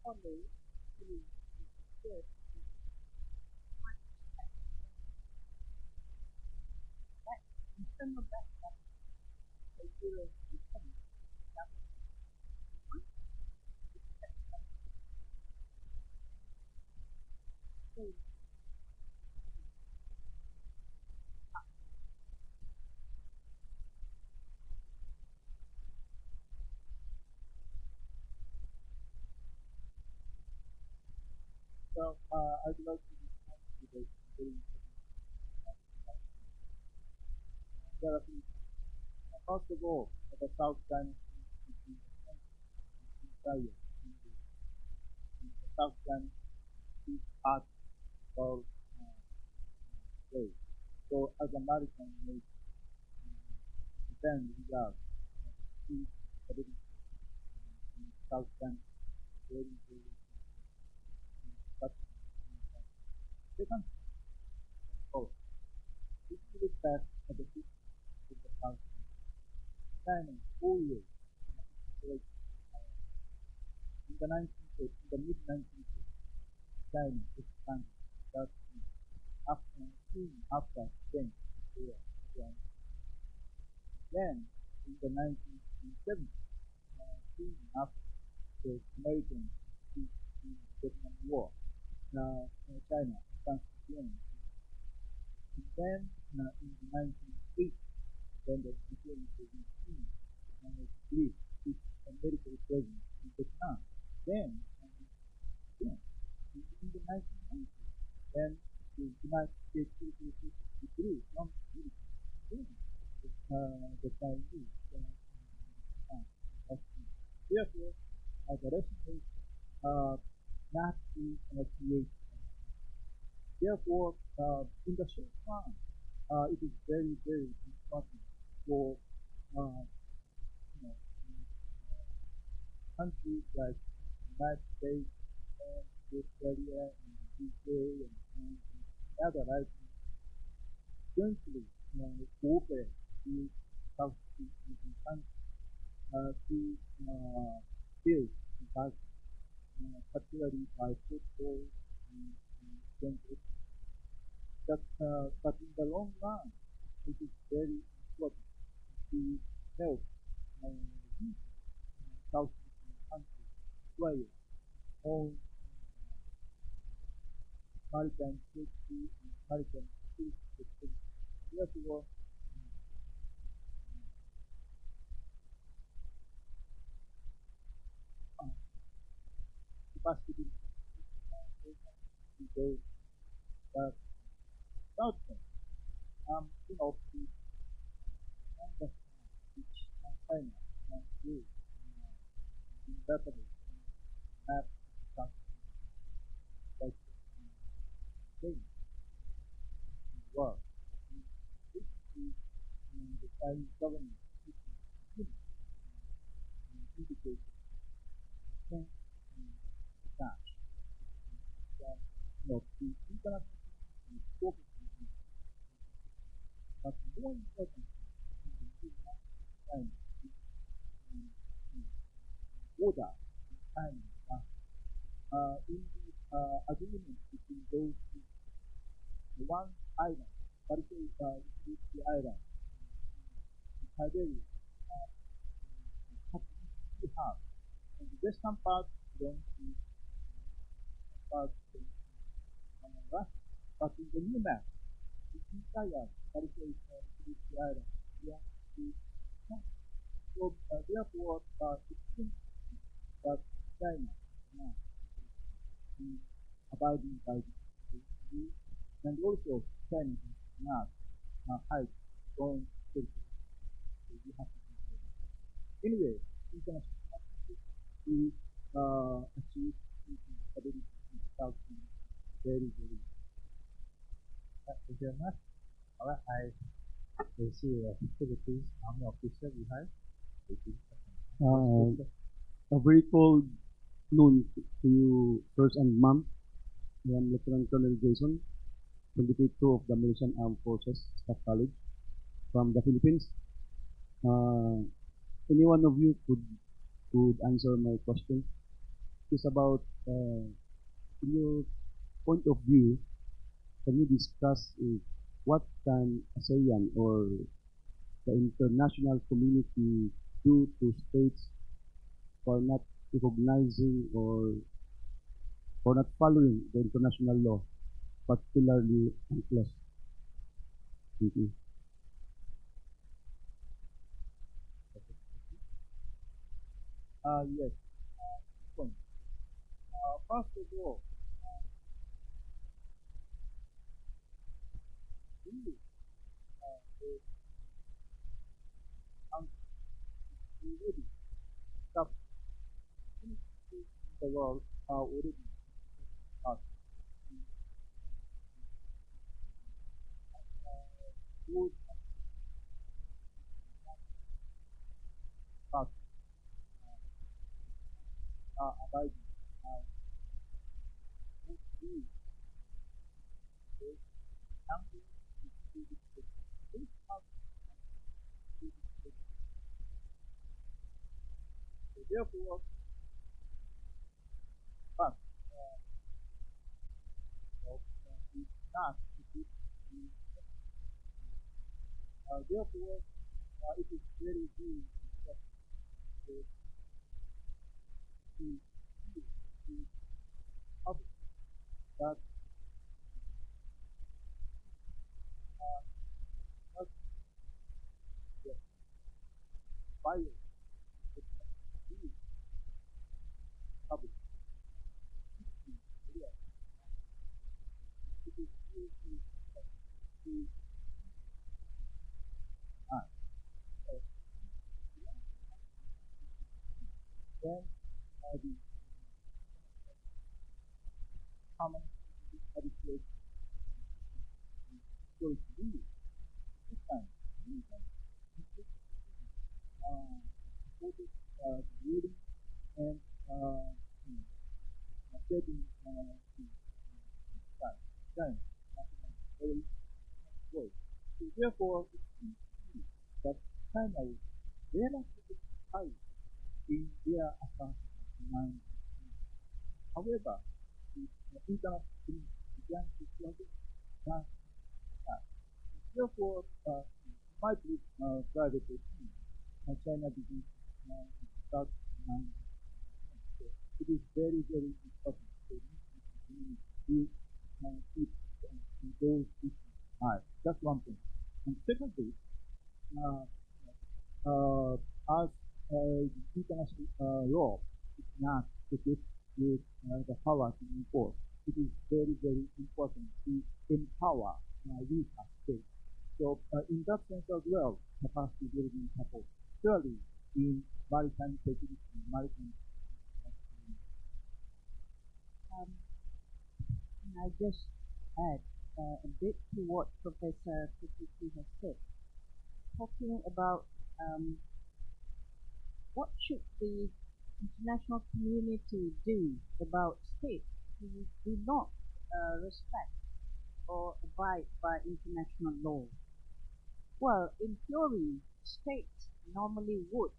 follow through good that internal backup the zero system So I'd like to respond to the very there are things. First of all, the South China Sea is in the South China Sea part of state. So as American nation, then we are sea stability in South China very, very second, if you look back at the history of the South China, always in the 19th, in the mid 19th, China expanded without after then in the 1970s, after the American Vietnam War, China advanced again. And then in the 1980s, when the Israeli regime Greece with a military presence in Vietnam, then in the 1990s, then the United States withdrew from Greece. the Chinese. Therefore, the Russian is not to create. Therefore, in the short run, it is very, very important for countries like the United States and Australia and the UK and other right jointly cooperate with Southeast Asian countries to build infrastructure, particularly by football and transit. But in the long run, it is very important to help these Southeast Asian countries acquire own maritime safety and maritime security capability. Therefore, capacity to go that outcome. You know, to understand which China can do in rapidly map like things in the world. Basically, the Chinese government indicate that the international is focusing on, but more important in the China border in China. In the agreement between those two, the one island, particularly the island, in Siberia, two halves. And the western part belongs to part Russia. But in the new map, the entire particularly the island belongs to China. So therefore, it seems that China now is abiding by the rule, and also China is not hide going territory. So we have to be ready. Anyway, international partnership is achieved stability in South China very, very. Thank you very much. All right, I will see the Philippines Army officer behind. A very cold noon to you, first and ma'am. I am Lieutenant Colonel Jason, 22 of the Malaysian Armed Forces Staff College from the Philippines. Any one of you could answer my question. It's about, in your point of view, can you discuss what can ASEAN or the international community do to states for not recognizing or for not following the international law, particularly UNCLOS? Thank you. Yes. Point. First of all, really, already stop in the world are already us. Good us abiding would be something to do with this house. So therefore, but it's not to do therefore, it is very, very important to public that not just violate the public. It is really to how many adequate skills do you this time? Supported reading and studying time very good. So therefore, it seems to me that China is relatively high in their assumption. However, the international community began to struggle that. Therefore, my belief, private opinion, China begins to start. So it is very, very important for the community to keep those issues high. That's one thing. And secondly, as international law is not equipped with the power to enforce, it is very, very important to empower weaker states. So in that sense as well, capacity building support. Surely in maritime security, maritime Can I just add a bit to what Professor Kikuchi has said, talking about what should the international community do about states who do not respect or abide by international law. Well, in theory, states normally would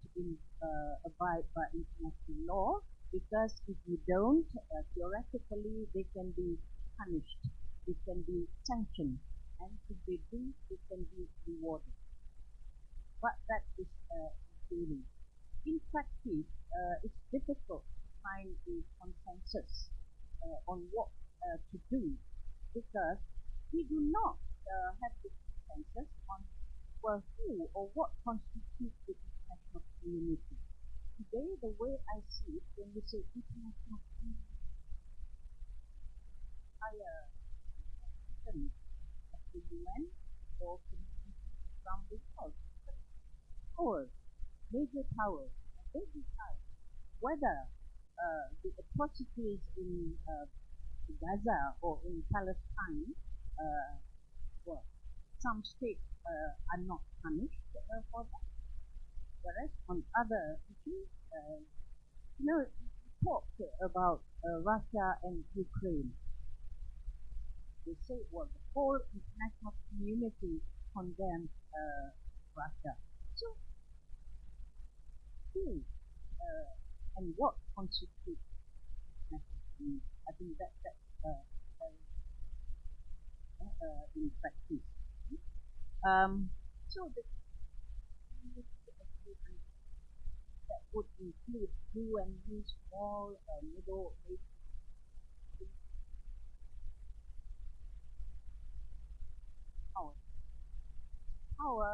abide by international law because if you don't, theoretically they can be punished, they can be sanctioned, and if they do, they can be rewarded. But that is theory. In practice, it's difficult to find a consensus on what to do because we do not have the consensus on well, who or what constitutes the international community. Today, the way I see it, when we say international community, higher institutions of the UN or community around the world. Powers, major powers, they decide whether the atrocities in Gaza or in Palestine, well, some states are not punished for that, whereas on other issues, we talked about Russia and Ukraine. They say, well, the whole international community condemns Russia. So, who and what constitutes international community? I think that's in practice. So the that would include UN, small, middle, power. Power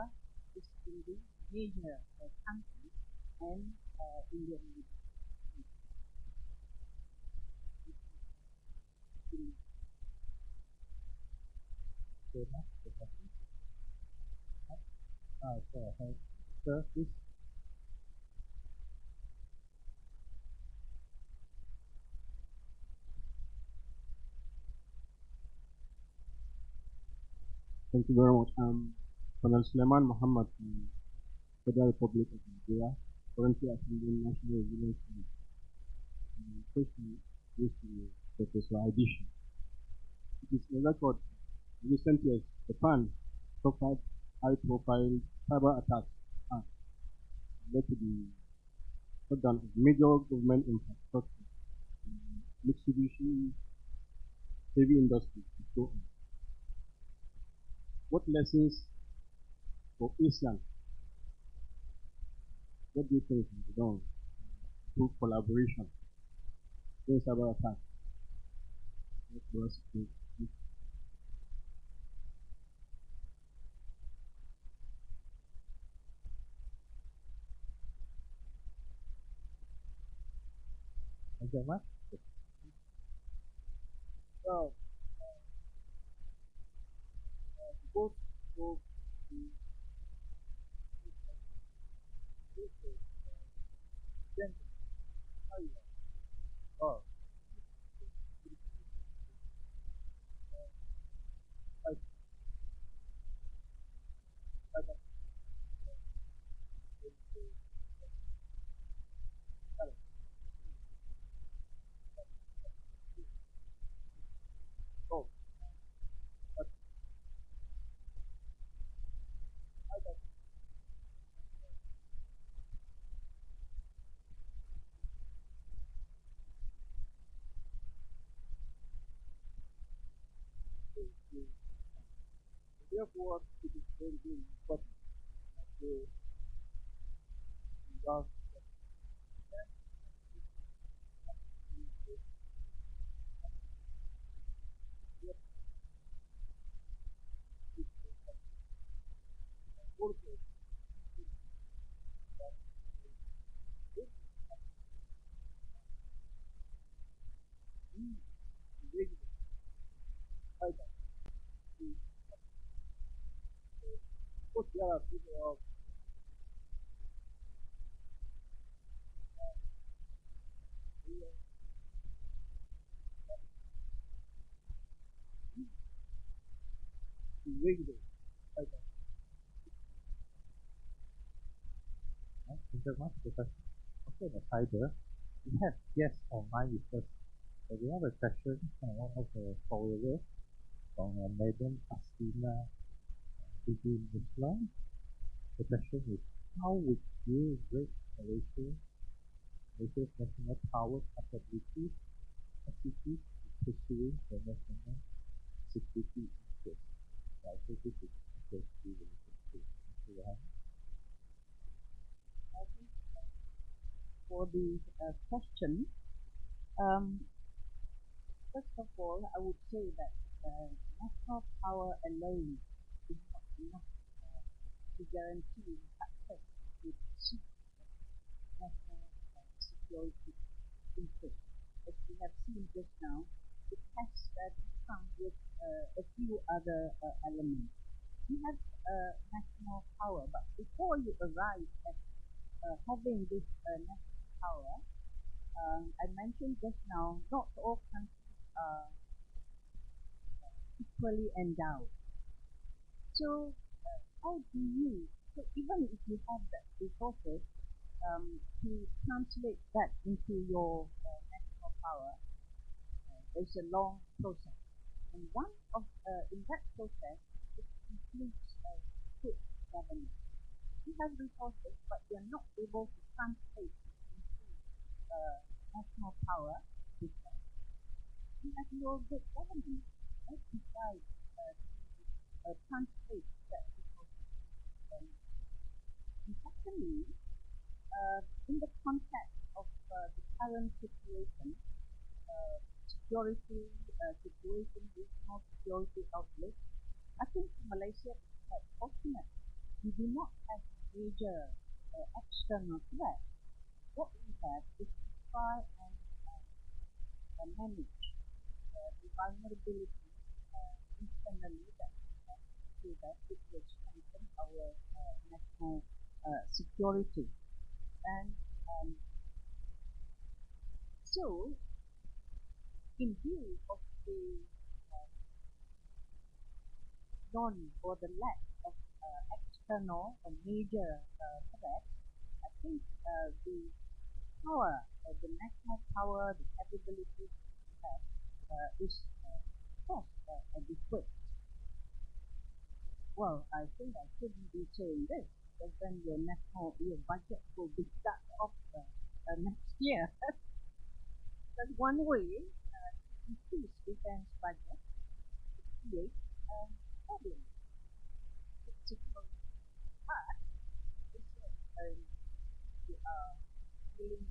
is in the major countries and Indian Sir, please. Thank you very much. Colonel Suleiman Muhammad from Federal Republic of Nigeria, currently attending National Resilience Summit. Question is to Professor Addition. It is a record in recent years, Japan suffered high-profile cyber attacks and led to the shutdown of major government infrastructure, Mitsubishi heavy industry, and so on. What lessons for ASEAN? What do you think can be done through collaboration against cyber attacks? Thank you very much. So, both of the work it is very, very important. So, because there are people of regular. Thank you very much, Professor. Okay, the cyber, we have guests online with us. So we have a question from one of the followers from Madam Astina Bidin Islam. The question is, how would you rate Malaysia's national power capability in pursuing the national security interests? I think this is closely related to Mr. Yohan. I think for the question, first of all, I would say that national power alone is not enough to guarantee success with national security interests. As we have seen just now, it has to come with a few other elements. You have national power, but before you arrive at having this national power, I mentioned just now, not all countries are equally endowed. So how do you, so even if you have that resources, to translate that into your national power, there's a long process. And one of, in that process, it includes good governance. You have resources, but you're not able to translate it into national power because you have no good governance. Right? You try to translate that resources. And secondly, in the context of the current situation, security situation, regional security outlook, I think Malaysia is quite fortunate. We do not have major external threats. What we have is to try and manage the vulnerability internally that we have, so that it will strengthen our national security. And so, in view of the non or the lack of external or major threats, I think the power, the national power, the capabilities we have is of course adequate. Well, I think I shouldn't be saying this, because then your budget will be cut off next year. That's one way to increase defense budget to create problems. But we are willing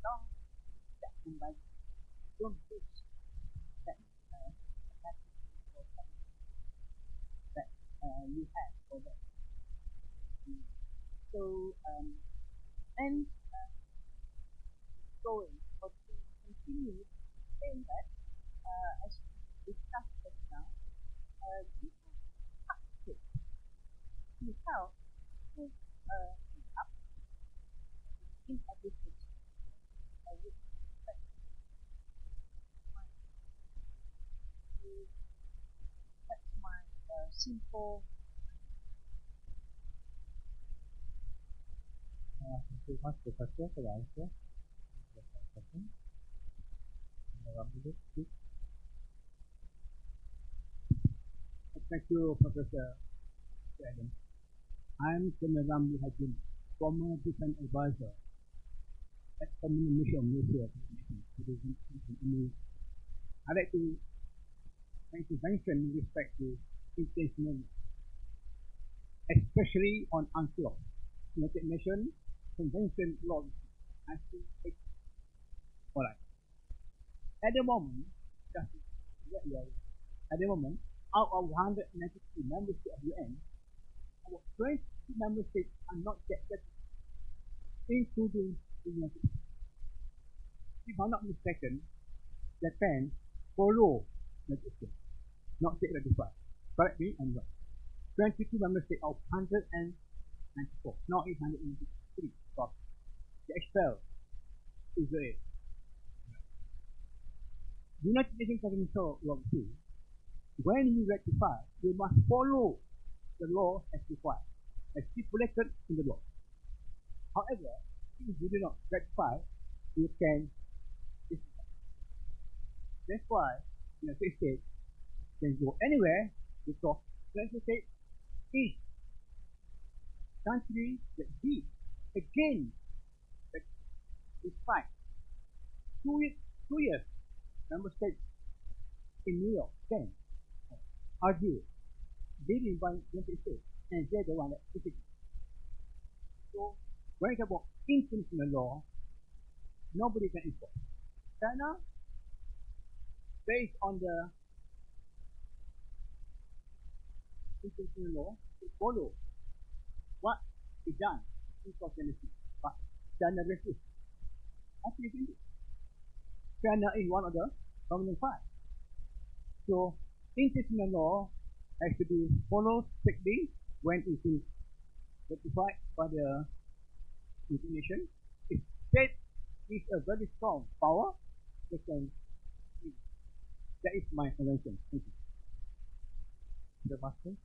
long that budget. Don't push that capacity for that you have for that. So and going or to continue saying that as we discussed just now, you have to help to up inadequate with respect that's my simple. Thank you very much, Professor, for the answer. Thank you, Professor Adam. I'm General Muhajin, former defense advisor communication of nuclear. I'd like to make a mention with respect to intentional, especially on UNCLOS, United Nations Convention Law. I think it's all right. At the moment, just at the moment, out of 193 member states of UN, about 20 member states are not yet ratified, including the United States. If I'm not mistaken, Japan follow United States, not yet ratified. Correct me, I'm wrong. 22 member states of 194, not 893. So they expel Israel. United Nations Convention Law 2, when you ratify, you must follow the law as required, as stipulated in the law. However, if you do not ratify, you can disregard. That's why the United States can go anywhere because the United States is country that beat again despite 2 years member states in New York can argue leading by the United States, and they're the one that is it. So when it's about international law, nobody can enforce. China, based on the international law, to follow what is done in society, but China refuses. What do you think? China is one of the dominant five. So international law has to be followed strictly when it is ratified by the United Nations. If state is a very strong power, they can. That is my convention. Thank you. The master.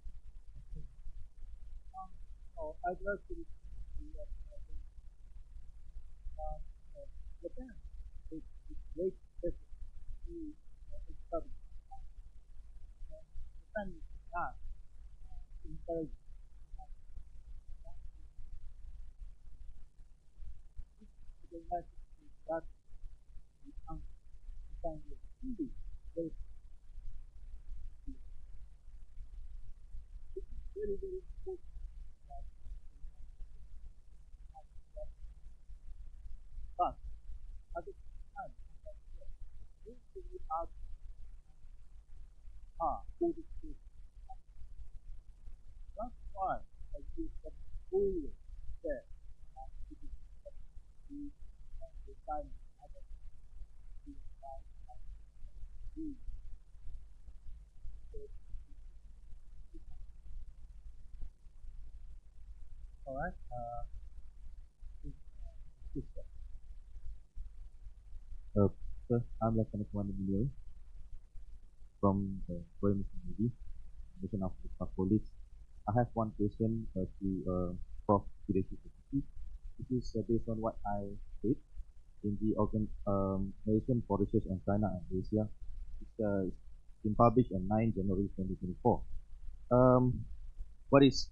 I'd like to Japan. It's great effort to establish. Japan has encouraged the United States that Hindi very it is very, very important that but at the time we are who is this? That's why I use the full there it is the time other all right. Sir, I'm Lieutenant Commander Emilio from the Royal Navy, Mission of the Staff Police. I have one question to Prof. Sureshi. This is based on what I read in the Organization for Research on China and Asia. It's been published on 9 January 2024. What is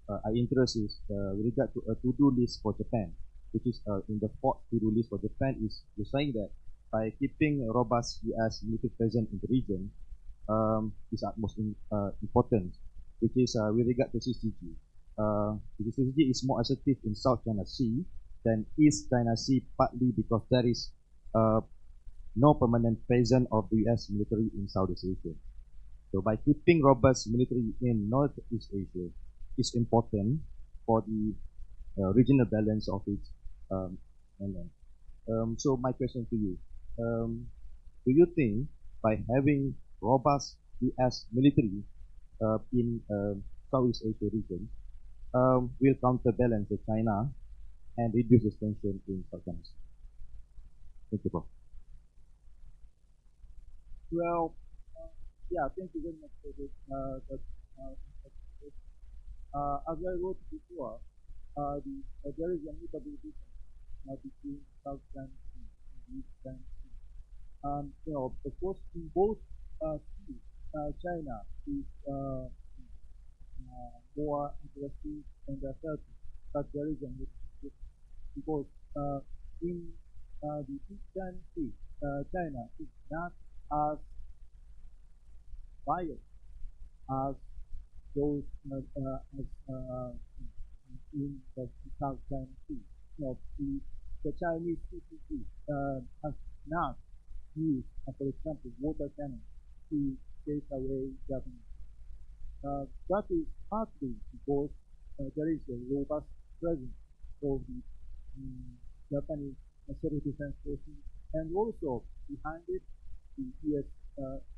I interest is with regard to a to-do list for Japan, which is in the fourth to-do list for Japan is you're saying that by keeping a robust U.S. military presence in the region is utmost important, which is with regard to CCG. The CCG is more assertive in South China Sea than East China Sea, partly because there is no permanent presence of the U.S. military in Southeast Asia. So by keeping robust military in Northeast Asia is important for the regional balance of its mainland. So my question to you, do you think by having robust U.S. military in Southeast Asia region will counterbalance China and reduce the tension in South China Sea? Thank you, Prof. Well, yeah, thank you very much for this. As I wrote before, there is a notable difference between South China Sea and East China Sea. Of course, in both seas, China is more aggressive and assertive. that there is a need because in the Eastern Sea, China is not as violent as those in the South China Sea. The Chinese CCP has not used, for example, water cannon to chase away Japanese. That is partly because there is a robust presence of the Japanese self-defense forces, and also behind it, the U.S.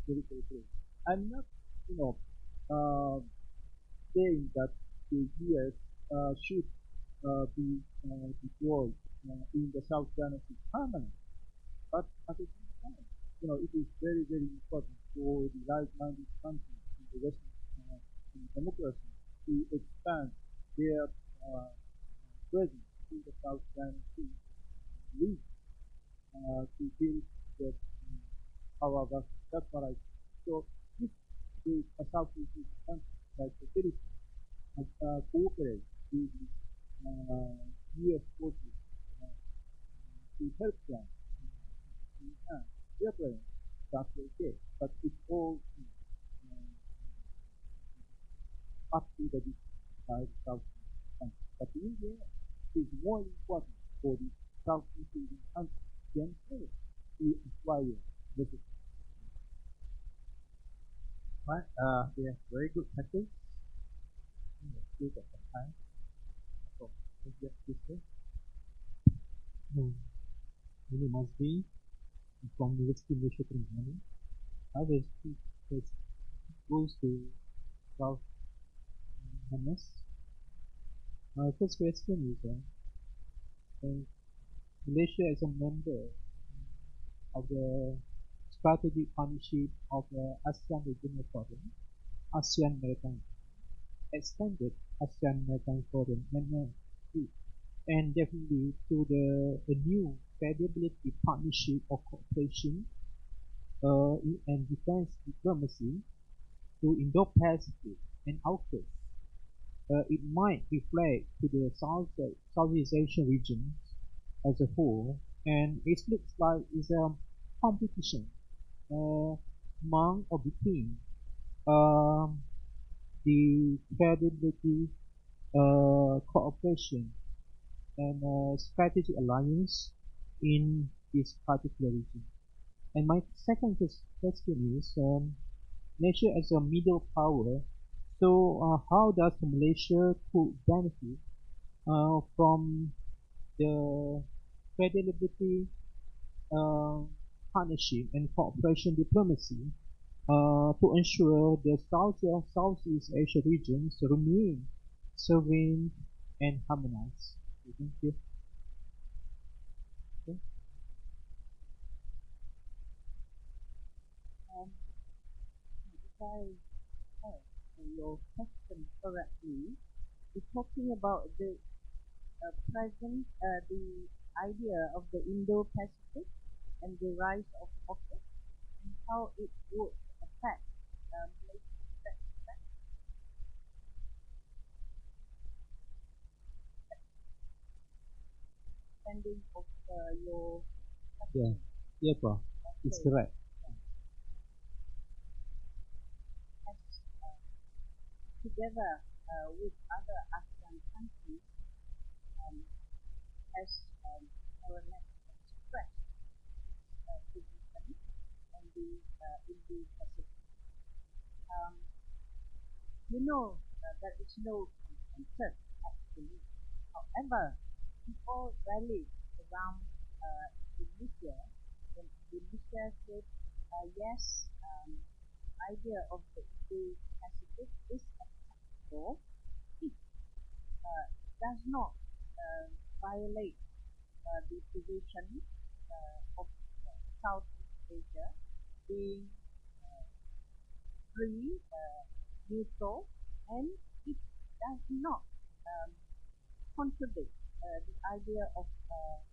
military force. I'm not, saying that the U.S. should be deployed in the South China Sea permanently, but at the same time, it is very, very important for the like-minded countries in the Western democracy to expand their presence in the South China Sea region to build the power of that's what I think. So if the Southeast Asian countries like the Philippines cooperate with the U.S. forces to help them enhance their presence, that's okay. But it's all up to the South countries. But India is more important for the Southeast Asian countries than ever to acquire this. Right, yeah, very good questions. Still got some time. So, just this way. My name is Masdi. I'm from University of Norashikin. I have two questions. Goes to South Hamas. My first question is Malaysia is a member of the strategic partnership of the ASEAN Regional Forum, ASEAN Maritime, extended ASEAN Maritime Forum, and definitely to the new credibility partnership of cooperation and defense diplomacy to Indo-Pacific and AUKUS. It might reflect to the Southeast Asian region as a whole, and it looks like it's a competition among or between the credibility, cooperation, and strategic alliance in this particular region. And my second question is, Malaysia as a middle power, so how does Malaysia could benefit from the credibility, partnership and cooperation diplomacy to ensure the Southeast Asia regions remain sovereign and harmonized? Thank you. Okay. If I heard your question correctly, you're talking about the present, the idea of the Indo-Pacific and the rise of AUKUS and how it would affect Malaysia's understanding of your Yeah, yeah, bro. It's correct. Together with other ASEAN countries, as our next expressed position on the Indo-Pacific. There is no consensus actually. However, people rallied around Indonesia when Indonesia said, yes, the idea of the Indo-Pacific is acceptable if it does not violate the position of Southeast Asia being free, neutral, and it does not contradict the idea of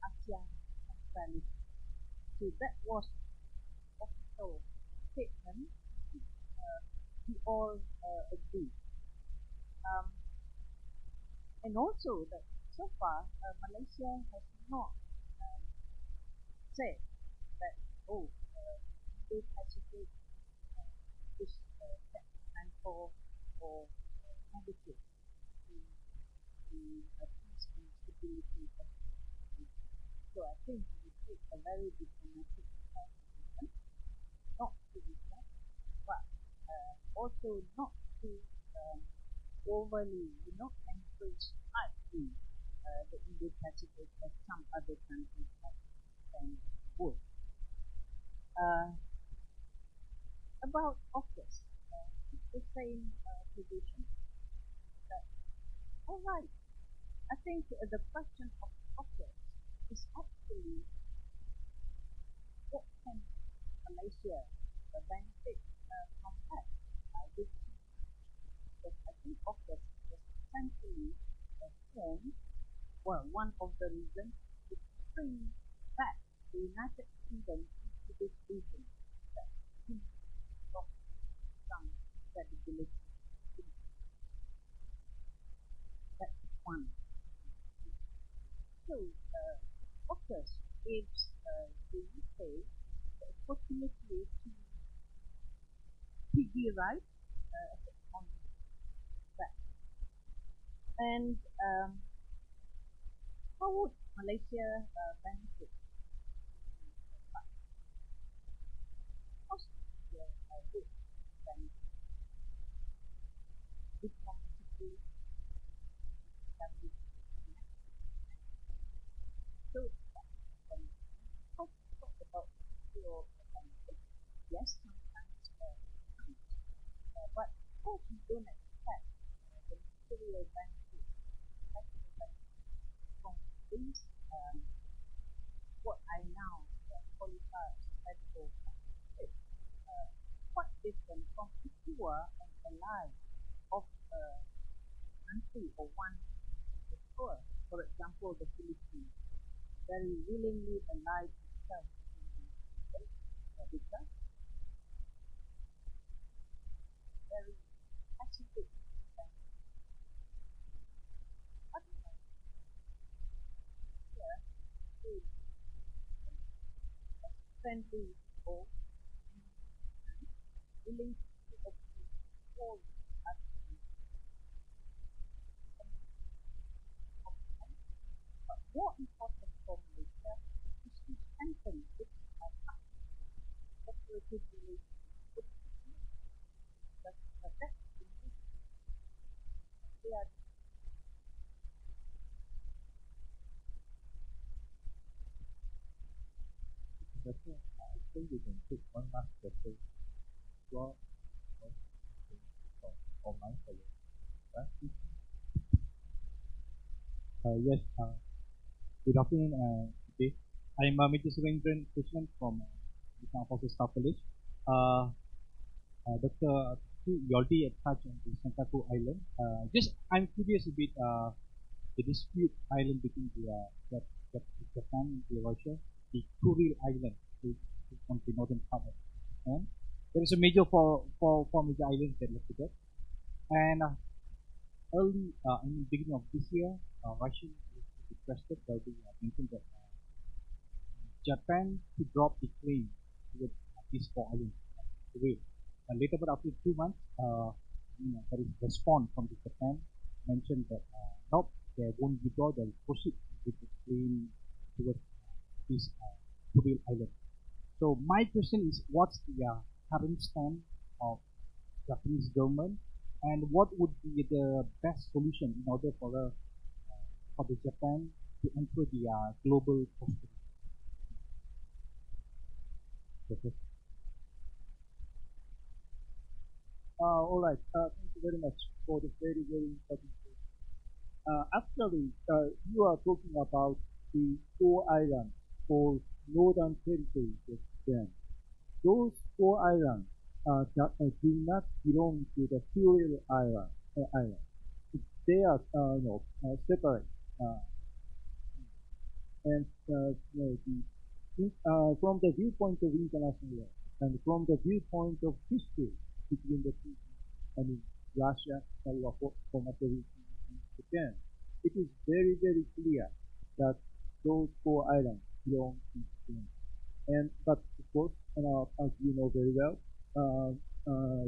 ASEAN centrality. So that was official statement we all agree. And also that so far, Malaysia has not said that, oh, Indo-Pacific is detrimental or negative to peace and stability of the country. So I think it would take a very diplomatic position, not to reject, but also not to overly, encourage tightly the Indo-Pacific as some other countries like Japan would. About AUKUS, it's the same position. All right, I think the question of AUKUS is actually what can Malaysia benefit from that? I would think, because I think AUKUS was essentially formed, well, one of the reasons to bring back the United Kingdom into this region that we lost some credibility. That's one. So, AUKUS gives the UK the opportunity to piggy right on that. And how would Malaysia benefit? Malaysia would benefit diplomatically. So, talk about your benefit. Yes, sometimes but of course we don't expect the material benefit from these what I now qualify as credible benefit, quite different from if you were an ally of a country or one power. For example, the Philippines very willingly allied itself with the United States because very Pacific friendly or willing to operate all but more important for Malaysia is to strengthen its cooperative relations with the that's the they are I think we can take one last question. Well, online for you. Right? Yes. Good afternoon. Okay. I'm Major Surendran Krishnan from the Encompass Staff College. Dr. You already touched on the Senkaku Island. I'm curious a bit. The dispute island between Japan and Russia, the Kuril Island, on the northern part of Japan. There is a major four major islands that left there. And early in the beginning of this year, Russia requested that they mentioned that Japan to drop the claim with these four islands. Later, but after 2 months, there is a response from the Japan mentioned that nope, they won't withdraw, they'll proceed with the claim towards this Kuril Island. So my question is, what's the current stand of Japanese government, and what would be the best solution in order for the Japan to enter the global prosperity? Okay. All right. Thank you very much for the very, very important question. Actually, you are talking about the four islands called Northern Territory of Japan. Those four islands do not belong to the Kuril Island. They are separate. And from the viewpoint of international law and from the viewpoint of history between the two, I mean Russia, former Japan, it is very, very clear that those four islands belong to Japan. And but of course, as you know very well,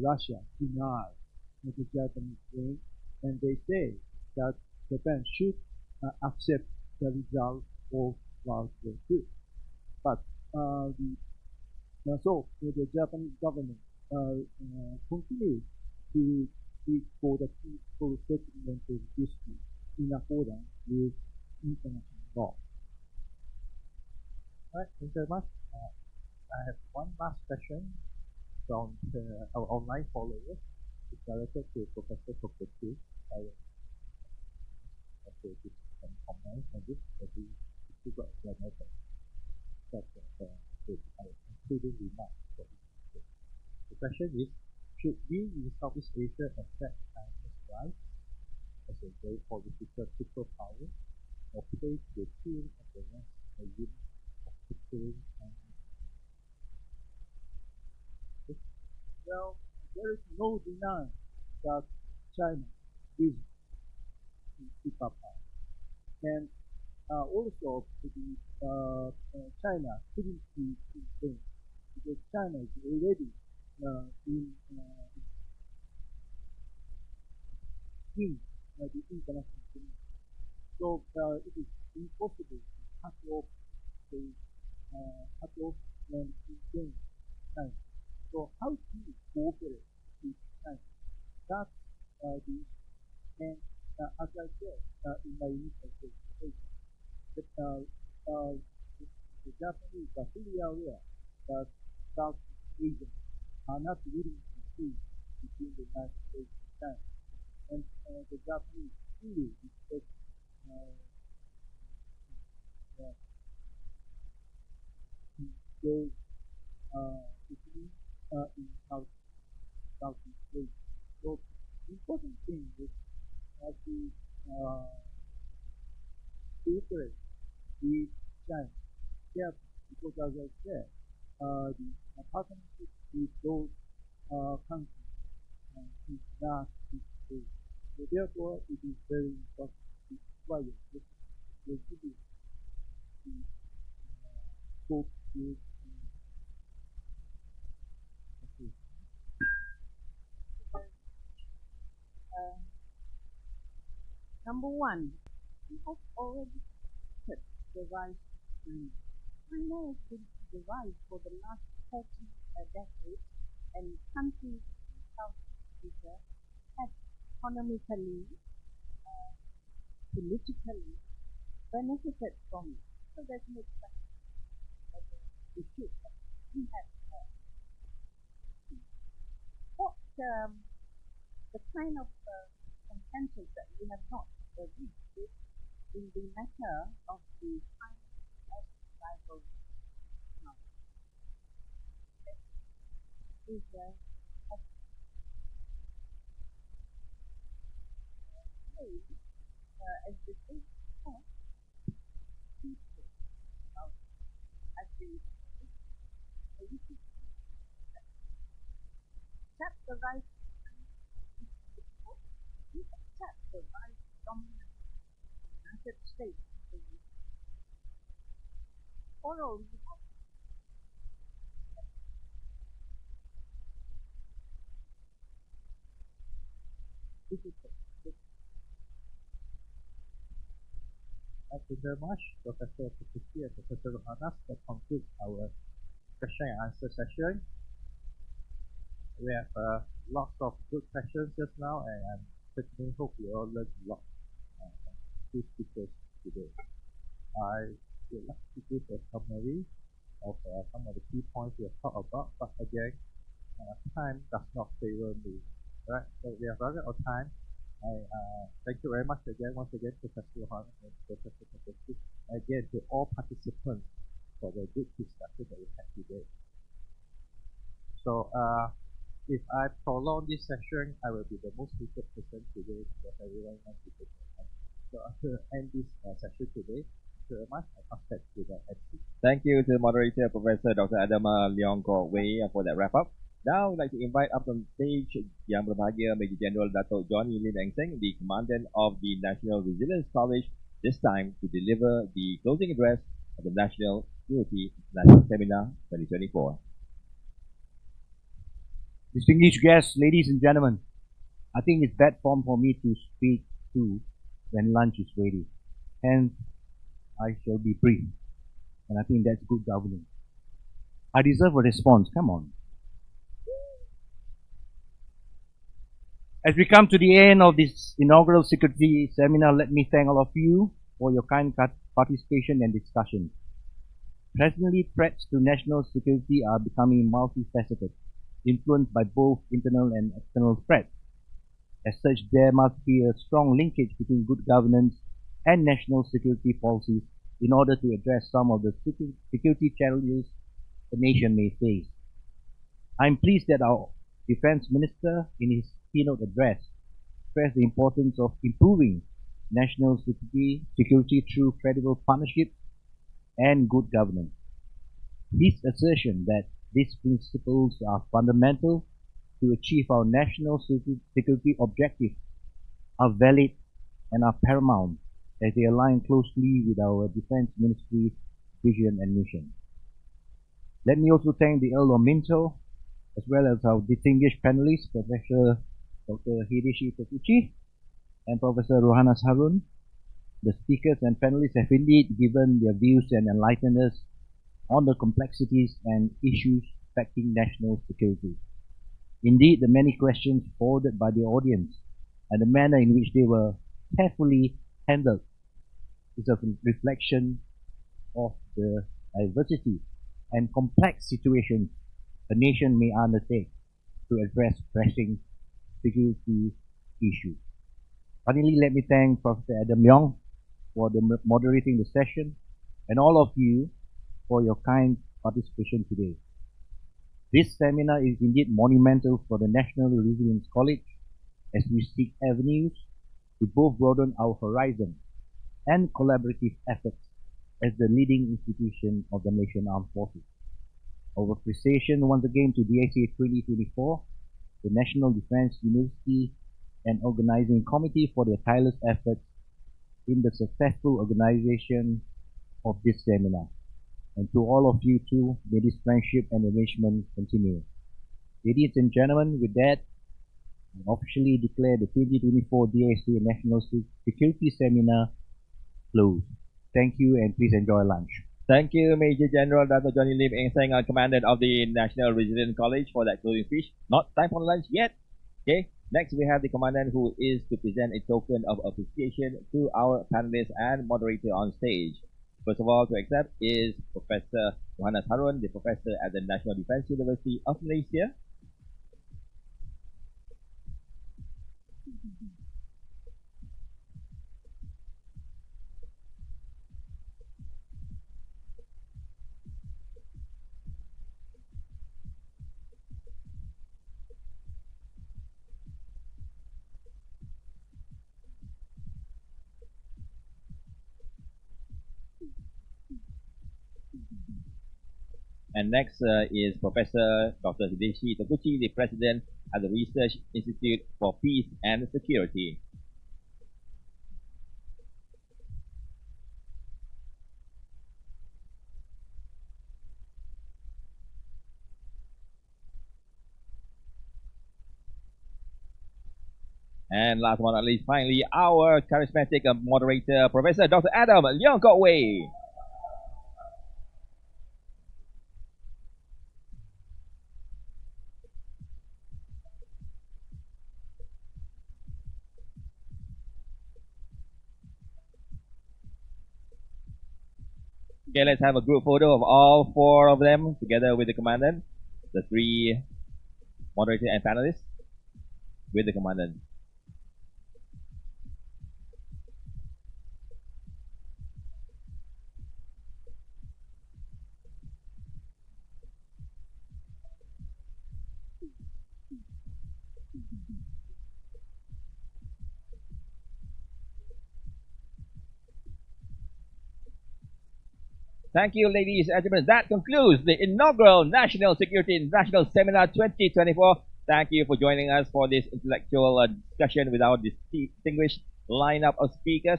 Russia denies the Japanese claim, and they say that Japan should accept the result of World War II. But so the Japanese government continues to seek for the peaceful settlement of dispute in accordance with international law. All right, thank you very much. I have one last question from our online followers. It's directed to Professor Kopetu. I will give some comments on this, but we still got another set of including remarks for this. The question is, should we in Southeast Asia accept China's rise as a geopolitical superpower, or place the tune of the West a unit of pursuing China? Well, there is no denying that China is a superpower, and also China shouldn't be concerned because China is already in the international community. So it is impossible to cut off and contain China. So how to cooperate with China? That's and as I said in my initial presentation, that the Japanese are fully aware that Southeast Asians are not willing to choose between the United States and China, and the Japanese fully respect those between in Southeast Asia. So the important thing is to cooperate with China. Yeah, because as I said, the partnership with those countries is not easy. So therefore, it is very important to acquire the ability to cope with Number one, we have already set the rise of China. China has been on the rise for the last 30 decades, and countries in Southeast Asia have economically, politically benefited from it. So there's no question that we should have. We have what the kind of consensus that we have not reached in the matter of the Chinese rival now. Asia has played as the big people about I think we should accept the right we accept the right dominant United States orally Thank you very much, Professor Pukuti and Professor Rohanas. That concludes our question and answer session. We have lots of good questions just now, and I certainly hope you all learned a lot from two speakers today. I would like to give a summary of some of the key points we have talked about, but again, time does not favor me. Right? So we have run out of time. Thank you very much once again, Professor Rohanas and Professor Pukuti, again to all participants for the good discussion that we had today. So if I prolong this session, I will be the most hated person today because everyone wants to take my time. So I will end this session today. Thank you very much. I pass back to the MC. Thank you to the moderator, Professor Dr. Adama Leong Kok Wei, for that wrap up. Now, I'd like to invite up on stage Yang Berbahagia Major General Dato' Johnny Lim Eng Seng, the Commandant of the National Resilience College, this time to deliver the closing address of the National Security International Seminar 2024. Distinguished guests, ladies and gentlemen, I think it's bad form for me to speak to when lunch is ready. Hence, I shall be brief. And I think that's good governance. I deserve a response. Come on. As we come to the end of this inaugural security seminar, let me thank all of you for your kind participation and discussion. Presently, threats to national security are becoming multifaceted, influenced by both internal and external threats. As such, there must be a strong linkage between good governance and national security policies in order to address some of the security challenges the nation may face. I am pleased that our Defense Minister, in his keynote address, stressed the importance of improving national security through credible partnerships and good governance. His assertion that these principles are fundamental to achieve our national security objectives are valid and are paramount as they align closely with our Defense Ministry's vision and mission. Let me also thank the Earl of Minto, as well as our distinguished panelists, Professor Dr. Hideshi Tokuchi and Professor Rohanas Harun. The speakers and panelists have indeed given their views and enlightened us on the complexities and issues affecting national security. Indeed, the many questions forwarded by the audience and the manner in which they were carefully handled is a reflection of the diversity and complex situations a nation may undertake to address pressing security issues. Finally, let me thank Professor Adam Yong for moderating the session and all of you for your kind participation today. This seminar is indeed monumental for the National Resilience College as we seek avenues to both broaden our horizon and collaborative efforts as the leading institution of the Malaysian Armed Forces. Our appreciation once again to DACA 2024, the National Defence University and Organising Committee for their tireless efforts in the successful organisation of this seminar. And to all of you too, may this friendship and arrangement continue. Ladies and gentlemen, with that, I officially declare the 2024 DACA National Security Seminar closed. Thank you and please enjoy lunch. Thank you, Major General Dato' Johnny Lim Eng Seng, our Commandant of the National Resilience College, for that closing speech. Not time for lunch yet. Okay. Next, we have the Commandant who is to present a token of appreciation to our panelists and moderator on stage. First of all, to accept is Professor Rohanas Harun, the professor at the National Defence University of Malaysia. And next is Professor Dr. Hideshi Tokuchi, the President at the Research Institute for Peace and Security. And last but not least, finally, our charismatic moderator, Professor Dr. Adam Leong Kok Wei. Okay, let's have a group photo of all four of them together with the Commandant, the three moderators and panelists with the Commandant. Thank you, ladies and gentlemen. That concludes the inaugural National Security International Seminar 2024. Thank you for joining us for this intellectual discussion with our distinguished lineup of speakers.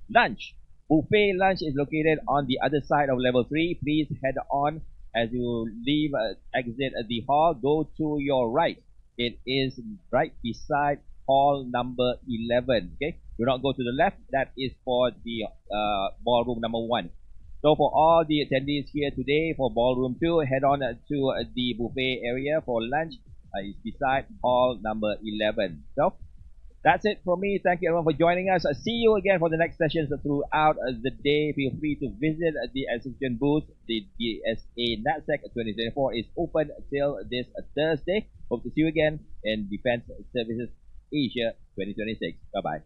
Lunch. Buffet lunch is located on the other side of level 3. Please head on as you leave, exit the hall. Go to your right. It is right beside hall number 11. Okay, do not go to the left. That is for the ballroom number 1. So for all the attendees here today for ballroom 2, head on to the buffet area for lunch. It's beside hall number 11. So that's it from me. Thank you everyone for joining us. See you again for the next sessions throughout the day. Feel free to visit the exhibition booth. The DSA NatSec 2024 is open till this Thursday. Hope to see you again in Defense Services Asia 2026. Bye-bye.